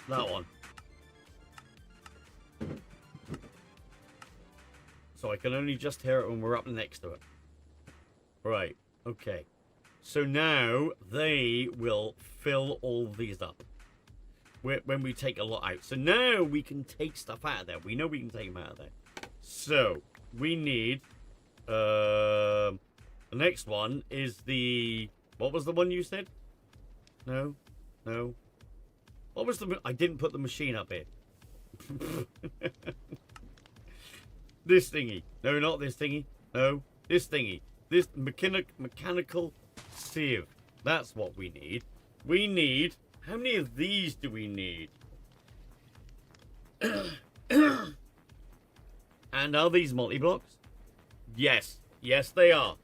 That one. So I can only just hear it when we're up next to it. Right. Okay. So now they will fill all these up. When we take a lot out. So now we can take stuff out of there. We know we can take them out of there. So we need... the next one is the... What was the one you said? No. No. What was the... I didn't put the machine up here. This thingy. No, not this thingy. No. This thingy. This mechanical sieve. That's what we need. We need... How many of these do we need? And are these multi-blocks? Yes. Yes, they are.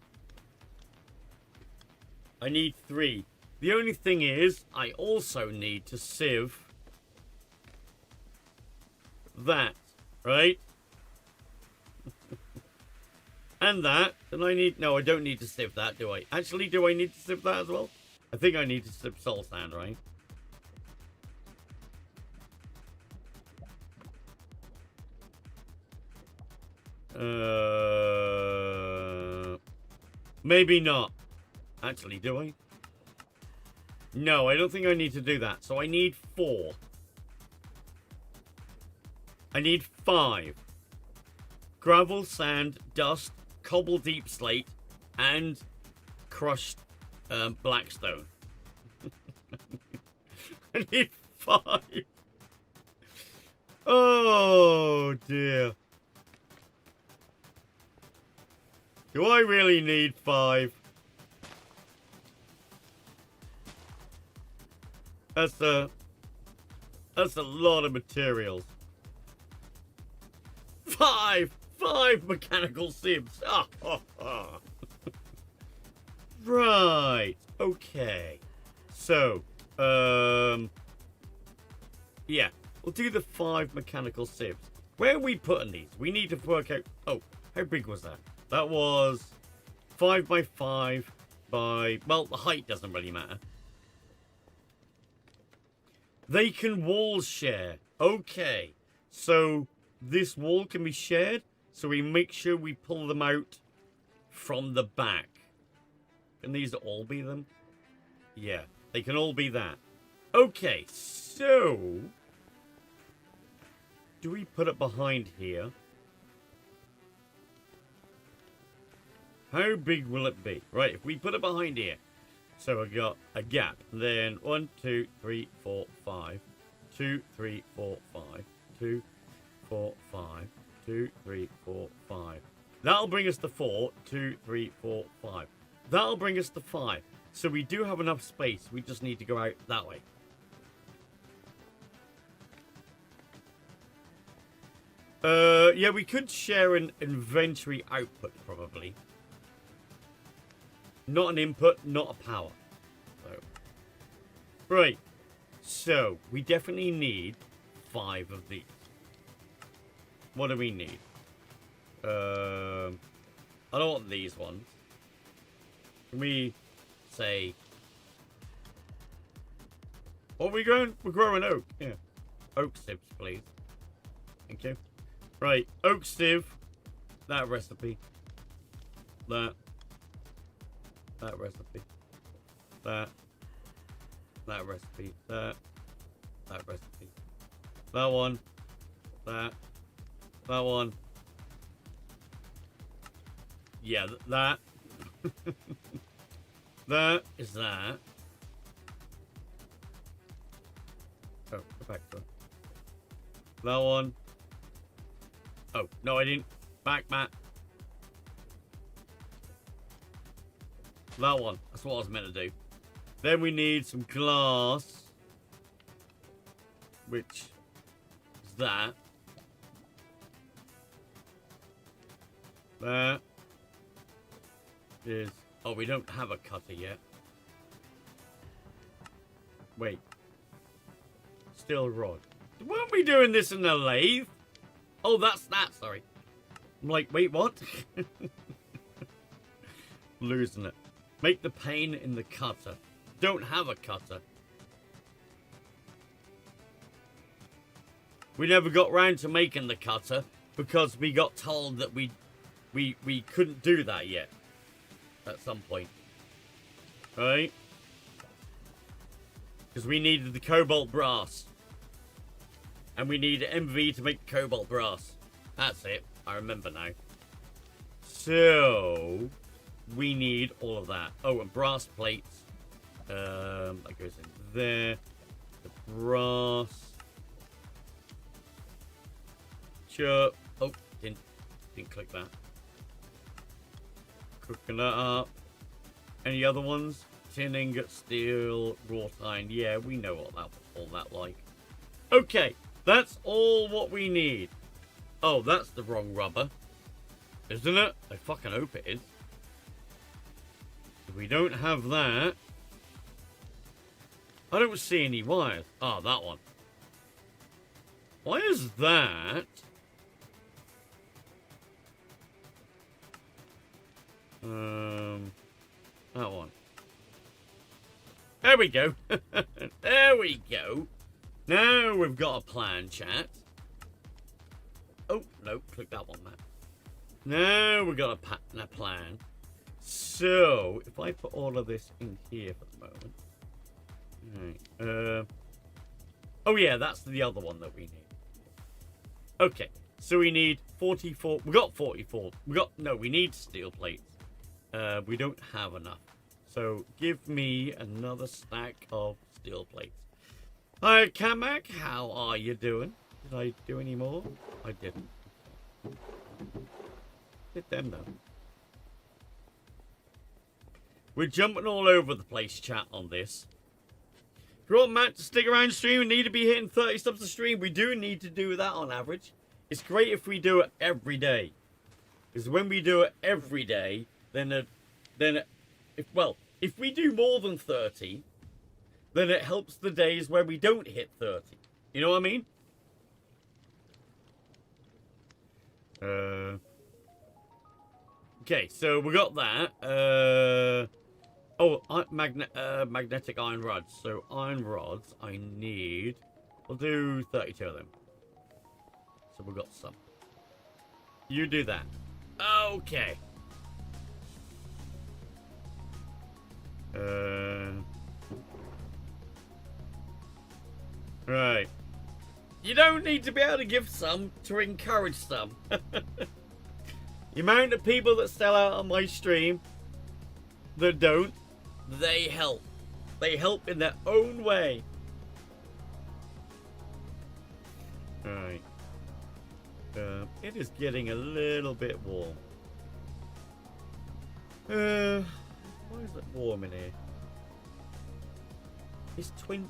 I need 3. The only thing is, I also need to sieve that, right? And that. And I need... No, I don't need to sieve that, do I? Actually, do I need to sieve that as well? I think I need to sieve soul sand, right? Maybe not. Actually, do I? No, I don't think I need to do that. So I need 4. I need 5. Gravel, sand, dust, cobble deep slate, and crushed blackstone. I need 5. Oh, dear. Do I really need 5? That's a lot of materials. 5 mechanical sieves. Right. Okay. So, yeah, we'll do the 5 mechanical sieves. Where are we putting these? We need to work out. Oh, how big was that? That was 5 by 5 by, well, the height doesn't really matter. They can wall share. Okay. So this wall can be shared. So we make sure we pull them out from the back. Can these all be them? Yeah, they can all be that. Okay, so do we put it behind here? How big will it be? Right, if we put it behind here. So I got a gap. Then 1, 2, 3, 4, 5. 2, 3, 4, 5. 2, 4, 5. 2, 3, 4, 5. That'll bring us to 4. 2, 3, 4, 5. That'll bring us to 5. So we do have enough space. We just need to go out that way. Yeah, we could share an inventory output, probably. Not an input, not a power. So. Right. So, we definitely need 5 of these. What do we need? I don't want these ones. Can we say... What are we growing? We're growing oak. Yeah. Oak sieves, please. Thank you. Right. Oak sieve. That recipe. That recipe. That recipe. That recipe. That one. That one. Yeah, that. That is that. Oh, go back to it. That one. Oh, no, I didn't. Back, Matt. That one. That's what I was meant to do. Then we need some glass. Which is that. That is... Oh, we don't have a cutter yet. Wait. Steel rod. Weren't we doing this in the lathe? Oh, that's that, sorry. I'm like, wait, what? Losing it. Make the pane in the cutter. Don't have a cutter. We never got round to making the cutter because we got told that we couldn't do that yet. At some point. Right? Because we needed the cobalt brass. And we need MV to make cobalt brass. That's it. I remember now. So, we need all of that. Oh, and brass plates. That goes in there. The brass. Sure. Oh, didn't click that. Cooking that up. Any other ones? Tin ingot, steel, wrought iron. Yeah, we know what all that like. Okay, that's all what we need. Oh, that's the wrong rubber. Isn't it? I fucking hope it is. If we don't have that... I don't see any wires. Ah, that one. Why is that... that one. There we go. There we go. Now we've got a plan, chat. Oh, no, click that one, Matt. Now we've got a plan. So, if I put all of this in here for the moment. Right. Oh, yeah, that's the other one that we need. Okay, so we need 44. We got 44. No, we need steel plates. We don't have enough. So give me another stack of steel plates. Hi, Kamak. How are you doing? Did I do any more? I didn't. Did them though. We're jumping all over the place, chat, on this. If you want Matt to stick around stream, we need to be hitting 30 subs a stream. We do need to do that on average. It's great if we do it every day. Because when we do it every day, if we do more than 30, then it helps the days where we don't hit 30. You know what I mean? Okay, so we got that. Oh, magnetic iron rods. So iron rods, I need. We'll do 32 of them. So we've got some. You do that. Okay. Right. You don't need to be able to give some to encourage some. The amount of people that sell out on my stream that don't, they help. They help in their own way. Alright. It is getting a little bit warm. Why is it warm in here? It's 20.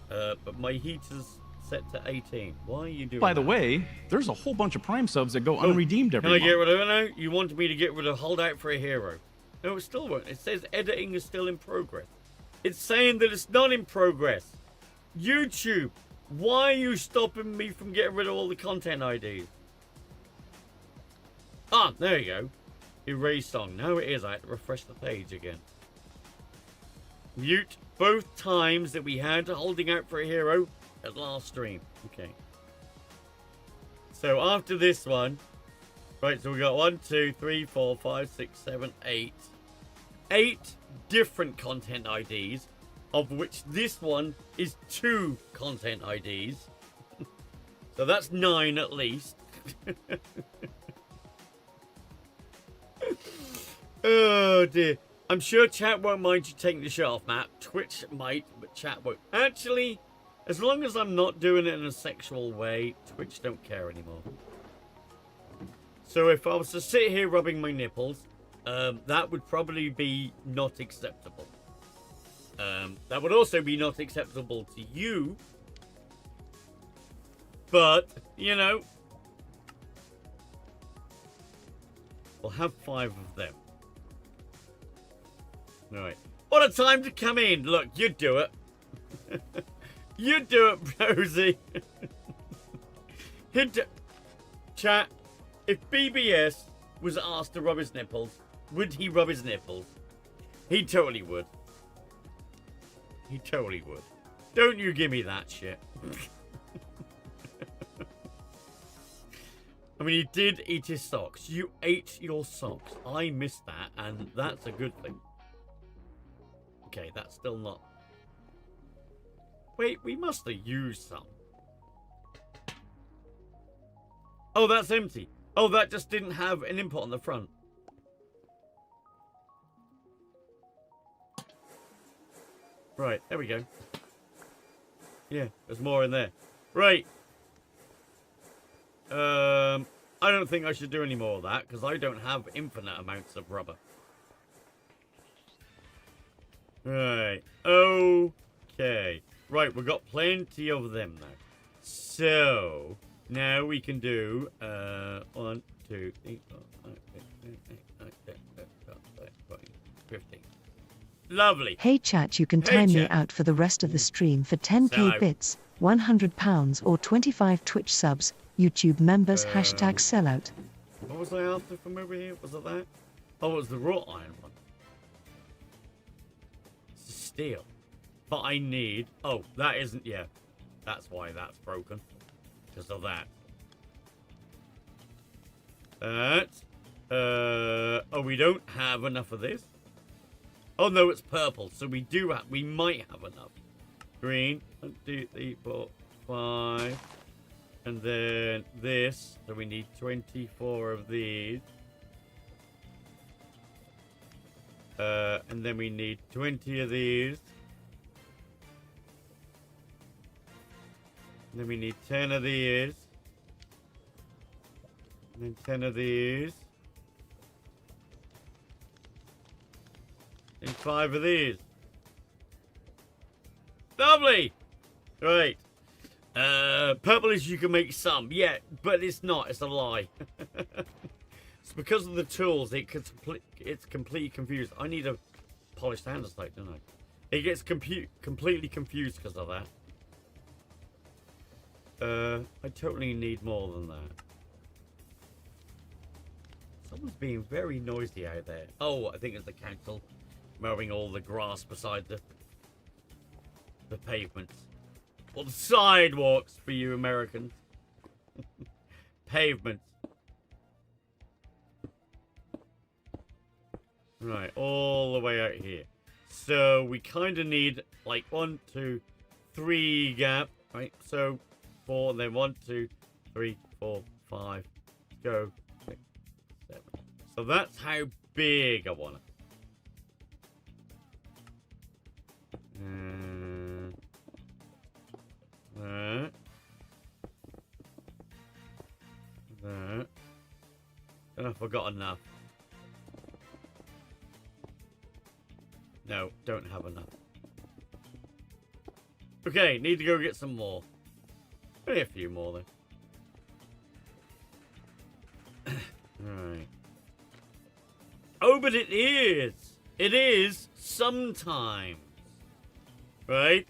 But my heater's set to 18. Why are you doing By the that? way, there's a whole bunch of Prime subs that go unredeemed every Can I month. get rid of it now? You wanted me to get rid of Hold Out for a Hero. No, it still won't. It says editing is still in progress. It's saying that it's not in progress. YouTube, why are you stopping me from getting rid of all the content IDs? Ah, there you go. Erase song. No, it is. I had to refresh the page again. Mute both times that we had Holding Out for a Hero at last stream. Okay. So after this one, right, so we got 1, 2, 3, 4, 5, 6, 7, 8. 8 different content IDs, of which this one is 2 content IDs. So that's 9 at least. Oh dear. I'm sure chat won't mind you taking the shirt off, Matt. Twitch might, but chat won't. Actually, as long as I'm not doing it in a sexual way, Twitch don't care anymore. So if I was to sit here rubbing my nipples, that would probably be not acceptable. That would also be not acceptable to you. But, you know, we'll have 5 of them. Alright. What a time to come in. Look, you do it. You do it, Rosie. Chat, if BBS was asked to rub his nipples, would he rub his nipples? He totally would. He totally would. Don't you give me that shit. I mean, he did eat his socks. You ate your socks. I missed that, and that's a good thing. Okay, that's still not... Wait, we must have used some. Oh, that's empty. Oh, that just didn't have an input on the front. Right, there we go. Yeah, there's more in there. Right. I don't think I should do any more of that, because I don't have infinite amounts of rubber. Right. Okay. Right, we've got plenty of them now. So, now we can do 1, 2, 3, 4, 5, 6, 7, 8, 9, 10, 11, 12, 13, 14, 15. Lovely. Hey chat, you can Hey, time me chat. out for the rest of the stream for 10k So- bits, £100 or 25 Twitch subs, YouTube members, hashtag sellout. What was I after from over here? Was it that? Oh, it was the wrought iron one. It's steel. But I need... Oh, that isn't... Yeah. That's why that's broken. Because of that. Oh, we don't have enough of this. Oh, no, it's purple. So we do have... We might have enough. Green. 1, 2, 3, 4, 5... And then this, so we need 24 of these. And then we need 20 of these. And then we need 10 of these. And then 10 of these. And 5 of these. Lovely! Right. Purple is you can make some, yeah, but it's not. It's a lie. It's because of the tools. It's completely confused. I need a polished andesite, don't I? It gets completely confused because of that. I totally need more than that. Someone's being very noisy out there. Oh, I think it's the council mowing all the grass beside the pavements. Or the sidewalks for you Americans. Pavements. Right, all the way out here. So we kind of need like 1, 2, 3 gap. Right, so 4, and then 1, 2, 3, 4, 5. Go 6, 7. So that's how big I want it. That. And I forgot enough. No, don't have enough. Okay, need to go get some more. Only a few more then. Right. Oh, but it is! It is sometimes. Right?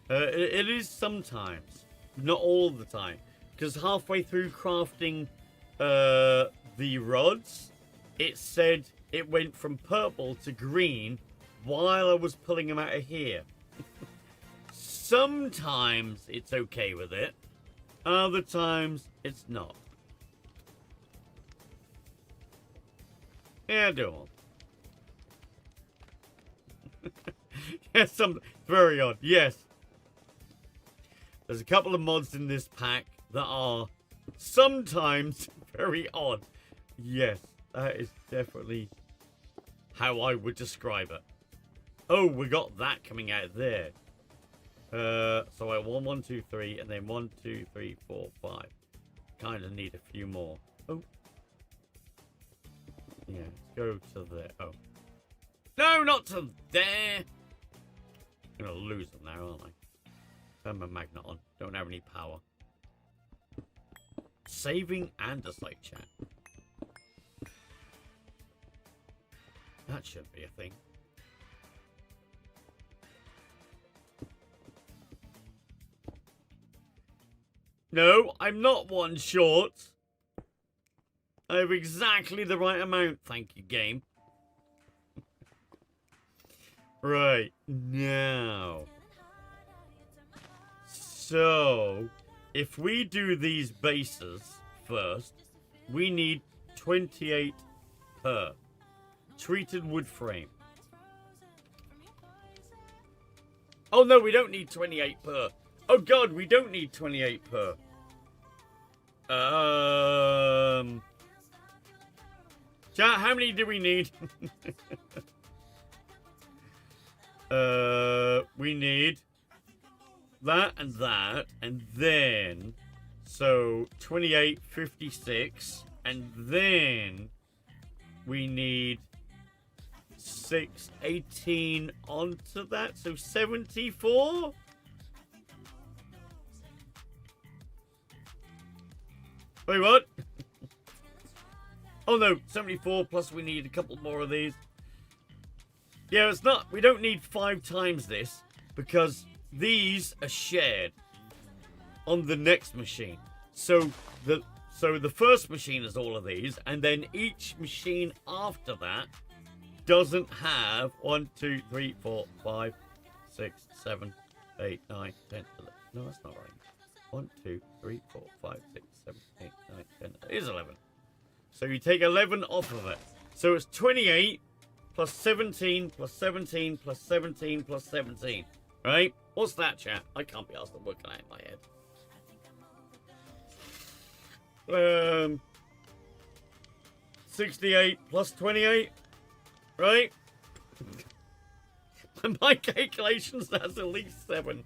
It is sometimes. Not all the time. Because halfway through crafting the rods, it said it went from purple to green while I was pulling them out of here. Sometimes it's okay with it. Other times it's not. Yeah, do all. Yes, very odd. Yes. There's a couple of mods in this pack that are sometimes very odd. Yes, that is definitely how I would describe it. Oh, we got that coming out there. So I want 1, 2, 3, and then 1, 2, 3, 4, 5. Kind of need a few more. Oh. Yeah, go to there. Oh. No, not to there. I'm gonna lose them now, aren't I? Turn my magnet on. Don't have any power. Saving and a site chat. That should be a thing. No, I'm not one short. I have exactly the right amount, thank you, game. Right, now. So, if we do these bases first, we need 28 per. Treated wood frame. Oh no, we don't need 28 per. Oh god, we don't need 28 per. Chat, how many do we need? We need that, and then, so 28, 56, and then we need 6, 18 onto that, so 74? Wait, what? Oh no, 74 plus we need a couple more of these. Yeah, it's not, we don't need 5 times this because these are shared on the next machine. So the first machine is all of these, and then each machine after that doesn't have 1, 2, 3, 4, 5, 6, 7, 8, 9, 10, 11. No, that's not right. 1, 2, 3, 4, 5, 6, 7, 8, 9, 10. It is 11. So you take 11 off of it. So it's 28 plus 17 plus 17 plus 17 plus 17. Right? What's that, chat? I can't be asked to work it out in my head. 68 plus 28. Right? My calculations, that's at least 7.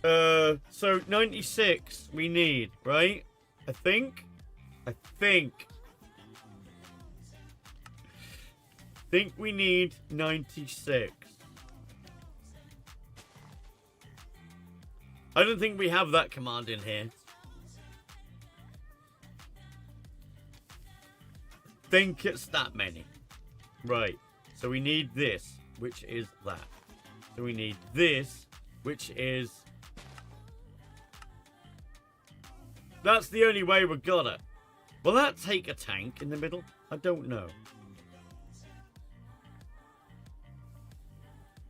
So 96 we need, right? I think we need 96. I don't think we have that command in here. Think it's that many. Right. So we need this, which is that. So we need this, which is That's the only way we got it. Will that take a tank in the middle? I don't know.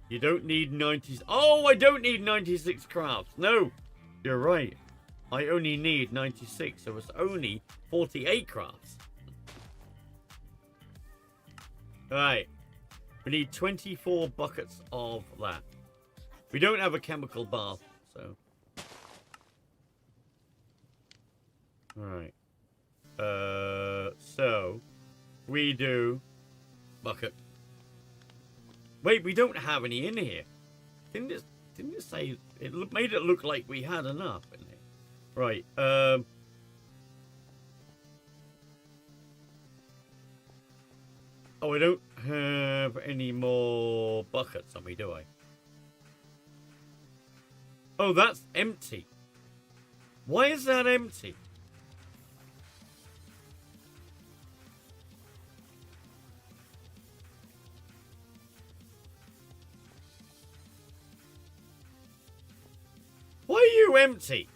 You don't need 90... Oh, I don't need 96 crafts. No, you're right. I only need 96, so it's only 48 crafts. Right. We need 24 buckets of that. We don't have a chemical bath, so... Alright. So... We do... Bucket. Wait, we don't have any in here. Didn't it say... It made it look like we had enough in here. Right, Oh, I don't have any more buckets on me, do I? Oh, that's empty. Why is that empty? Why are you empty?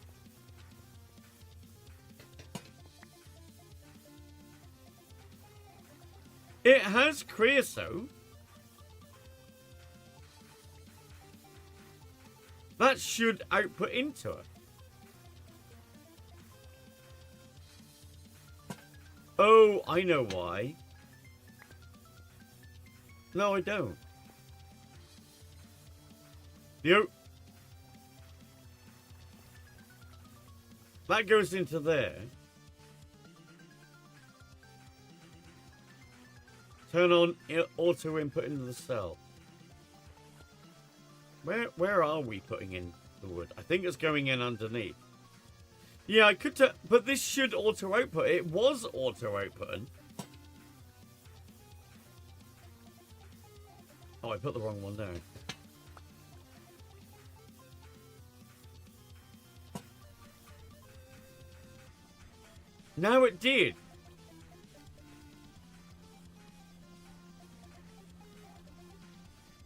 It has creosote. That should output into it. Oh, I know why. No, I don't. That goes into there. Turn on auto input into the cell. Where are we putting in the wood? I think it's going in underneath. Yeah, I could, but this should auto output. It was auto outputting. Oh, I put the wrong one down. Now it did.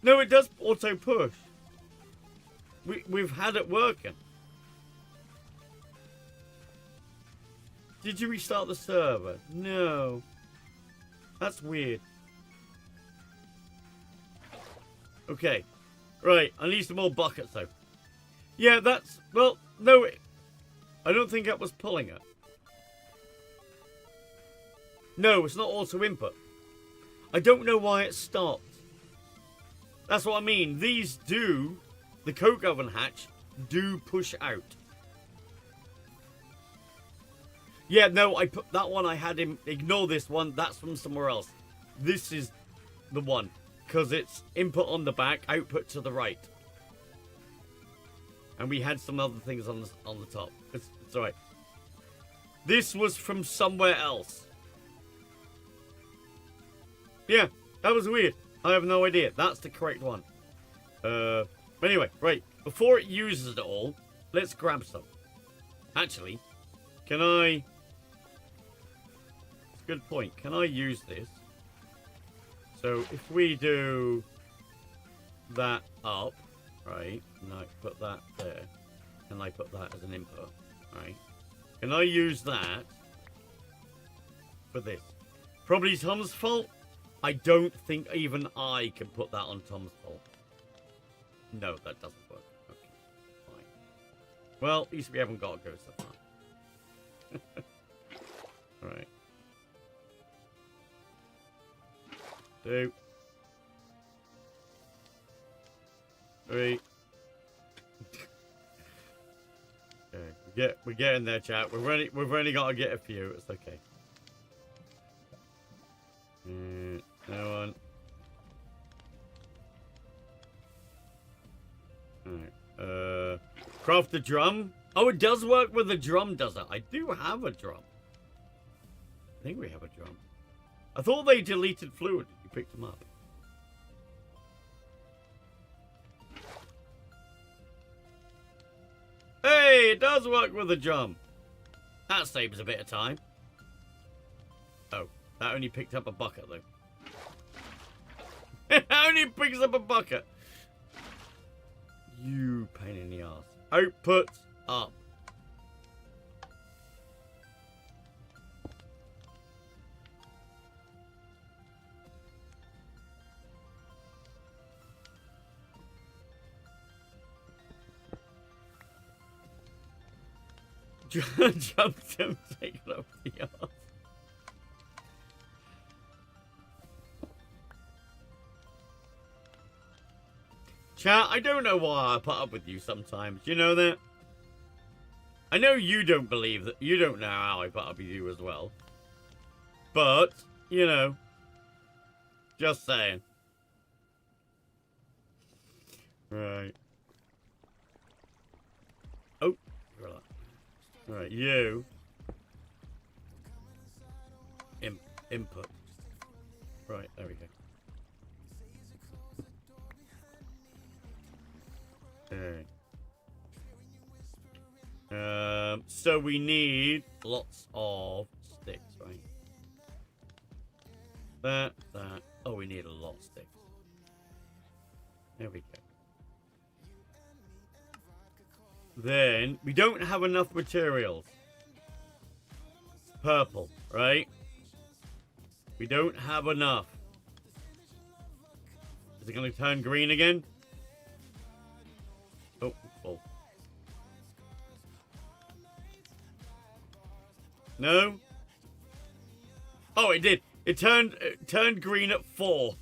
No, it does auto push. We've had it working. Did you restart the server? No. That's weird. Okay. Right, I need some more buckets though. Yeah, that's... Well, no, I don't think that was pulling it. No, it's not auto input. I don't know why it stopped. That's what I mean. These do, the coke oven hatch, do push out. Yeah, no, I put that one, I had him, ignore this one, that's from somewhere else. This is the one, because it's input on the back, output to the right. And we had some other things on the top. It's alright. This was from somewhere else. Yeah, that was weird. I have no idea. That's the correct one. Anyway, right. Before it uses it all, let's grab some. Actually, can I... It's a good point. Can I use this? So, if we do that up, right, and I put that there, and I put that as an input, right? Can I use that for this? Probably Tom's fault. I don't think even I can put that on Tom's fault. No, that doesn't work. Okay, fine. Well, at least we haven't got to go so far. Right. 2, 3. Okay, we're getting there, chat. We've only got to get a few. It's okay. No one. Alright. Craft the drum. Oh, it does work with the drum, does it? I do have a drum. I think we have a drum. I thought they deleted fluid. You picked them up. Hey, it does work with the drum. That saves a bit of time. Oh, that only picked up a bucket, though. It only picks up a bucket. You pain in the ass. Output up. Jumped him, taken off the arse. Chat, I don't know why I put up with you sometimes. You know that? I know you don't believe that. You don't know how I put up with you as well. But, you know. Just saying. Right. Oh. Right, you. Input. Right, there we go. Okay. So we need lots of sticks, right? That. Oh, we need a lot of sticks. There we go. Then we don't have enough materials. It's purple, right? We don't have enough. Is it going to turn green again? Oh, full. No? Oh, it did. It turned green at 4.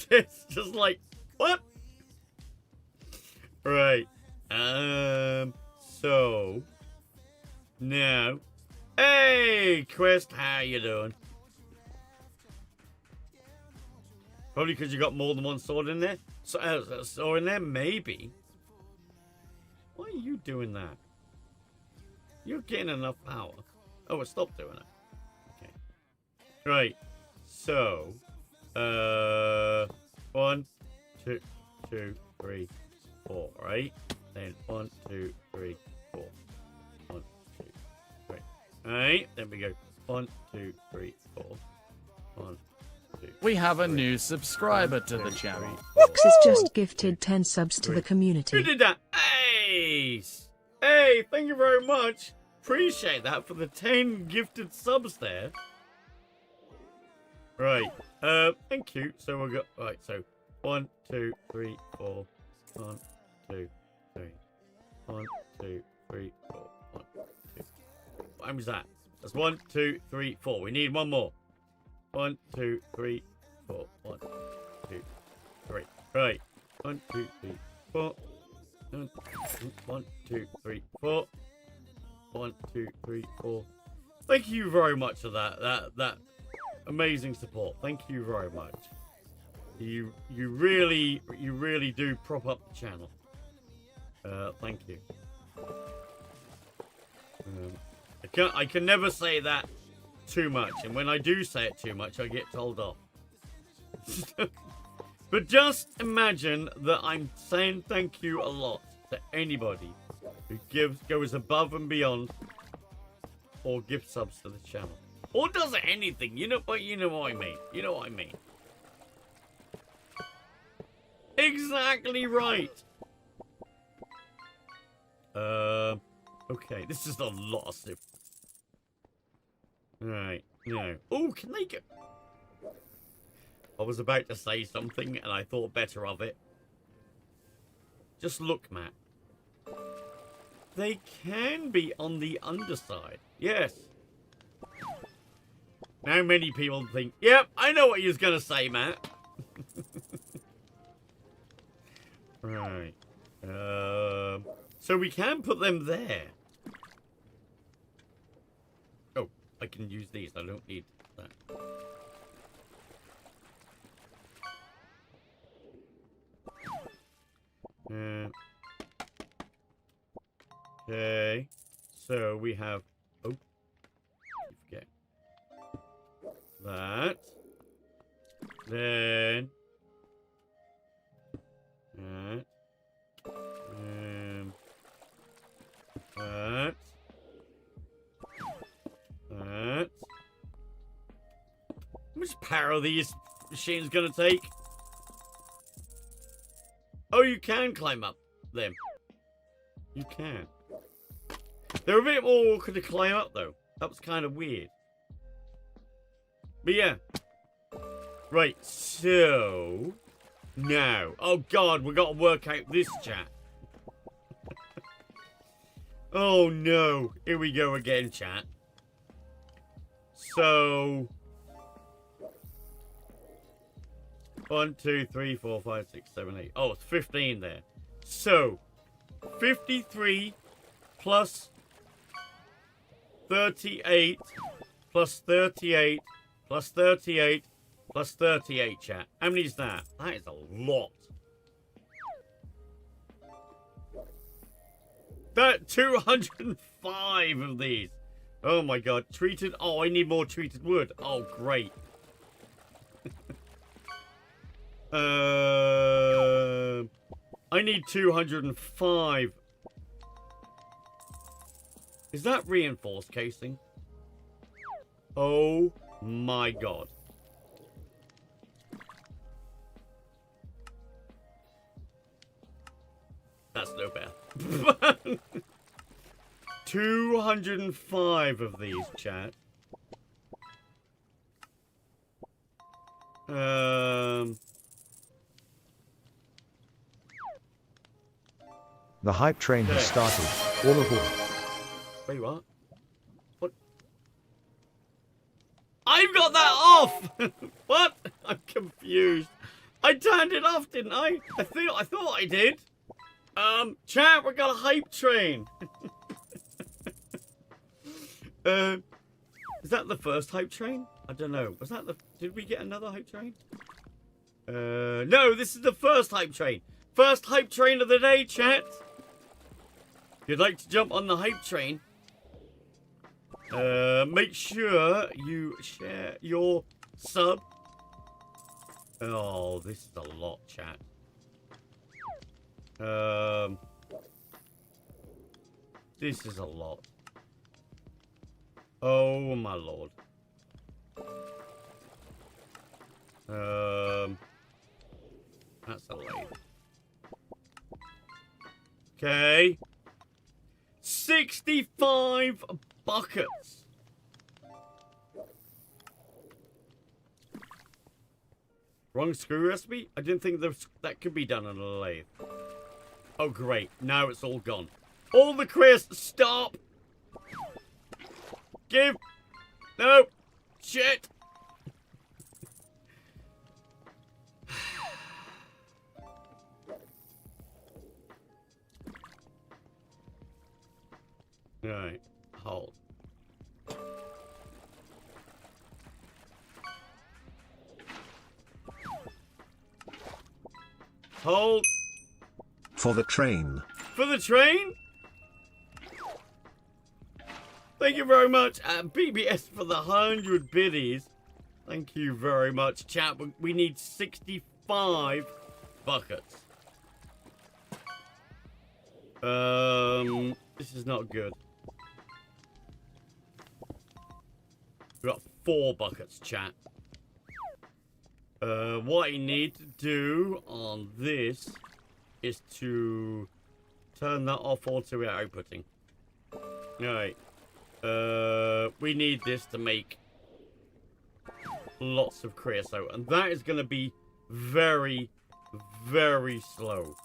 It's just like, what? Right. So now, hey, Quest, how you doing? Probably because you got more than one sword in there. So in there, maybe. Why are you doing that? You're getting enough power. Oh, it stopped doing it. Okay. Right. So, 1, 2, 3, 4. Right. Then 1, 2, 3, 4. 1, 2, 3. Alright. Then we go 1, 2, 3, 4. 1, 2. We have a new subscriber to the channel. Fox has just gifted 10 subs to the Who community. did that? Ace! Hey, thank you very much. Appreciate that for the 10 gifted subs there. Right. Thank you. So we'll go. Right. So 1, 2, 3, 4. 1, 2, 3. 1, 2, 3, 4. 1, 2. What time is that? That's 1, 2, 3, 4. We need one more. 1, 2, 3, 4. 1, 2, 3. Right. 1, 2, 3, 4. 1, 2, 3, 4. 1, 2, 3, 4. Thank you very much for that amazing support. Thank you very much. You really do prop up the channel. Thank you. I can never say that too much, and when I do say it too much, I get told off. But just imagine that I'm saying thank you a lot to anybody who goes above and beyond, or gives subs to the channel, or does anything. But you know what I mean. You know what I mean. Exactly right. Okay, this is a lot of stuff. Right, no. Oh, can they get... I was about to say something, and I thought better of it. Just look, Matt. They can be on the underside. Yes. Now many people think, yep, I know what you was going to say, Matt. Right. So we can put them there. Oh, I can use these. I don't need that. Okay. So we have... Oh. Forget. That. Then... That. That. That. How much power are these machines gonna take? Oh, you can climb up them. You can. They're a bit more awkward to climb up, though. That was kind of weird. But yeah. Right, so... Now. Oh, God, we've got to work out this chat. Oh no. Here we go again, chat. So 1, 2, 3, 4, 5, 6, 7, 8. Oh, it's 15 there. So 53 plus 38 plus 38 plus 38 plus 38, chat. How many is that? That is a lot. That 205 of these. Oh my god. Treated. Oh, I need more treated wood. Oh, great. I need 205. Is that reinforced casing? Oh my god. That's no bear. 205 of these, chat. The hype train has started. All aboard. Wait, what? What? I've got that off! What? I'm confused. I turned it off, didn't I? I thought I did. Chat, we got a hype train. Is that the first hype train? I don't know. Was that the... Did we get another hype train? No, this is the first hype train. First hype train of the day, chat. If you'd like to jump on the hype train, make sure you share your sub. Oh, this is a lot, chat. This is a lot. Oh my lord. That's a late. Okay. 65 buckets. Wrong screw recipe? I didn't think that could be done on a lathe. Oh, great. Now it's all gone. All the crisps, stop! Give! No! Shit! Right. Hold. Hold. For the train. For the train? Thank you very much, BBS, for the 100 biddies. Thank you very much, chat. We need 65 buckets. This is not good. We've got 4 buckets, chat. What I need to do on this is to turn that off auto outputting. Alright. We need this to make lots of creosote, and that is going to be very, very slow.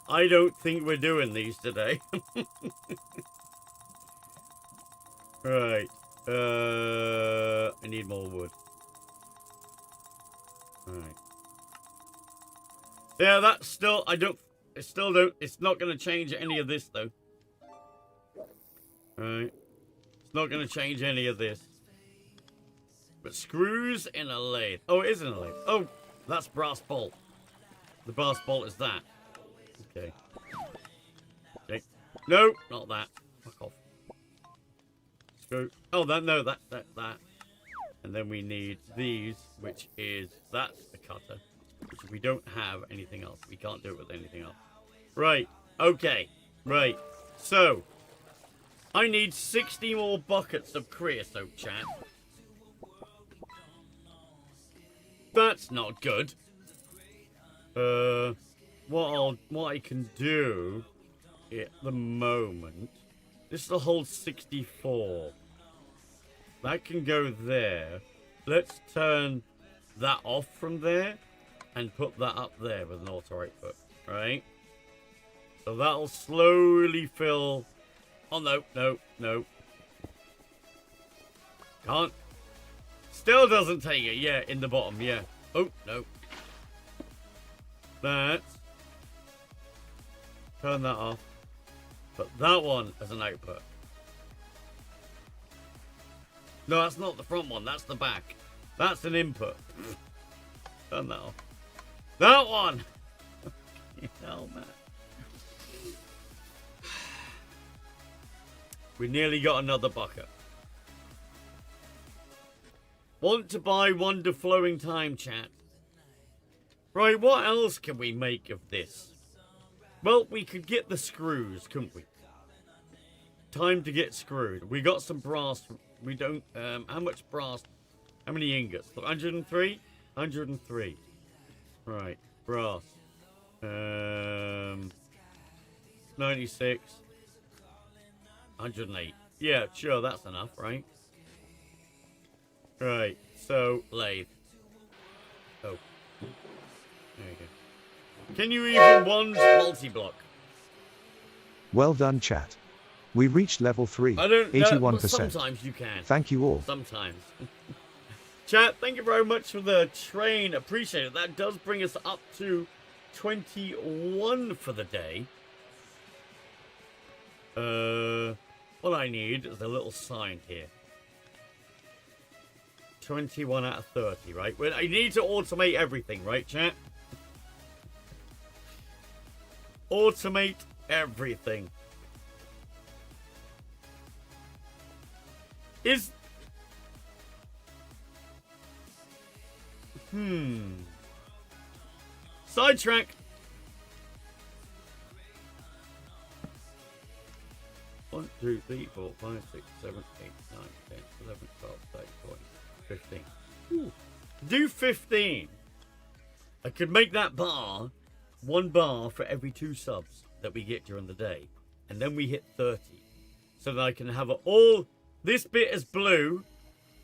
I don't think we're doing these today. Right. I need more wood. Right. Yeah, that's still, it's not going to change any of this, though. Right. It's not going to change any of this. But screws in a lathe. Oh, it is in a lathe. Oh, that's brass bolt. The brass bolt is that. Okay. Okay. No, not that. Fuck off. Screw. Oh, that. And then we need these, which is, that's a cutter. Which we don't have anything else. We can't do it with anything else. Right. Okay. Right. So, I need 60 more buckets of creosote, chat. That's not good. What I can do at the moment, this will hold 64. That can go there. Let's turn that off from there and put that up there with an auto output, right? So that'll slowly fill. Oh, no, no, no. Can't. Still doesn't take it. Yeah, in the bottom. Yeah. Oh, no. That. Turn that off. Put that one as an output. No, that's not the front one. That's the back. That's an input. Turn that off. That one! Hell, man. We nearly got another bucket. Want to buy Wonder Flowing Time, chat? Right, what else can we make of this? Well, we could get the screws, couldn't we? Time to get screwed. We got some brass. We don't... how much brass? How many ingots? 103? 103. Right, brass. 96. 108. Yeah, sure, that's enough, right? Right, so, lathe. Oh. There you go. Can you even one multi-block? Well done, chat. We reached level 3, I don't know, 81%. but sometimes you can. Thank you all. Sometimes. Chat, thank you very much for the train. Appreciate it. That does bring us up to 21 for the day. What I need is a little sign here. 21 out of 30, right? Well, I need to automate everything, right, chat? Automate everything. Is... Sidetrack. 1, 2, 3, 4, 5, 6, 7, 8, 9, 10, 11, 12, 13, 14, 15. Ooh. Do 15. I could make that bar 1 bar for every 2 subs that we get during the day. And then we hit 30. So that I can have it all... This bit is blue,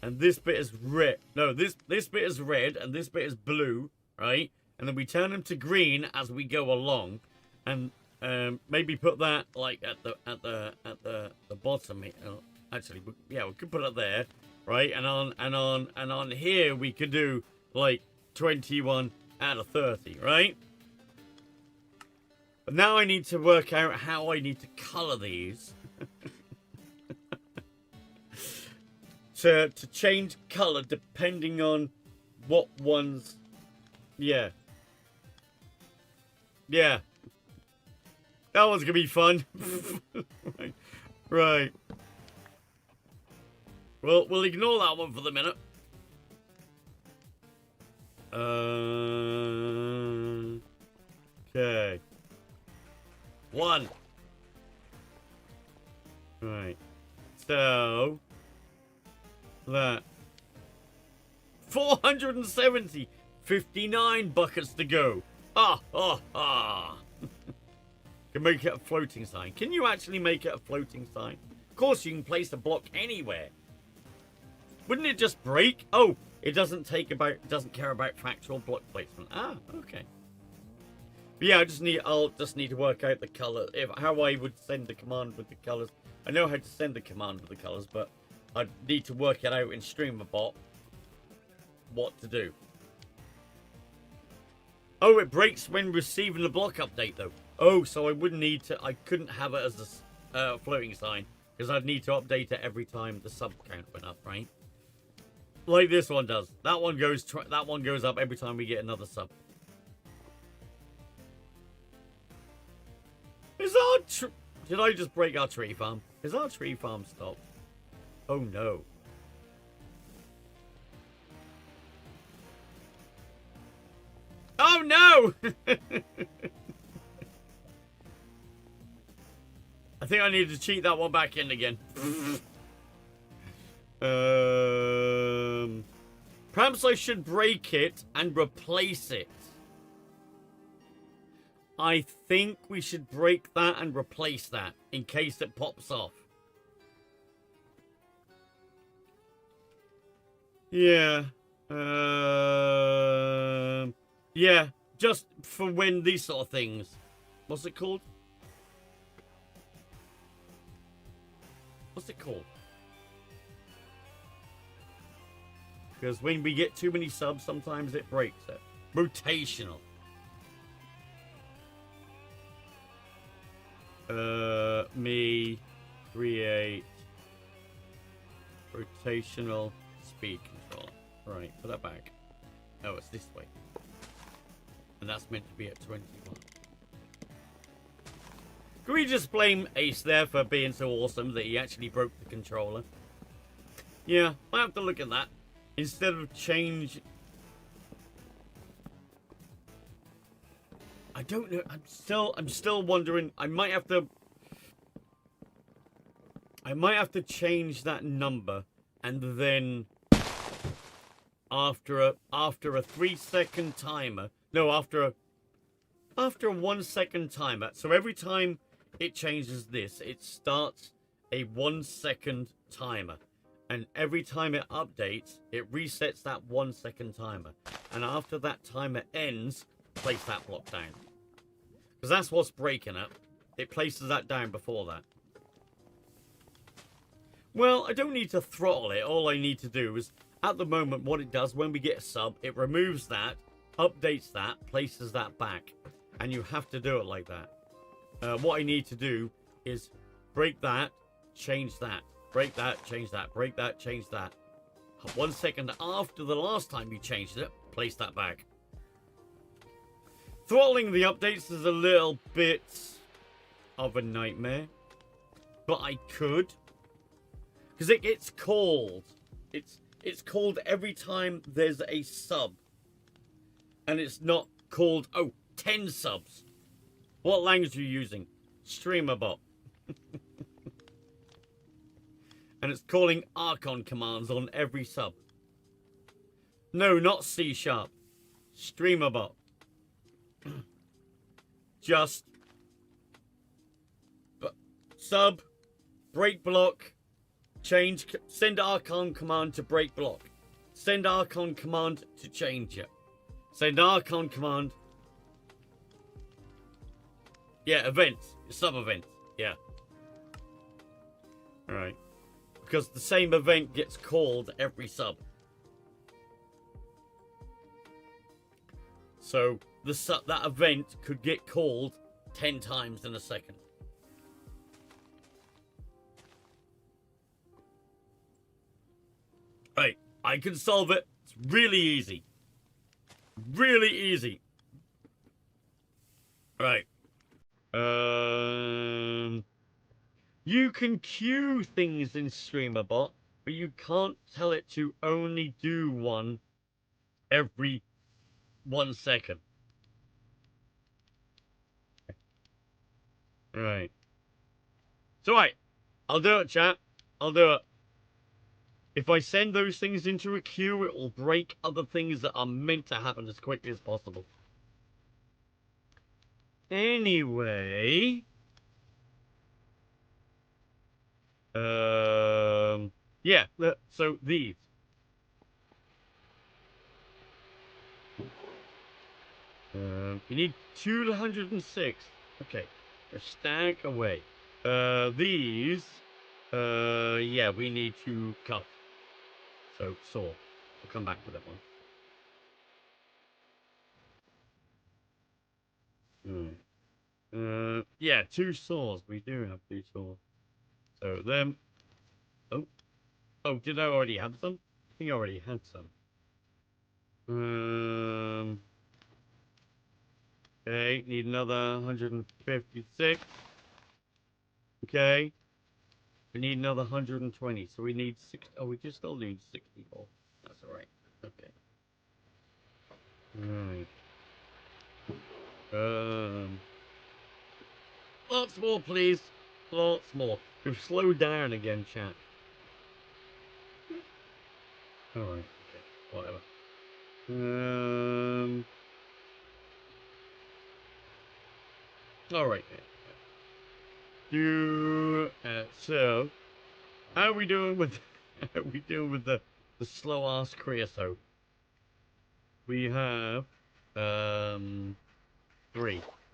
and this bit is red. No, this bit is red, and this bit is blue, right? And then we turn them to green as we go along, and maybe put that like at the bottom. Actually, yeah, we could put it there, right? And on here we could do like 21 out of 30, right? But now I need to work out how I need to color these. to change color depending on what ones. Yeah. Yeah. That one's gonna be fun. Right. Well, we'll ignore that one for the minute. Okay. 1. Right. So that 470, 59 buckets to go. Can make it a floating sign. Can you actually make it a floating sign? Of course, you can place a block anywhere. Wouldn't it just break? Oh, it doesn't care about factual block placement. Ah, okay. But yeah, I'll just need to work out the color. How I would send the command with the colors. I know how to send the command with the colors, but I need to work it out in StreamerBot what to do. Oh, it breaks when receiving the block update, though. Oh, so I couldn't have it as a floating sign, because I'd need to update it every time the sub count went up, right? Like this one does. That one goes up every time we get another sub. Did I just break our tree farm? Is our tree farm stopped? Oh no. Oh no! I think I need to cheat that one back in again. Perhaps I should break it and replace it. I think we should break that and replace that in case it pops off. Yeah. Yeah, just for when these sort of things. What's it called? What's it called? Because when we get too many subs, sometimes it breaks it. Rotational. Me create rotational speed controller. Right, put that back. Oh, it's this way. And that's meant to be at 21. Can we just blame Ace there for being so awesome that he actually broke the controller? Yeah, I have to look at that. Instead of change... I don't know. I'm still wondering. I might have to change that number, and then after a 3-second timer. No, after a 1-second timer. So every time it changes this, it starts a 1-second timer. And every time it updates, it resets that 1-second timer. And after that timer ends, place that block down. Because that's what's breaking it. It places that down before that. Well, I don't need to throttle it. All I need to do is, at the moment, what it does when we get a sub, it removes that, updates that, places that back. And you have to do it like that. What I need to do is break that, change that. Break that, change that. Break that, change that. 1 second after the last time you changed it, place that back. Throttling the updates is a little bit of a nightmare. But I could. Because it gets called. It's called every time there's a sub. And it's not called, 10 subs. What language are you using? StreamerBot. And it's calling Archon commands on every sub. No, not C#. StreamerBot. Just sub, break block, change, send Archon command to break block. Send Archon command to change it. Send Archon command. Yeah, events. Sub events. Yeah. Alright. Because the same event gets called every sub. So that event could get called 10 times in a second. Right, I can solve it. It's really easy. Really easy. Right. You can queue things in StreamerBot, but you can't tell it to only do one every 1 second. Right. So, right. I'll do it, chat. I'll do it. If I send those things into a queue, it will break other things that are meant to happen as quickly as possible. Anyway... yeah, so these. You need 206. Okay, a stack away. These, yeah, we need to cut. So, saw. We'll come back to that one. Yeah, 2 saws. We do have 2 saws. So, them. Oh, did I already have some? I think I already had some. Okay, need another 156. Okay. We need another 120, so we need 6. Oh, we just still need 64. That's alright. Okay. Alright. Lots more, please. Lots more. We've slowed down again, chat. Alright, okay. Whatever. Alright. So, how are we doing with the slow ass creosote? We have 3.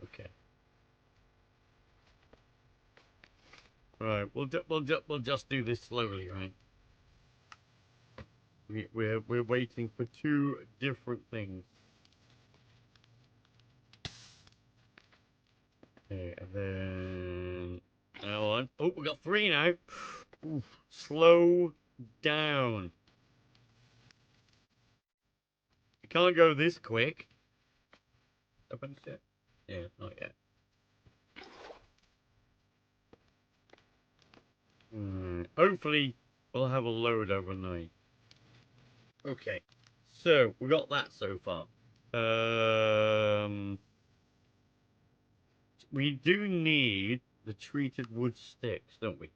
Okay. Right, we'll just do this slowly, right? We're waiting for two different things. Okay, and then now on. Oh, we got three now. Oof, slow down. You can't go this quick. Open it. Yeah, not yet. Hopefully, we'll have a load overnight. Okay, so we got that so far. We do need the treated wood sticks, don't we?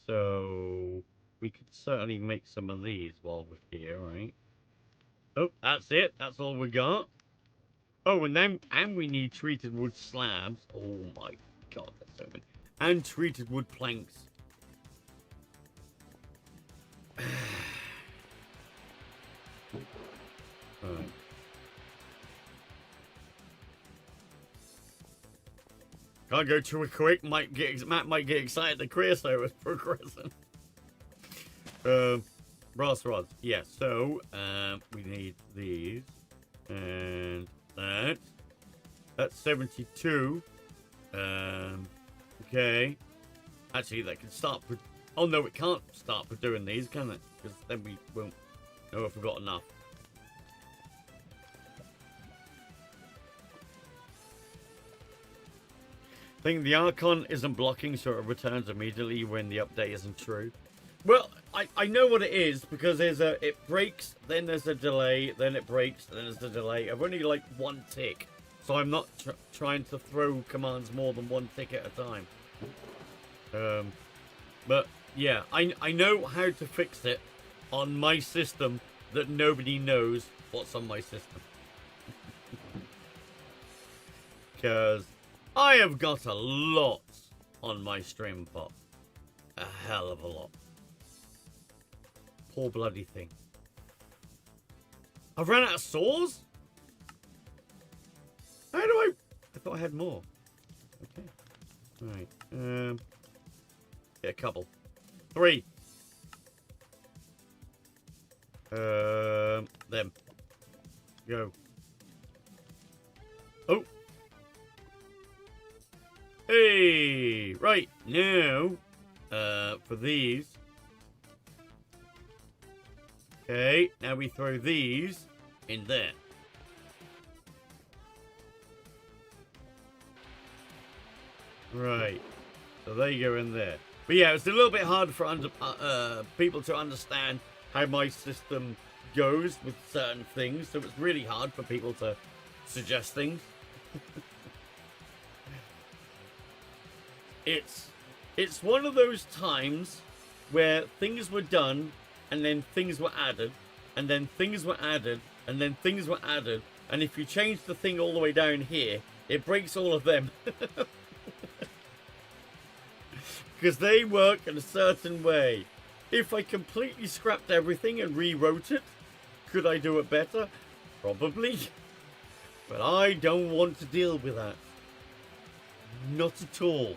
So we could certainly make some of these while we're here, right? Oh, that's it. That's all we got. Oh, and we need treated wood slabs. Oh my god, that's so many. And treated wood planks. Right. Can't go too quick. Matt might get excited. The creosote is progressing. Brass rods. Yeah. So we need these and that. That's 72. Okay. Actually, they can start. Oh no, it can't start for doing these, can it? Because then we won't know if we've got enough. I think the Archon isn't blocking, so it returns immediately when the update isn't true. Well, I know what it is, because it breaks, then there's a delay, then it breaks, then there's a delay. I've only like one tick, so I'm not trying to throw commands more than one tick at a time. But yeah, I know how to fix it on my system that nobody knows what's on my system. Because I have got a lot on my stream pot. A hell of a lot. Poor bloody thing. I've run out of saws? How do I thought I had more. Okay. Alright. Get a couple. 3. Them. Go. Oh. Hey, right now, for these. Okay, now we throw these in there. Right, so they go in there. But yeah, it's a little bit hard for people to understand how my system goes with certain things, so it's really hard for people to suggest things. It's one of those times where things were done and then things were added and then things were added and then things were added, and if you change the thing all the way down here, it breaks all of them. Because they work in a certain way. If I completely scrapped everything and rewrote it, could I do it better? Probably. But I don't want to deal with that. Not at all.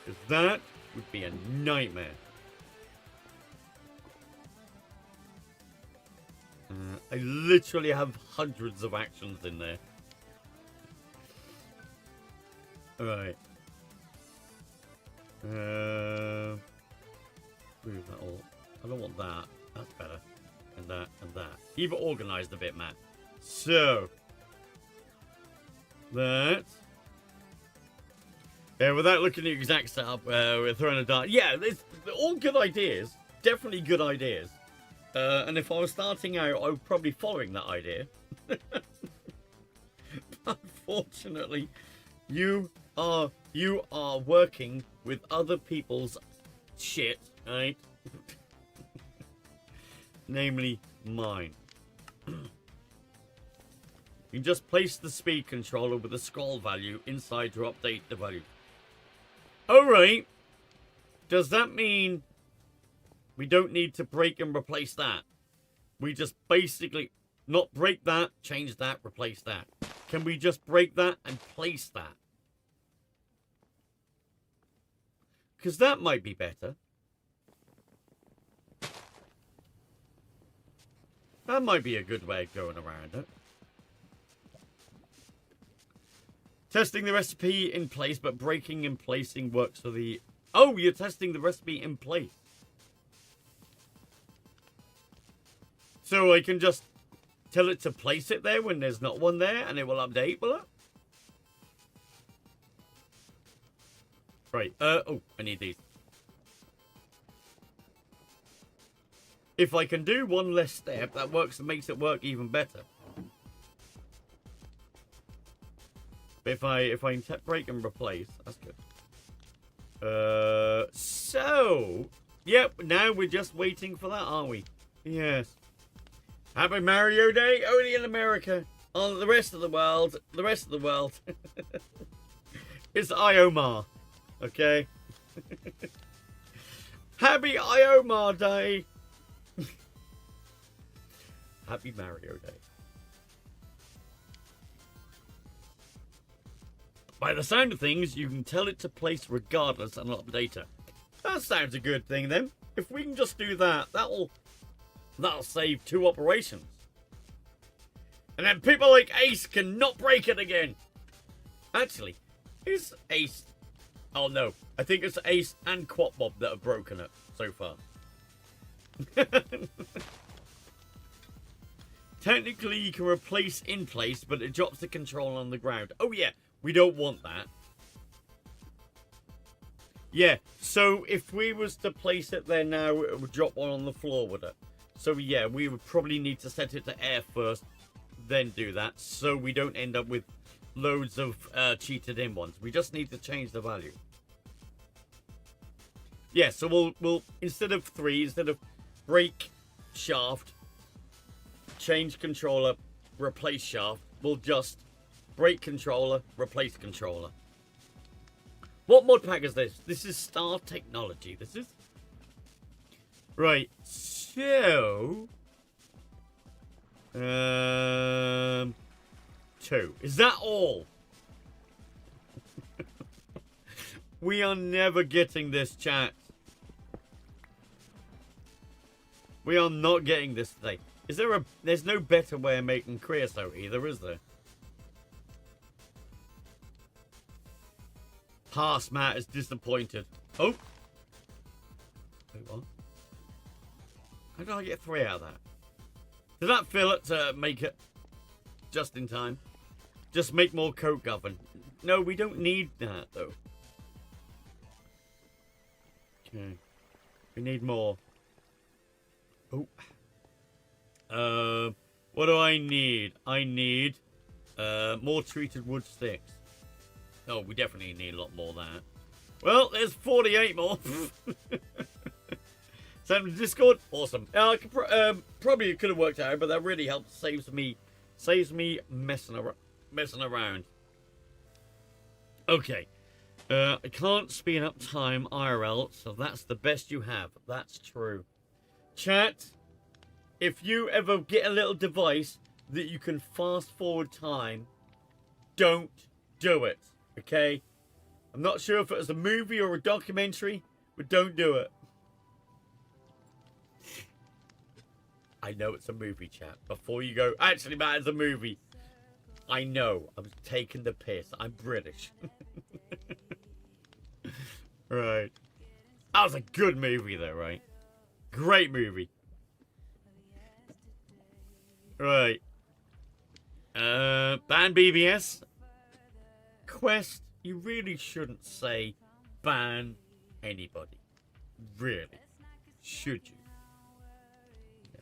Because that would be a nightmare. I literally have hundreds of actions in there. Alright. Move that all. I don't want that. That's better. And that and that. Keep it organized a bit, Matt. So. That. Yeah, without looking at the exact setup, we're throwing a dart. Yeah, it's all good ideas. Definitely good ideas. And if I was starting out, I would probably following that idea. Unfortunately, you are working with other people's shit, right? Namely mine. You just place the speed controller with the scroll value inside to update the value. Alright. Does that mean we don't need to break and replace that? We just basically not break that, change that, replace that. Can we just break that and place that? Because that might be better. That might be a good way of going around it. Testing the recipe in place, but breaking and placing works for the... Oh, you're testing the recipe in place. So I can just tell it to place it there when there's not one there, and it will update, will it? Right, oh, I need these. If I can do one less step, that works and makes it work even better. But if I can break and replace, that's good. So, yep, now we're just waiting for that, aren't we? Yes. Happy Mario Day, only in America. On the rest of the world, it's Iomar, okay? Happy Iomar Day. Happy Mario Day. By the sound of things, you can tell it to place regardless and update it. That sounds a good thing then. If we can just do that, that'll save 2 operations. And then people like Ace can not break it again. Actually, is Ace... Oh no, I think it's Ace and Quatmob that have broken it so far. Technically, you can replace in place, but it drops the control on the ground. Oh yeah, we don't want that. Yeah, so if we was to place it there now, it would drop one on the floor, would it? So yeah, we would probably need to set it to air first, then do that, so we don't end up with loads of cheated in ones. We just need to change the value. Yeah, so we'll instead of 3, instead of break shaft, change controller, replace shaft, we'll just break controller, replace controller. What mod pack is this? This is Star Technology. This is... Right, so... 2. Is that all? We are never getting this, chat. We are not getting this today. Is there a... There's no better way of making creosote either, is there? Pass Matt is disappointed. Oh! Wait, what? How did I get 3 out of that? Did that fill it to make it just in time? Just make more coke oven. No, we don't need that, though. Okay. We need more. Oh. What do I need? I need more treated wood sticks. Oh, we definitely need a lot more of that. Well, there's 48 more. Send them to Discord. Awesome. I could probably could have worked out, but that really helps. Saves me messing around. Okay. I can't speed up time IRL, so that's the best you have. That's true. Chat, if you ever get a little device that you can fast forward time, don't do it. Okay? I'm not sure if it was a movie or a documentary, but don't do it. I know it's a movie, chat. Before you go, actually, Matt, it's a movie. I know. I'm taking the piss. I'm British. Right. That was a good movie, though, right? Great movie. Right. Ban BBS. Quest, you really shouldn't say ban anybody. Really. Should you? No.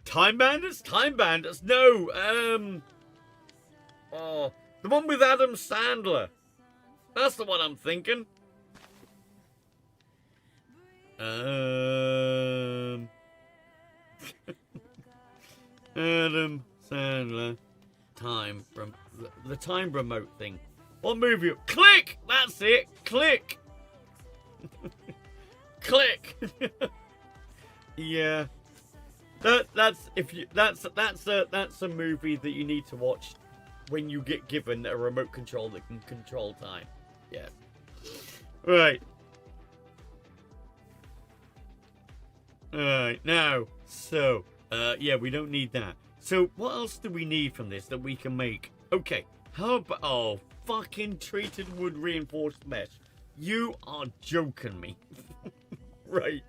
Time Bandits? Time Bandits? No. Oh, the one with Adam Sandler. That's the one I'm thinking. Adam Sandler. Time from the time remote thing. What movie? Click! That's it. Click. Click. Yeah. That's a movie that you need to watch when you get given a remote control that can control time. Yeah. Right. Alright, now, so, yeah, we don't need that. So, what else do we need from this that we can make? Okay, how about, oh, fucking treated wood reinforced mesh. You are joking me. Right.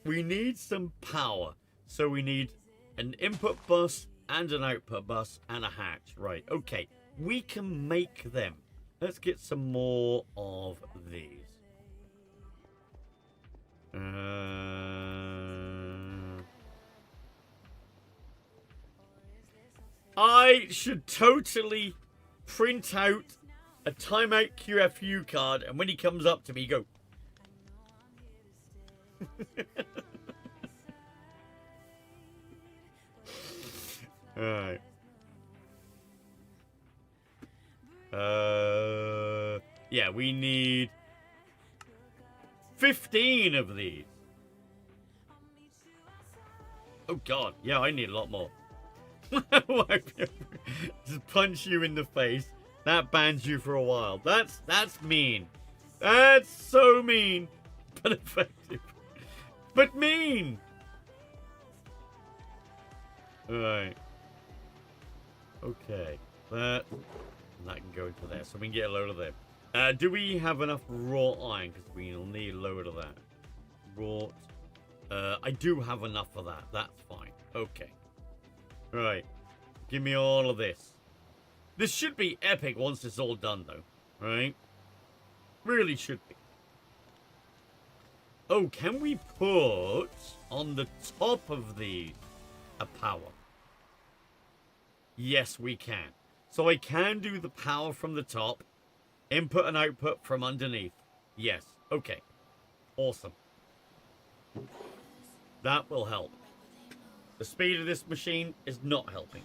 We need some power. So we need an input bus and an output bus and a hatch. Right, okay. We can make them. Let's get some more of these. I should totally print out a timeout QFU card, and when he comes up to me, go. Alright. Yeah, we need 15 of these. Oh god, yeah, I need a lot more. Just punch you in the face. That bans you for a while. That's mean. That's so mean, but effective. But mean. Alright. Okay. That can go into there, so we can get a load of them. Do we have enough raw iron? Because we'll need a load of that. Wrought. I do have enough of that. That's fine. Okay. Right. Give me all of this. This should be epic once it's all done, though. Right? Really should be. Oh, can we put on the top of these a power? Yes, we can. So I can do the power from the top. Input and output from underneath. Yes. Okay. Awesome. That will help. The speed of this machine is not helping.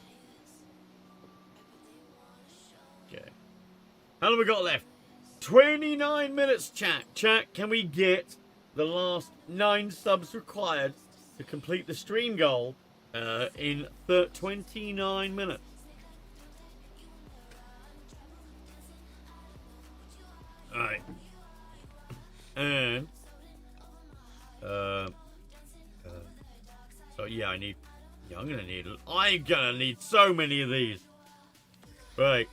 Okay. How long have we got left? 29 minutes, chat. Chat, can we get the last 9 subs required to complete the stream goal in 29 minutes? Alright. And so yeah, I'm gonna need so many of these. Right.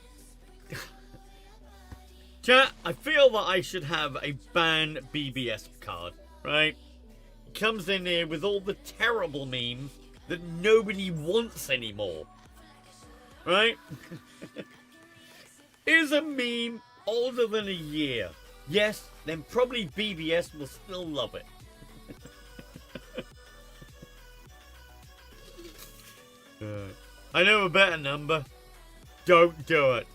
Chat, I feel that I should have a ban BBS card, right? It comes in here with all the terrible memes that nobody wants anymore. Right? Is a meme older than a year? Yes, then probably BBS will still love it. I know a better number. Don't do it.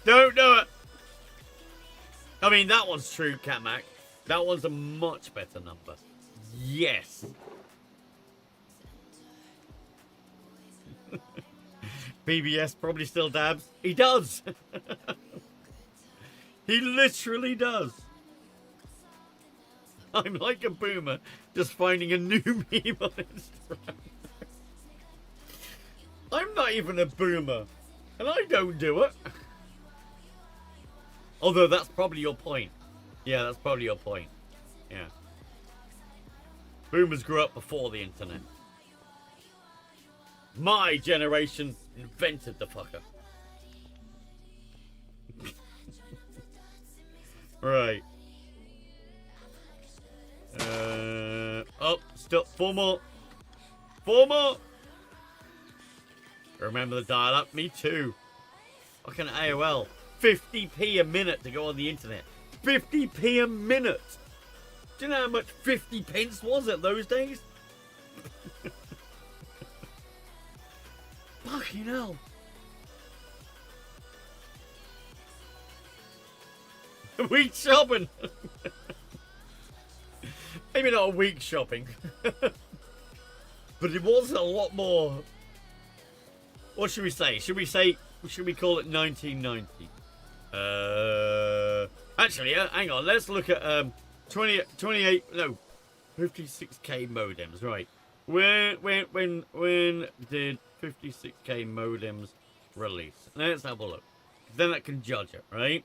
Don't do it. I mean, that one's true, Catmac. That one's a much better number. Yes. BBS probably still dabs. He does. He literally does. I'm like a boomer just finding a new meme on Instagram. I'm not even a boomer, and I don't do it. Although that's probably your point. Yeah, that's probably your point. Yeah. Boomers grew up before the internet. My generation invented the fucker. Right. Oh, still 4 more. 4 more. Remember the dial-up? Me too. Fucking AOL. 50p a minute to go on the internet. 50p a minute. Do you know how much 50 pence was at those days? Fucking hell. Week shopping. Maybe not a week shopping. But it was a lot more. What should we say? Should we call it 1990? Actually, hang on. Let's look at 58. No, 56k modems. Right. When did 56k modems release? Let's have a look. Then I can judge it, right?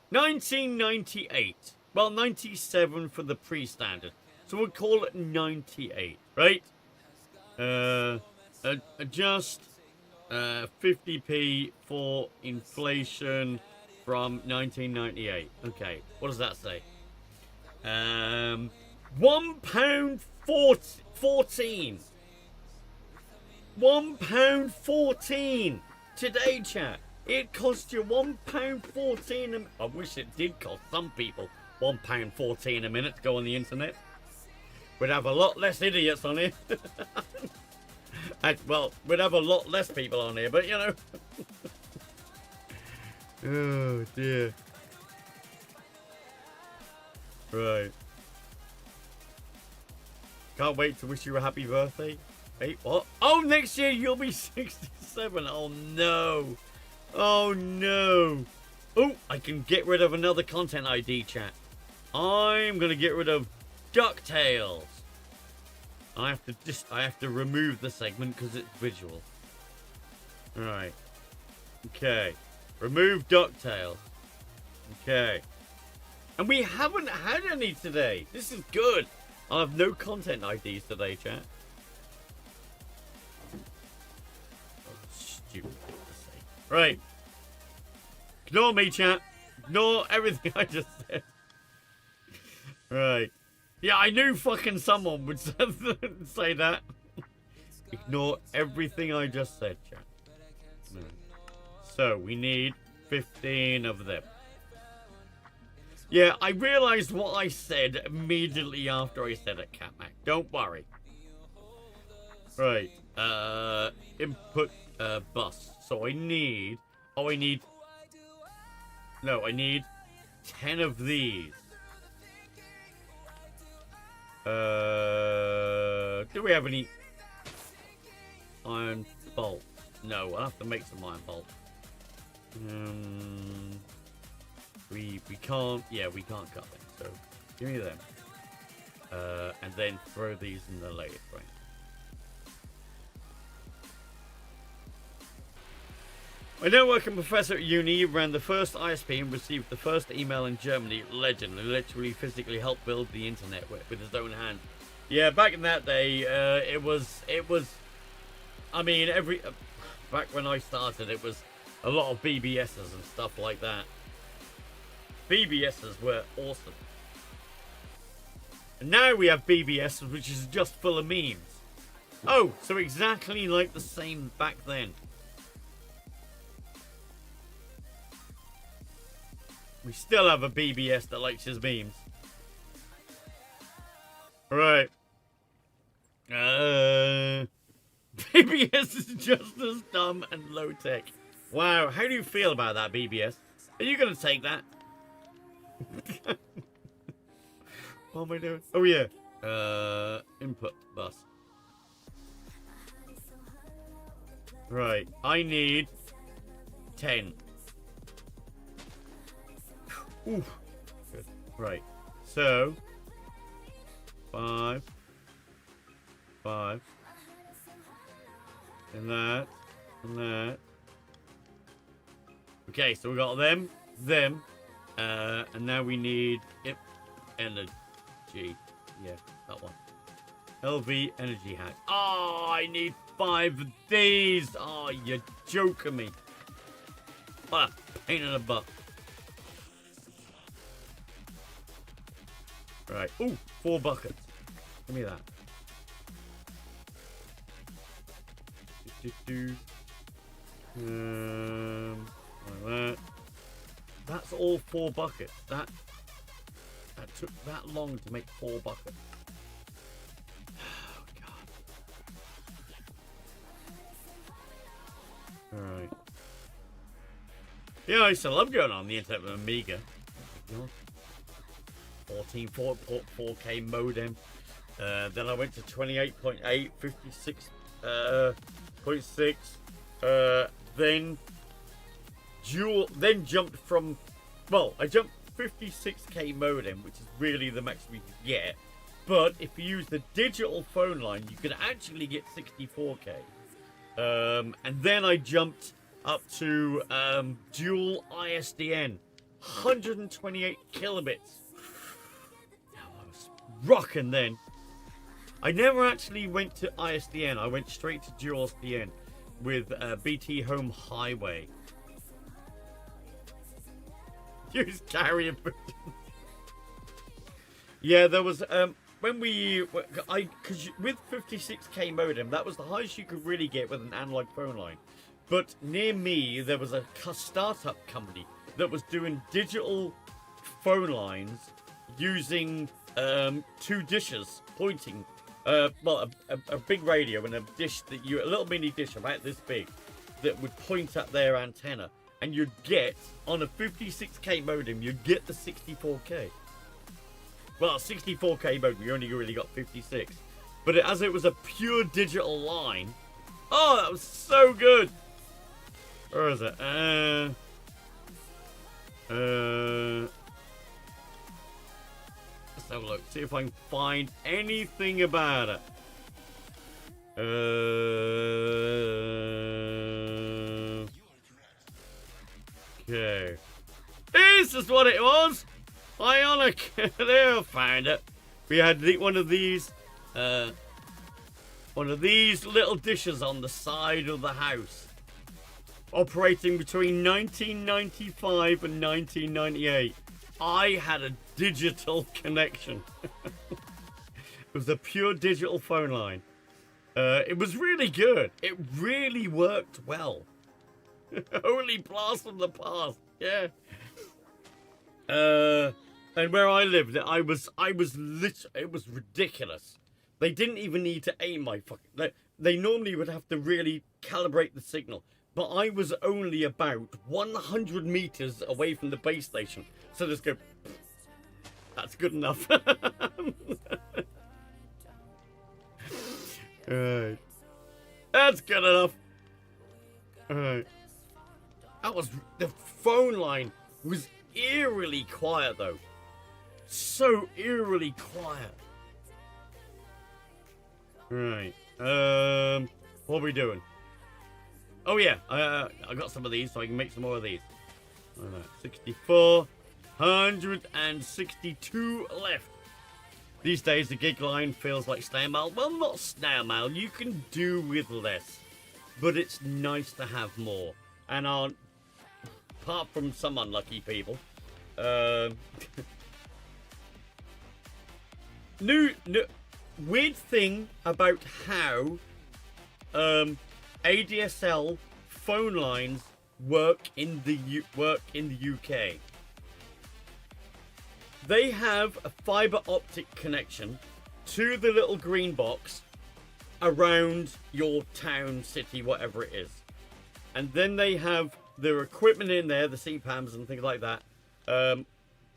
1998. Well, 97 for the pre-standard. So we'll call it 98, right? Adjust 50p for inflation from 1998. Okay, what does that say? £1.14. £1.14 today, chat. It cost you £1.14. I wish it did cost some people £1.14 a minute to go on the internet. We'd have a lot less idiots on here. Well, we'd have a lot less people on here, but you know. Oh dear. Right. Can't wait to wish you a happy birthday. Hey, what? Oh, next year you'll be 67. Oh no. Oh no. Oh, I can get rid of another content ID, chat. I'm gonna get rid of DuckTales. I have to remove the segment because it's visual. Right. Okay. Remove DuckTales. Okay. And we haven't had any today. This is good. I'll have no content IDs today, chat. Oh, stupid thing to say. Right. Ignore me, chat. Ignore everything I just said. Right. Yeah, I knew fucking someone would say that. Ignore everything I just said, chat. No. So, we need 15 of them. Yeah, I realised what I said immediately after I said it, Catmac. Don't worry. Right. Input bus. So I need... Oh, I need... No, I need 10 of these. Do we have any iron bolt? No, I'll have to make some iron bolt. We can't. Yeah, we can't cut them. So give me them, and then throw these in the lathe frame. A networking professor at uni ran the first ISP and received the first email in Germany. Legend, who literally physically helped build the internet with his own hand. Yeah, back in that day, it was. I mean, back when I started, it was a lot of BBSs and stuff like that. BBSs were awesome. And now we have BBSs, which is just full of memes. Oh, so exactly like the same back then. We still have a BBS that likes his memes. Right. BBS is just as dumb and low tech. Wow, how do you feel about that, BBS? Are you going to take that? What am I doing? Oh, yeah. Input bus. Right. I need 10. Ooh. Good. Right. So 5. And that. Okay, so we got them. And now we need energy. Yeah, that one. LV energy hack. Oh, I need 5 of these. Oh, you're joking me. What a pain in the butt. Right. Ooh, 4 buckets. Give me that. Like that. That's all 4 buckets. That took that long to make 4 buckets. Oh god. Alright. Yeah, I used to love going on the internet with Amiga. 4K modem. Then I went to 28.8, 56.6. Then jumped from, well, I jumped 56k modem, which is really the max we could get. But if you use the digital phone line, you could actually get 64k. And then I jumped up to dual ISDN, 128 kilobits. I was rocking then. I never actually went to ISDN. I went straight to dual SDN with BT Home Highway. Use carrier button. Yeah, there was when because with 56k modem, that was the highest you could really get with an analog phone line. But near me, there was a startup company that was doing digital phone lines using 2 dishes pointing. Well, a big radio and a dish a little mini dish about this big that would point at their antenna, and you'd get on a 56k modem, you'd get the 64k. Well, 64k modem, you only really got 56, but as it was a pure digital line, oh, that was so good. Where is it? Let's have a look. See if I can find anything about it. Okay. This is what it was. Ionic. There, I found it. We had one of these little dishes on the side of the house, operating between 1995 and 1998. I had a digital connection. It was a pure digital phone line. It was really good. It really worked well. Holy blast from the past. Yeah. And where I lived, it was ridiculous. They didn't even need to aim my fucking. They normally would have to really calibrate the signal. But I was only about 100 meters away from the base station. So just go, that's good enough. Alright. That's good enough. Alright. The phone line was eerily quiet though. So eerily quiet. Right. What are we doing? Oh yeah, I got some of these, so I can make some more of these. 64, 162 left. These days, the gig line feels like snail mail. Well, not snail mail. You can do with less, but it's nice to have more. And apart from some unlucky people, weird thing about how ADSL phone lines work in the UK. They have a fiber optic connection to the little green box around your town, city, whatever it is. And then they have their equipment in there, the CPAMs and things like that,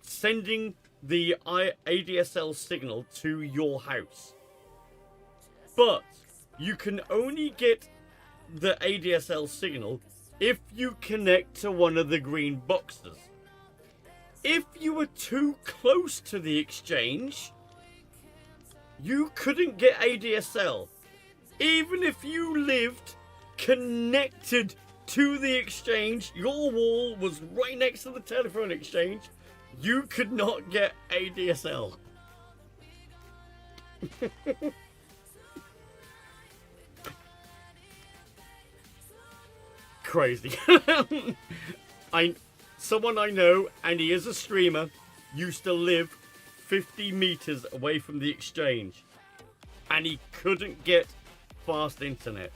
sending the ADSL signal to your house. But you can only get the ADSL signal if you connect to one of the green boxes. If you were too close to the exchange, you couldn't get ADSL. Even if you lived connected to the exchange, your wall was right next to the telephone exchange, you could not get ADSL. Crazy. Someone I know, and he is a streamer, used to live 50 meters away from the exchange, and he couldn't get fast internet.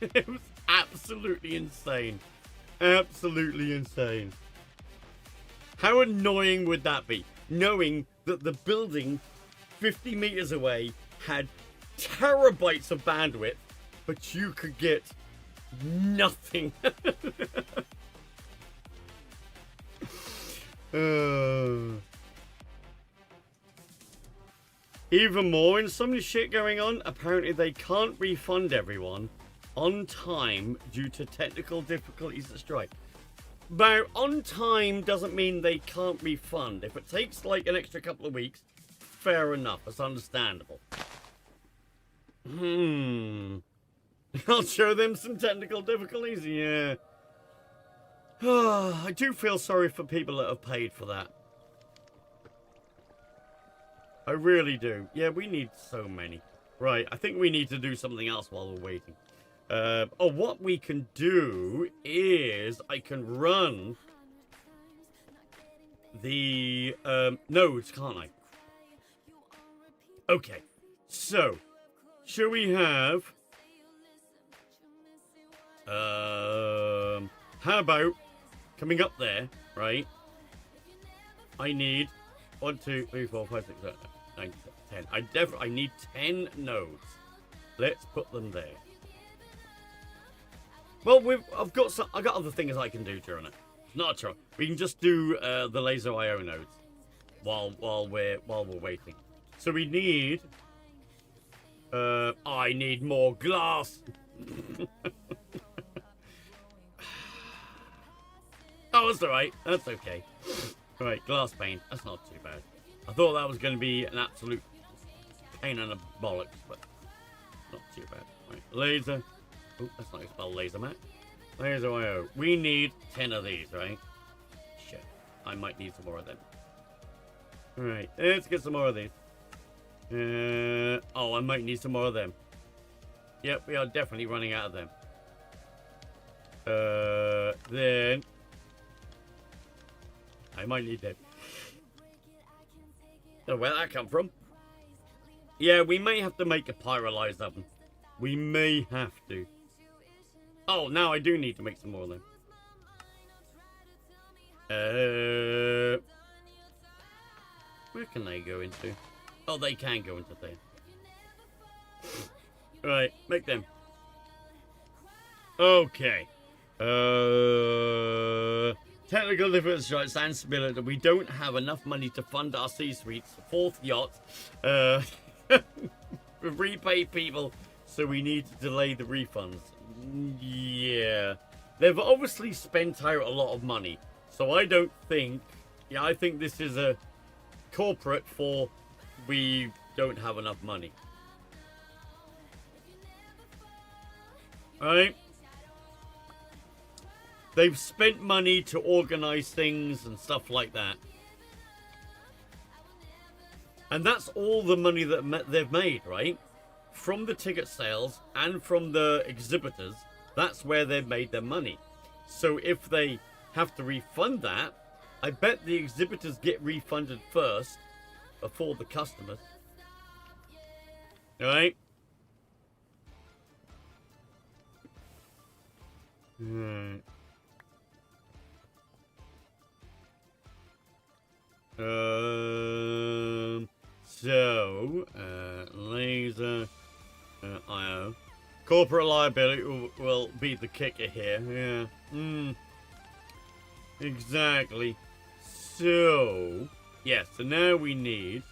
It was absolutely insane. Absolutely insane. How annoying would that be, knowing that the building 50 meters away had terabytes of bandwidth, but you could get nothing. Even more, in some shit going on, apparently they can't refund everyone on time due to technical difficulties at Strike. Now, on time doesn't mean they can't refund. If it takes like an extra couple of weeks, fair enough, it's understandable. I'll show them some technical difficulties, yeah. I do feel sorry for people that have paid for that. I really do. Yeah, we need so many. Right, I think we need to do something else while we're waiting. What we can do is I can run the nodes, can't I? Okay, so should we have how about coming up there, right? I need 1, 2, 3, 4, 5, 6, 7, 8, 9, 10. I need 10 nodes. Let's put them there. Well, I got other things I can do during it. Not a trouble. We can just do the laser IO nodes while we're waiting. So we need. I need more glass. Oh, that's all right. That's okay. All right, glass pane. That's not too bad. I thought that was going to be an absolute pain in the bollocks, but not too bad. Right, laser. Oh, that's not how you spell laser, Matt. Laser IO. We need 10 of these, right? Shit. I might need some more of them. Alright, let's get some more of these. I might need some more of them. Yep, we are definitely running out of them. Then I might need them. Oh, where'd that come from? Yeah, we may have to make a pyrolyzed oven. We may have to. Oh, now I do need to make some more of them. Where can they go into? Oh, they can go into there. Right, make them. Okay. Technical difficulties and stability. We don't have enough money to fund our C-suite's 4th yacht. Repay people, so we need to delay the refunds. Yeah. They've obviously spent out a lot of money. So I don't think... Yeah, I think this is a corporate for we don't have enough money. Alright? They've spent money to organize things and stuff like that. And that's all the money that they've made, right? From the ticket sales and from the exhibitors, that's where they've made their money. So if they have to refund that, I bet the exhibitors get refunded first before the customers. Alright? Laser IO. Corporate liability will be the kicker here. Yeah. Exactly. So, yeah, so now we need,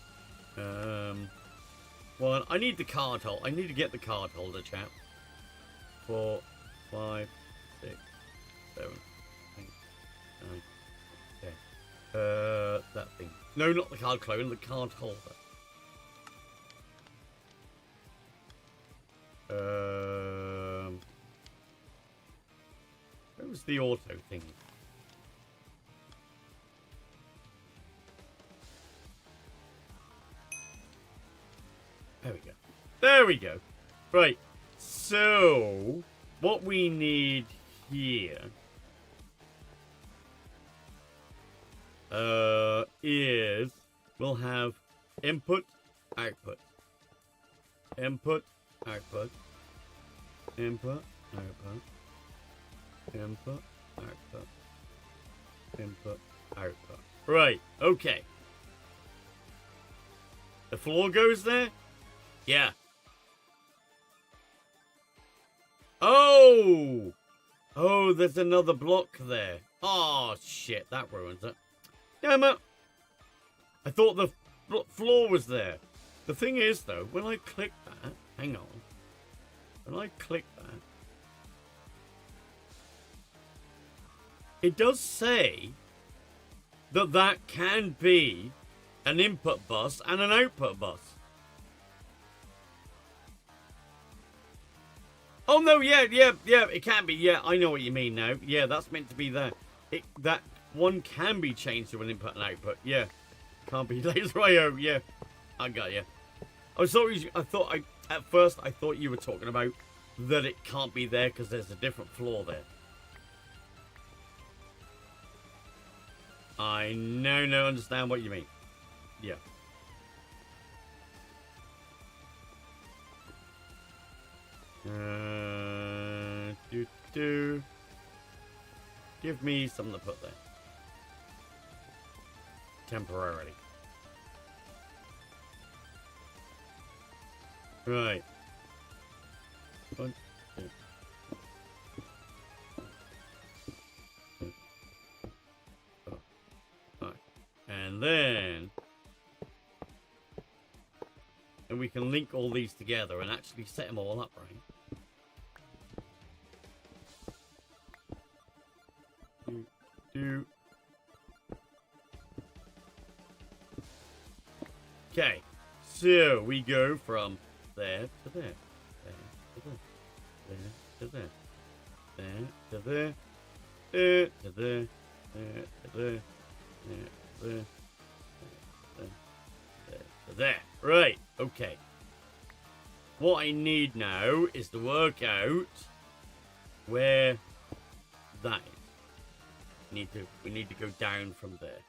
well, I need the card holder. I need to get the card holder, chap. 4, 5, 6, 7, 8, 9, 10. That thing. No, not the card clone, the card holder. Where was the auto thing? There we go. There we go. Right. So, what we need here is we'll have input, output, input, output, input, output, input, output, input, output. Right. Okay. The floor goes there? Yeah. Oh! Oh, there's another block there. Oh, shit. That ruins it. Damn it. I thought the floor was there. The thing is, though, when I click that... Hang on. When I click that... It does say that that can be an input bus and an output bus. Oh, no, yeah, it can be. Yeah, I know what you mean now. Yeah, that's meant to be there. that one can be changed to an input and output. Yeah, can't be laser IO. Yeah, I got you. I'm sorry. At first I thought you were talking about that it can't be there because there's a different floor there. I no understand what you mean. Yeah. Give me something to put there. Temporarily. Right. One, two. Right. And then we can link all these together and actually set them all up, right? Okay, so we go from there to there, there to there, there to there, there to there, there to there, there to there, there to there. Right, okay. What I need now is to work out where that is. We need to go down from there.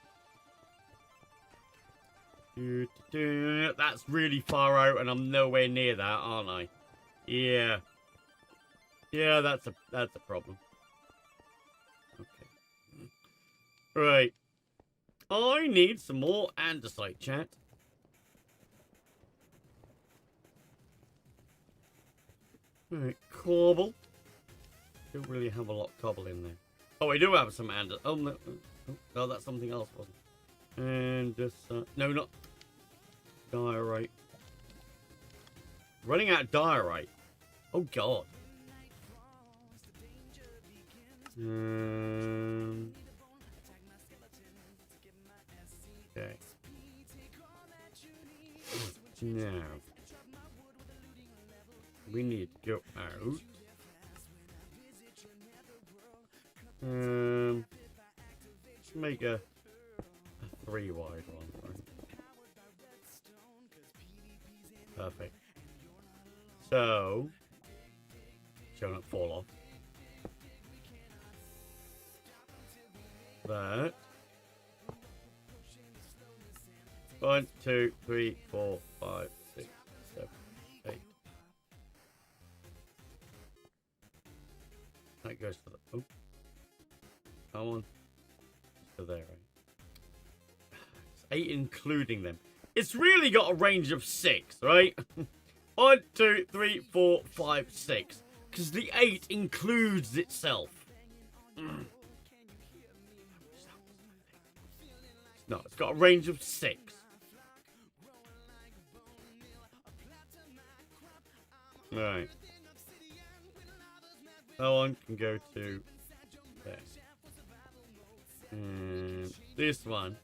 That's really far out, and I'm nowhere near that, aren't I? Yeah. Yeah, that's a problem. Okay. Right. I need some more andesite, chat. Right, cobble. Don't really have a lot of cobble in there. Oh, I do have some andesite. Oh, no. No, that's something else, wasn't it? And just, no, not diorite. Running out of diorite. Oh, God. Okay. Now, we need to go out. Make a 3 wide one, right? Perfect. So, shall not fall off. That. 1, 2, 3, 4, 5, 6, 7, 8. That goes to the. Oh. Come on. To there, right? It's 8 including them. It's really got a range of 6, right? 1, 2, 3, 4, 5, 6. Because the 8 includes itself. No, it's got a range of 6. Right. That one can go to there. And this one.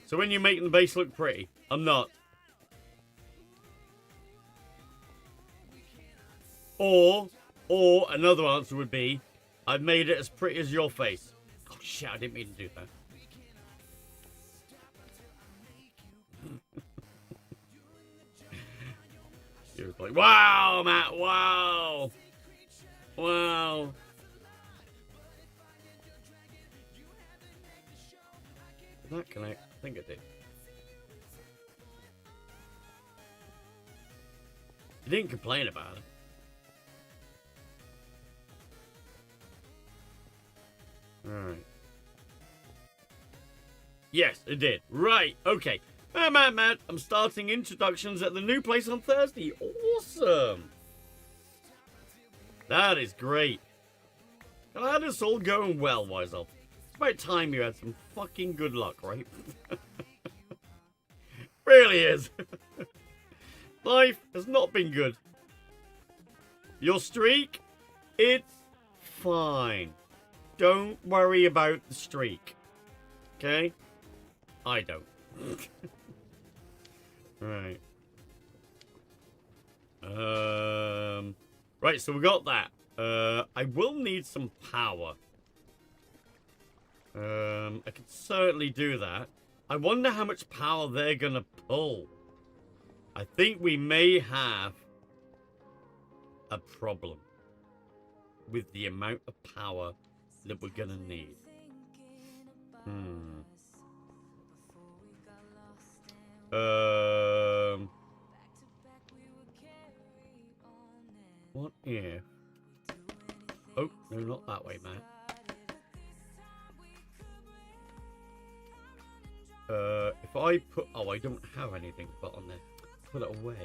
So when you're making the base look pretty, I'm not. Or another answer would be, I've made it as pretty as your face. Oh shit, I didn't mean to do that. He was like, wow, Matt, wow. Wow. Did that connect? I think it did. You didn't complain about it. Alright. Yes, it did. Right, okay. Matt, I'm starting introductions at the new place on Thursday. Awesome. That is great. Glad it's all going well, Wiseoff. It's about time you had some fucking good luck, right? Really is. Life has not been good. Your streak? It's fine. Don't worry about the streak. Okay? I don't. Right. Right, so we got that. I will need some power. I could certainly do that. I wonder how much power they're gonna pull. I think we may have a problem with the amount of power that we're gonna need. What if... Oh, no, not that way, man. If I put... Oh, I don't have anything put on there. Put it away.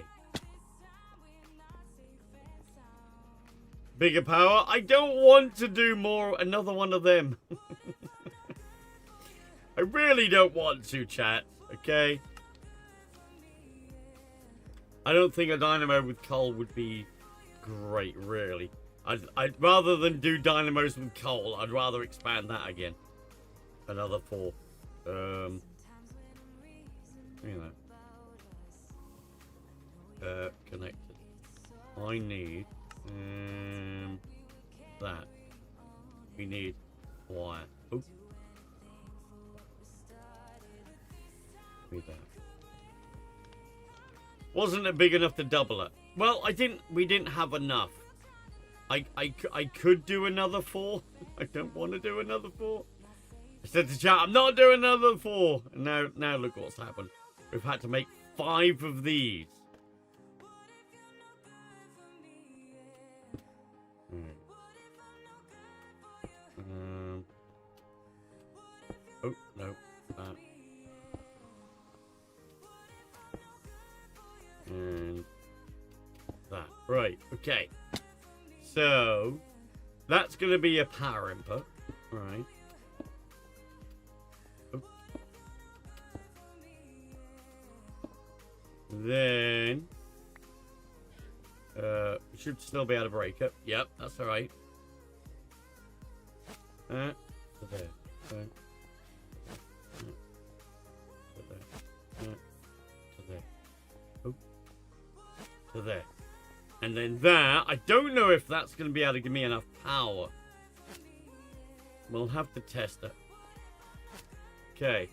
Bigger power? I don't want to do another one of them. I really don't want to, chat. Okay? I don't think a dynamo with coal would be great, really. I'd rather than do dynamos with coal, I'd rather expand that again. Another 4. You know. Connected. I need that. We need wire. Oh. Need that. Wasn't it big enough to double it? Well, we didn't have enough. I could do another 4. I don't want to do another 4. I said to chat, I'm not doing another 4. And now look what's happened. We've had to make 5 of these. Oh, no. And that. Right, okay. So, that's going to be a power input. Right. Oh. Then, we should still be able to break it. Yep, that's alright. To there. To there. Oh. To there. And then that, I don't know if that's going to be able to give me enough power. We'll have to test it. Okay.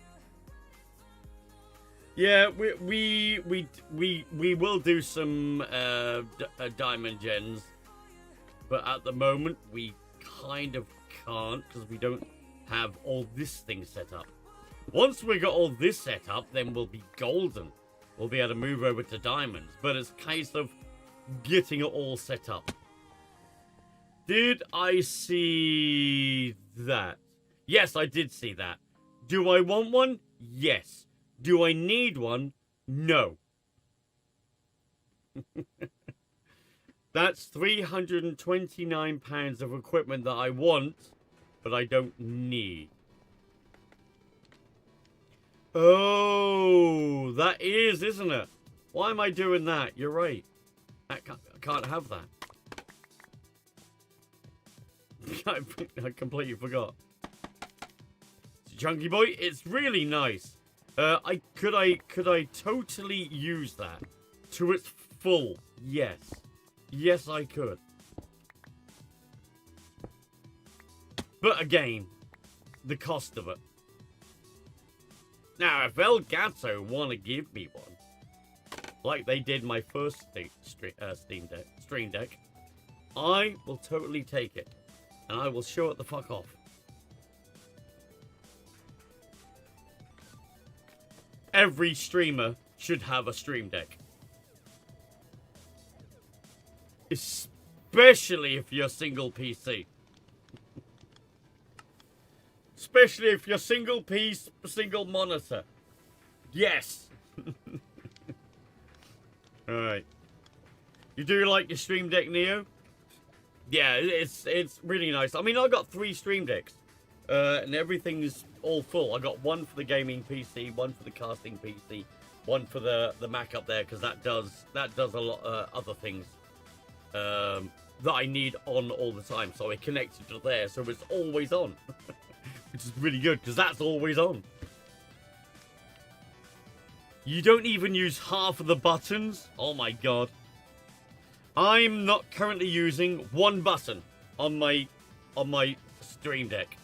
Yeah, we will do some diamond gens, but at the moment we kind of can't because we don't have all this thing set up. Once we got all this set up, then we'll be golden. We'll be able to move over to diamonds, but it's a case of getting it all set up. Did I see that? Yes, I did see that. Do I want one? Yes. Do I need one? No. That's £329 of equipment that I want, but I don't need. Oh, that is, isn't it? Why am I doing that? You're right. I can't have that. I completely forgot. Chunky boy, it's really nice. Could I totally use that to its full? Yes. Yes, I could. But again, the cost of it. Now, if Elgato want to give me one, like they did my first Stream Deck, I will totally take it. And I will show it the fuck off. Every streamer should have a Stream Deck. Especially if you're single PC. Especially if you're single piece, single monitor. Yes. Alright. You do like your Stream Deck Neo? Yeah, it's really nice. I mean, I got 3 Stream Decks. And everything's all full. I got one for the gaming PC, one for the casting PC, one for the Mac up there, because that does a lot of other things that I need on all the time. So I connect it to there, so it's always on. Which is really good, because that's always on. You don't even use half of the buttons? Oh my god. I'm not currently using one button on my Stream Deck.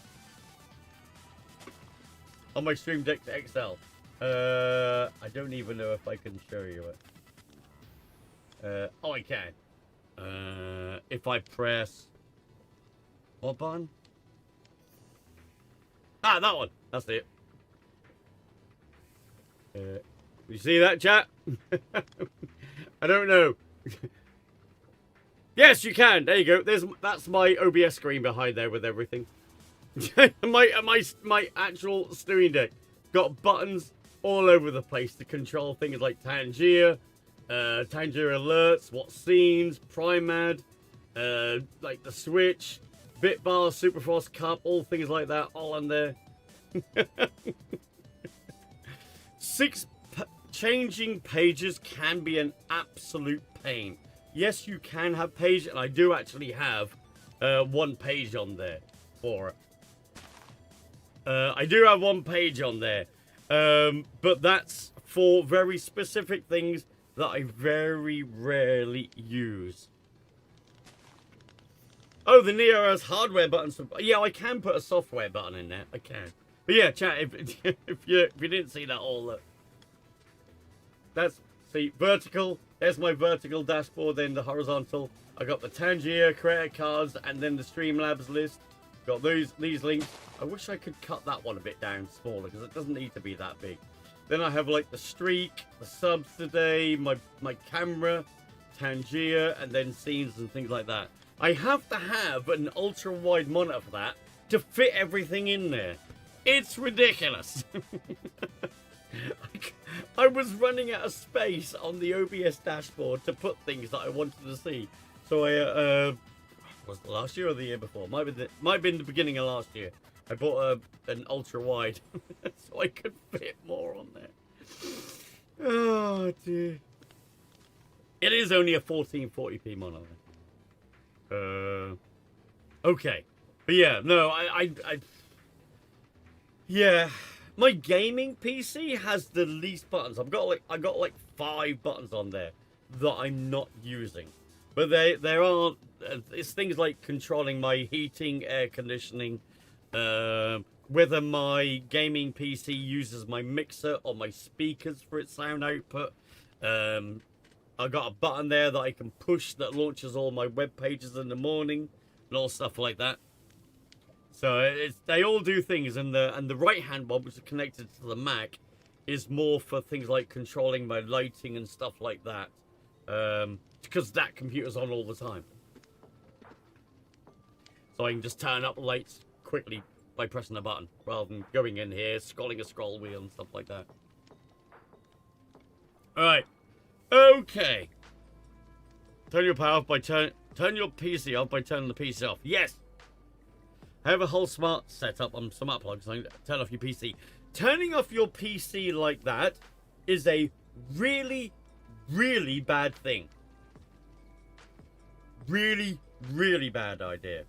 On my Stream Deck XL. I don't even know if I can show you it. Oh, I can. If I press... What button? Ah, that one. That's it. You see that, chat? I don't know. Yes, you can. There you go. That's my OBS screen behind there with everything. my actual Stream Deck got buttons all over the place to control things like Tangier, Tangier alerts, what scenes, Primad, like the Switch, Bitbar, Superfrost Cup, all things like that, all on there. Changing pages can be an absolute pain. Yes, you can have pages, and I do actually have one page on there for it. I do have one page on there, but that's for very specific things that I very rarely use. Oh, the Neo has hardware buttons. Yeah, I can put a software button in there. I can. But yeah, chat, if you didn't see that all, look. That's, see, vertical. There's my vertical dashboard, then the horizontal. I got the Tangier credit cards and then the Streamlabs list. Got these links. I wish I could cut that one a bit down smaller because it doesn't need to be that big. Then I have like the streak, the subs today, my camera, Tangier, and then scenes and things like that. I have to have an ultra wide monitor for that to fit everything in there. It's ridiculous. I was running out of space on the OBS dashboard to put things that I wanted to see. So I was it last year or the year before? Might have been the beginning of last year. I bought an ultra wide so I could fit more on there. Oh dear. It is only a 1440p monitor. Okay. But yeah, no, yeah. My gaming PC has the least buttons. I got like 5 buttons on there that I'm not using. But there are it's things like controlling my heating, air conditioning, whether my gaming PC uses my mixer or my speakers for its sound output. I got a button there that I can push that launches all my web pages in the morning and all stuff like that. So they all do things, and the right hand one, which is connected to the Mac, is more for things like controlling my lighting and stuff like that. Because that computer's on all the time. So I can just turn up the lights quickly by pressing a button, rather than going in here, scrolling a scroll wheel and stuff like that. Alright. Okay. Turn your power off by turn your PC off by turning the PC off. Yes! I have a whole smart setup on smart plugs, so I can turn off your PC. Turning off your PC like that is a really, really bad thing. Really, really bad idea.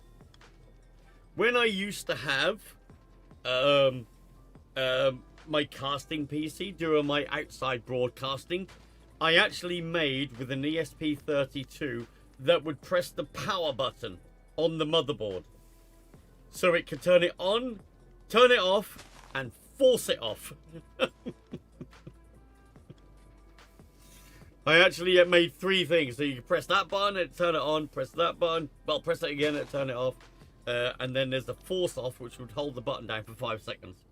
When I used to have my casting PC doing my outside broadcasting, I actually made with an ESP32 that would press the power button on the motherboard. So it could turn it on, turn it off, and force it off. I actually made 3 things. So you can press that button and turn it on, press that button, well, press it again and turn it off. And then there's the force off, which would hold the button down for 5 seconds.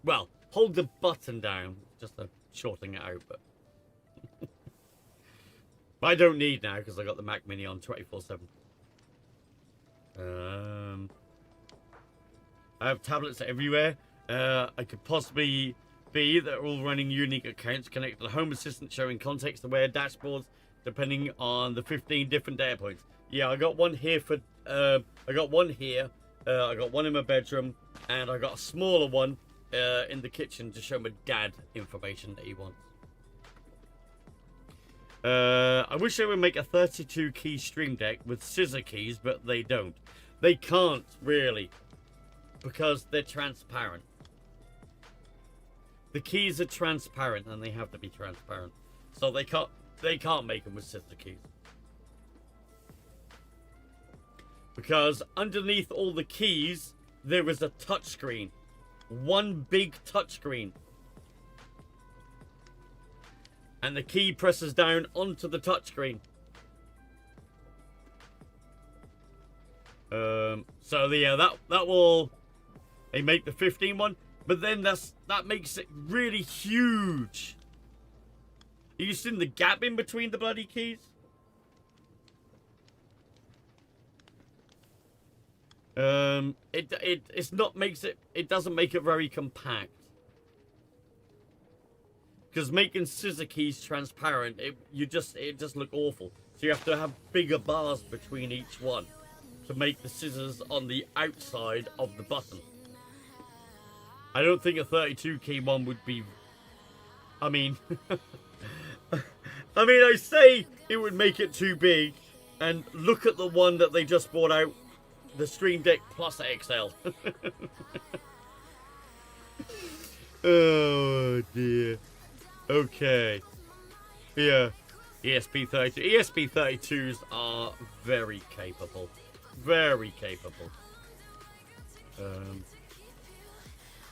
Well, hold the button down, just to shorten it out, but... But I don't need now, because I got the Mac Mini on 24/7. I have tablets everywhere. I could possibly be that are all running unique accounts connected to the Home Assistant, showing context-aware dashboards depending on the 15 different data points. Yeah, I got one here for. I got one here. I got one in my bedroom, and I got a smaller one in the kitchen to show my dad information that he wants. I wish they would make a 32-key Stream Deck with scissor keys, but they don't. They can't really, because they're transparent. The keys are transparent, and they have to be transparent. So they can't make them with scissor keys. Because underneath all the keys, there is a touchscreen. One big touchscreen. And the key presses down onto the touchscreen. So yeah, that will... They make the 15 one. But then that makes it really huge. You seen the gap in between the bloody keys? It's not makes it. It doesn't make it very compact. Because making scissor keys transparent, it just look awful. So you have to have bigger bars between each one to make the scissors on the outside of the button. I don't think a 32 key one would be... I mean... I say it would make it too big. And look at the one that they just brought out. The Stream Deck Plus XL. Oh, dear. Okay. Yeah. ESP32. ESP32s are very capable. Very capable.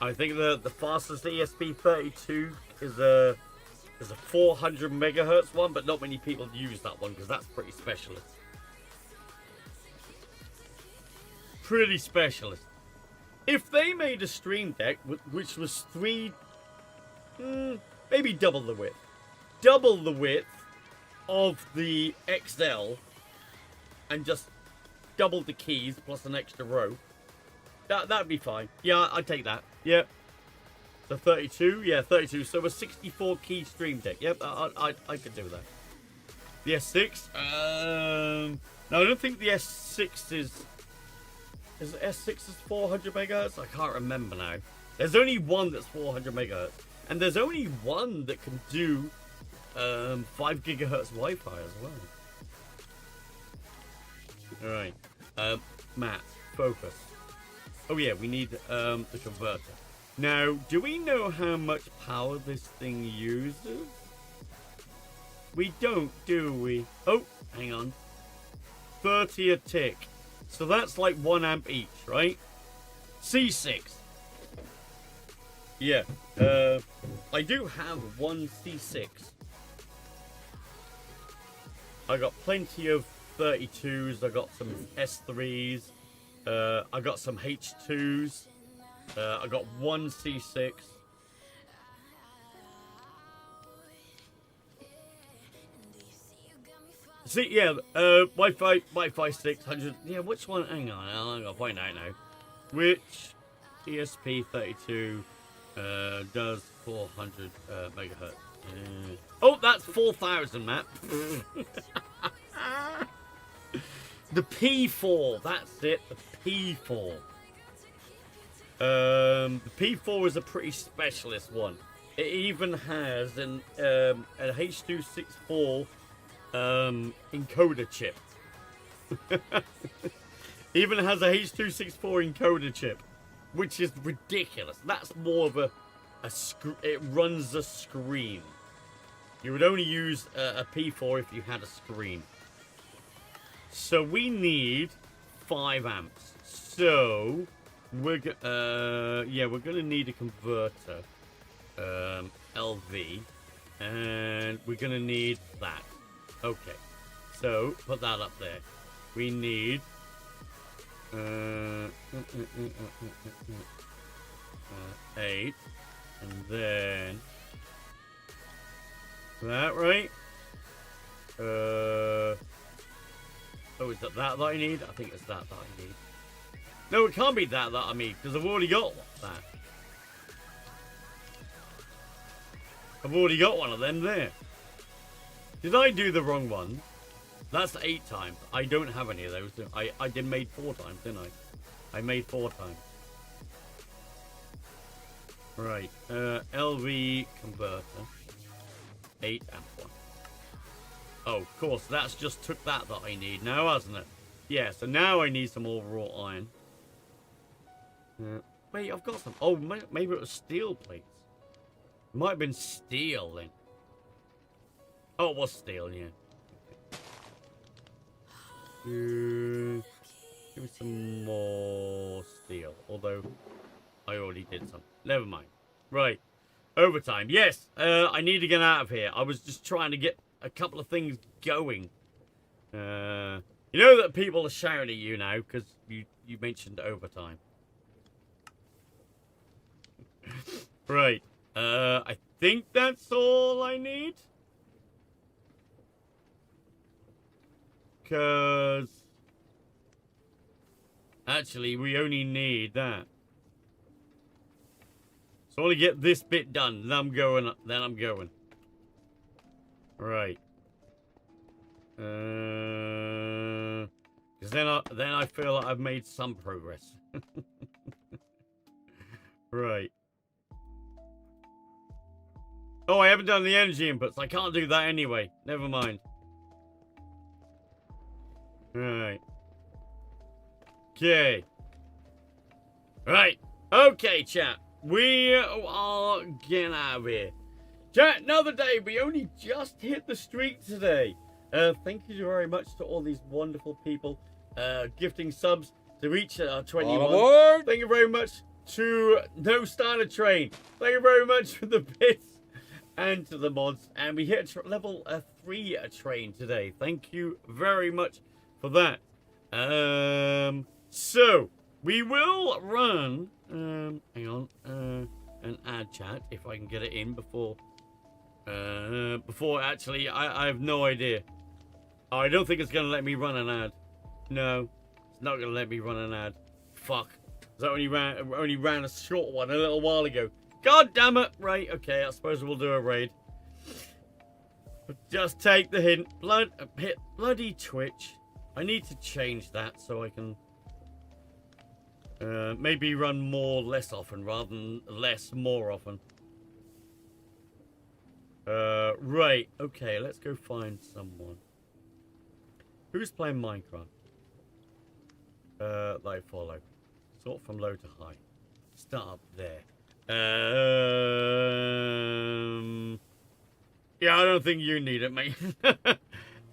I think the fastest ESP32 is a 400 megahertz one, but not many people use that one because that's pretty specialist. Pretty specialist. If they made a Stream Deck which was maybe double the width of the XL, and just double the keys plus an extra row, that'd be fine. Yeah, I'd take that. Yeah. The 32, yeah, 32. So a 64 key Stream Deck. Yep, I could do that. The S6. No, I don't think the S6 is. Is the S6 is 400 megahertz? I can't remember now. There's only one that's 400 megahertz, and there's only one that can do 5 gigahertz Wi-Fi as well. All right, Matt, focus. Oh yeah, we need the converter. Now, do we know how much power this thing uses? We don't, do we? Oh, hang on. 30 a tick. So that's like 1 amp each, right? C6. Yeah. I do have one C6. I got plenty of 32s. I got some S3s. I got some H2s. I got one C6. See, yeah, Wi-Fi 600. Yeah, which one? Hang on, I'm gonna find out now. Which ESP32 does 400 megahertz? Oh, that's 4,000, Matt. The P4, that's it. The P4. The P4 is a pretty specialist one. It even has an H.264 encoder chip. Even has a H.264 encoder chip, which is ridiculous. That's more of a it runs a screen. You would only use a P4 if you had a screen. So we need 5 amps. So we're gonna need a converter, LV, and we're gonna need that. Okay, so put that up there. We need 8, and then that, right? Oh, is that I need? I think it's that I need. No, it can't be that I need, because I've already got that. I've already got one of them there. Did I do the wrong one? That's 8 times. I don't have any of those. I did made 4 times, didn't I? I made 4 times. Right. LV converter. 8 amp one. Oh, of course, that's just took that I need now, hasn't it? Yeah, so now I need some overall iron. Wait, I've got some. Oh, maybe it was steel plates. It might have been steel then. Oh, it was steel, yeah. Give me some more steel. Although, I already did some. Never mind. Right. Overtime. Yes, I need to get out of here. I was just trying to get a couple of things going. You know that people are shouting at you now because you mentioned overtime. Right. I think that's all I need. Because actually, we only need that. So I want to get this bit done. Then I'm going. Right. Because then I feel like I've made some progress. Right. Oh, I haven't done the energy inputs. I can't do that anyway. Never mind. Right. Okay. Right. Okay, chat. We are getting out of here. Chat, another day. We only just hit the street today. Thank you very much to all these wonderful people gifting subs to reach 21. Thank you very much to No Starter Train. Thank you very much for the bits and to the mods. And we hit level 3 train today. Thank you very much for that. So we will run. Hang on. An ad chat if I can get it in before. Before actually, I have no idea. Oh, I don't think it's gonna let me run an ad. No, it's not gonna let me run an ad. Fuck. I only ran a short one a little while ago. God damn it! Right, okay, I suppose we'll do a raid. But just take the hint. Bloody Twitch. I need to change that so I can maybe run more less often rather than less more often. Right, okay, let's go find someone. Who's playing Minecraft? That I follow. Sort from low to high. Start up there. Yeah, I don't think you need it, mate.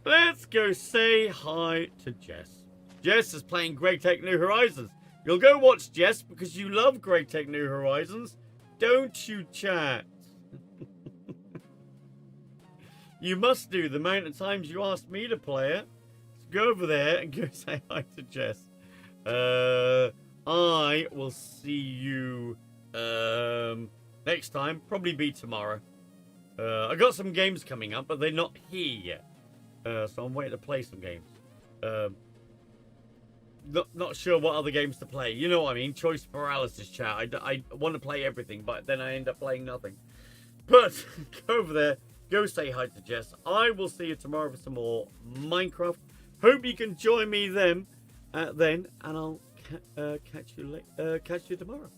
Let's go say hi to Jess. Jess is playing Great Tech New Horizons. You'll go watch Jess because you love Great Tech New Horizons. Don't you, chat? You must do the amount of times you asked me to play it. So go over there and go say hi to Jess. I will see you next time. Probably be tomorrow. I got some games coming up, but they're not here yet. So I'm waiting to play some games. Not sure what other games to play. You know what I mean? Choice paralysis, chat. I want to play everything, but then I end up playing nothing. But go over there. Go say hi to Jess. I will see you tomorrow for some more Minecraft. Hope you can join me then, and I'll catch you tomorrow.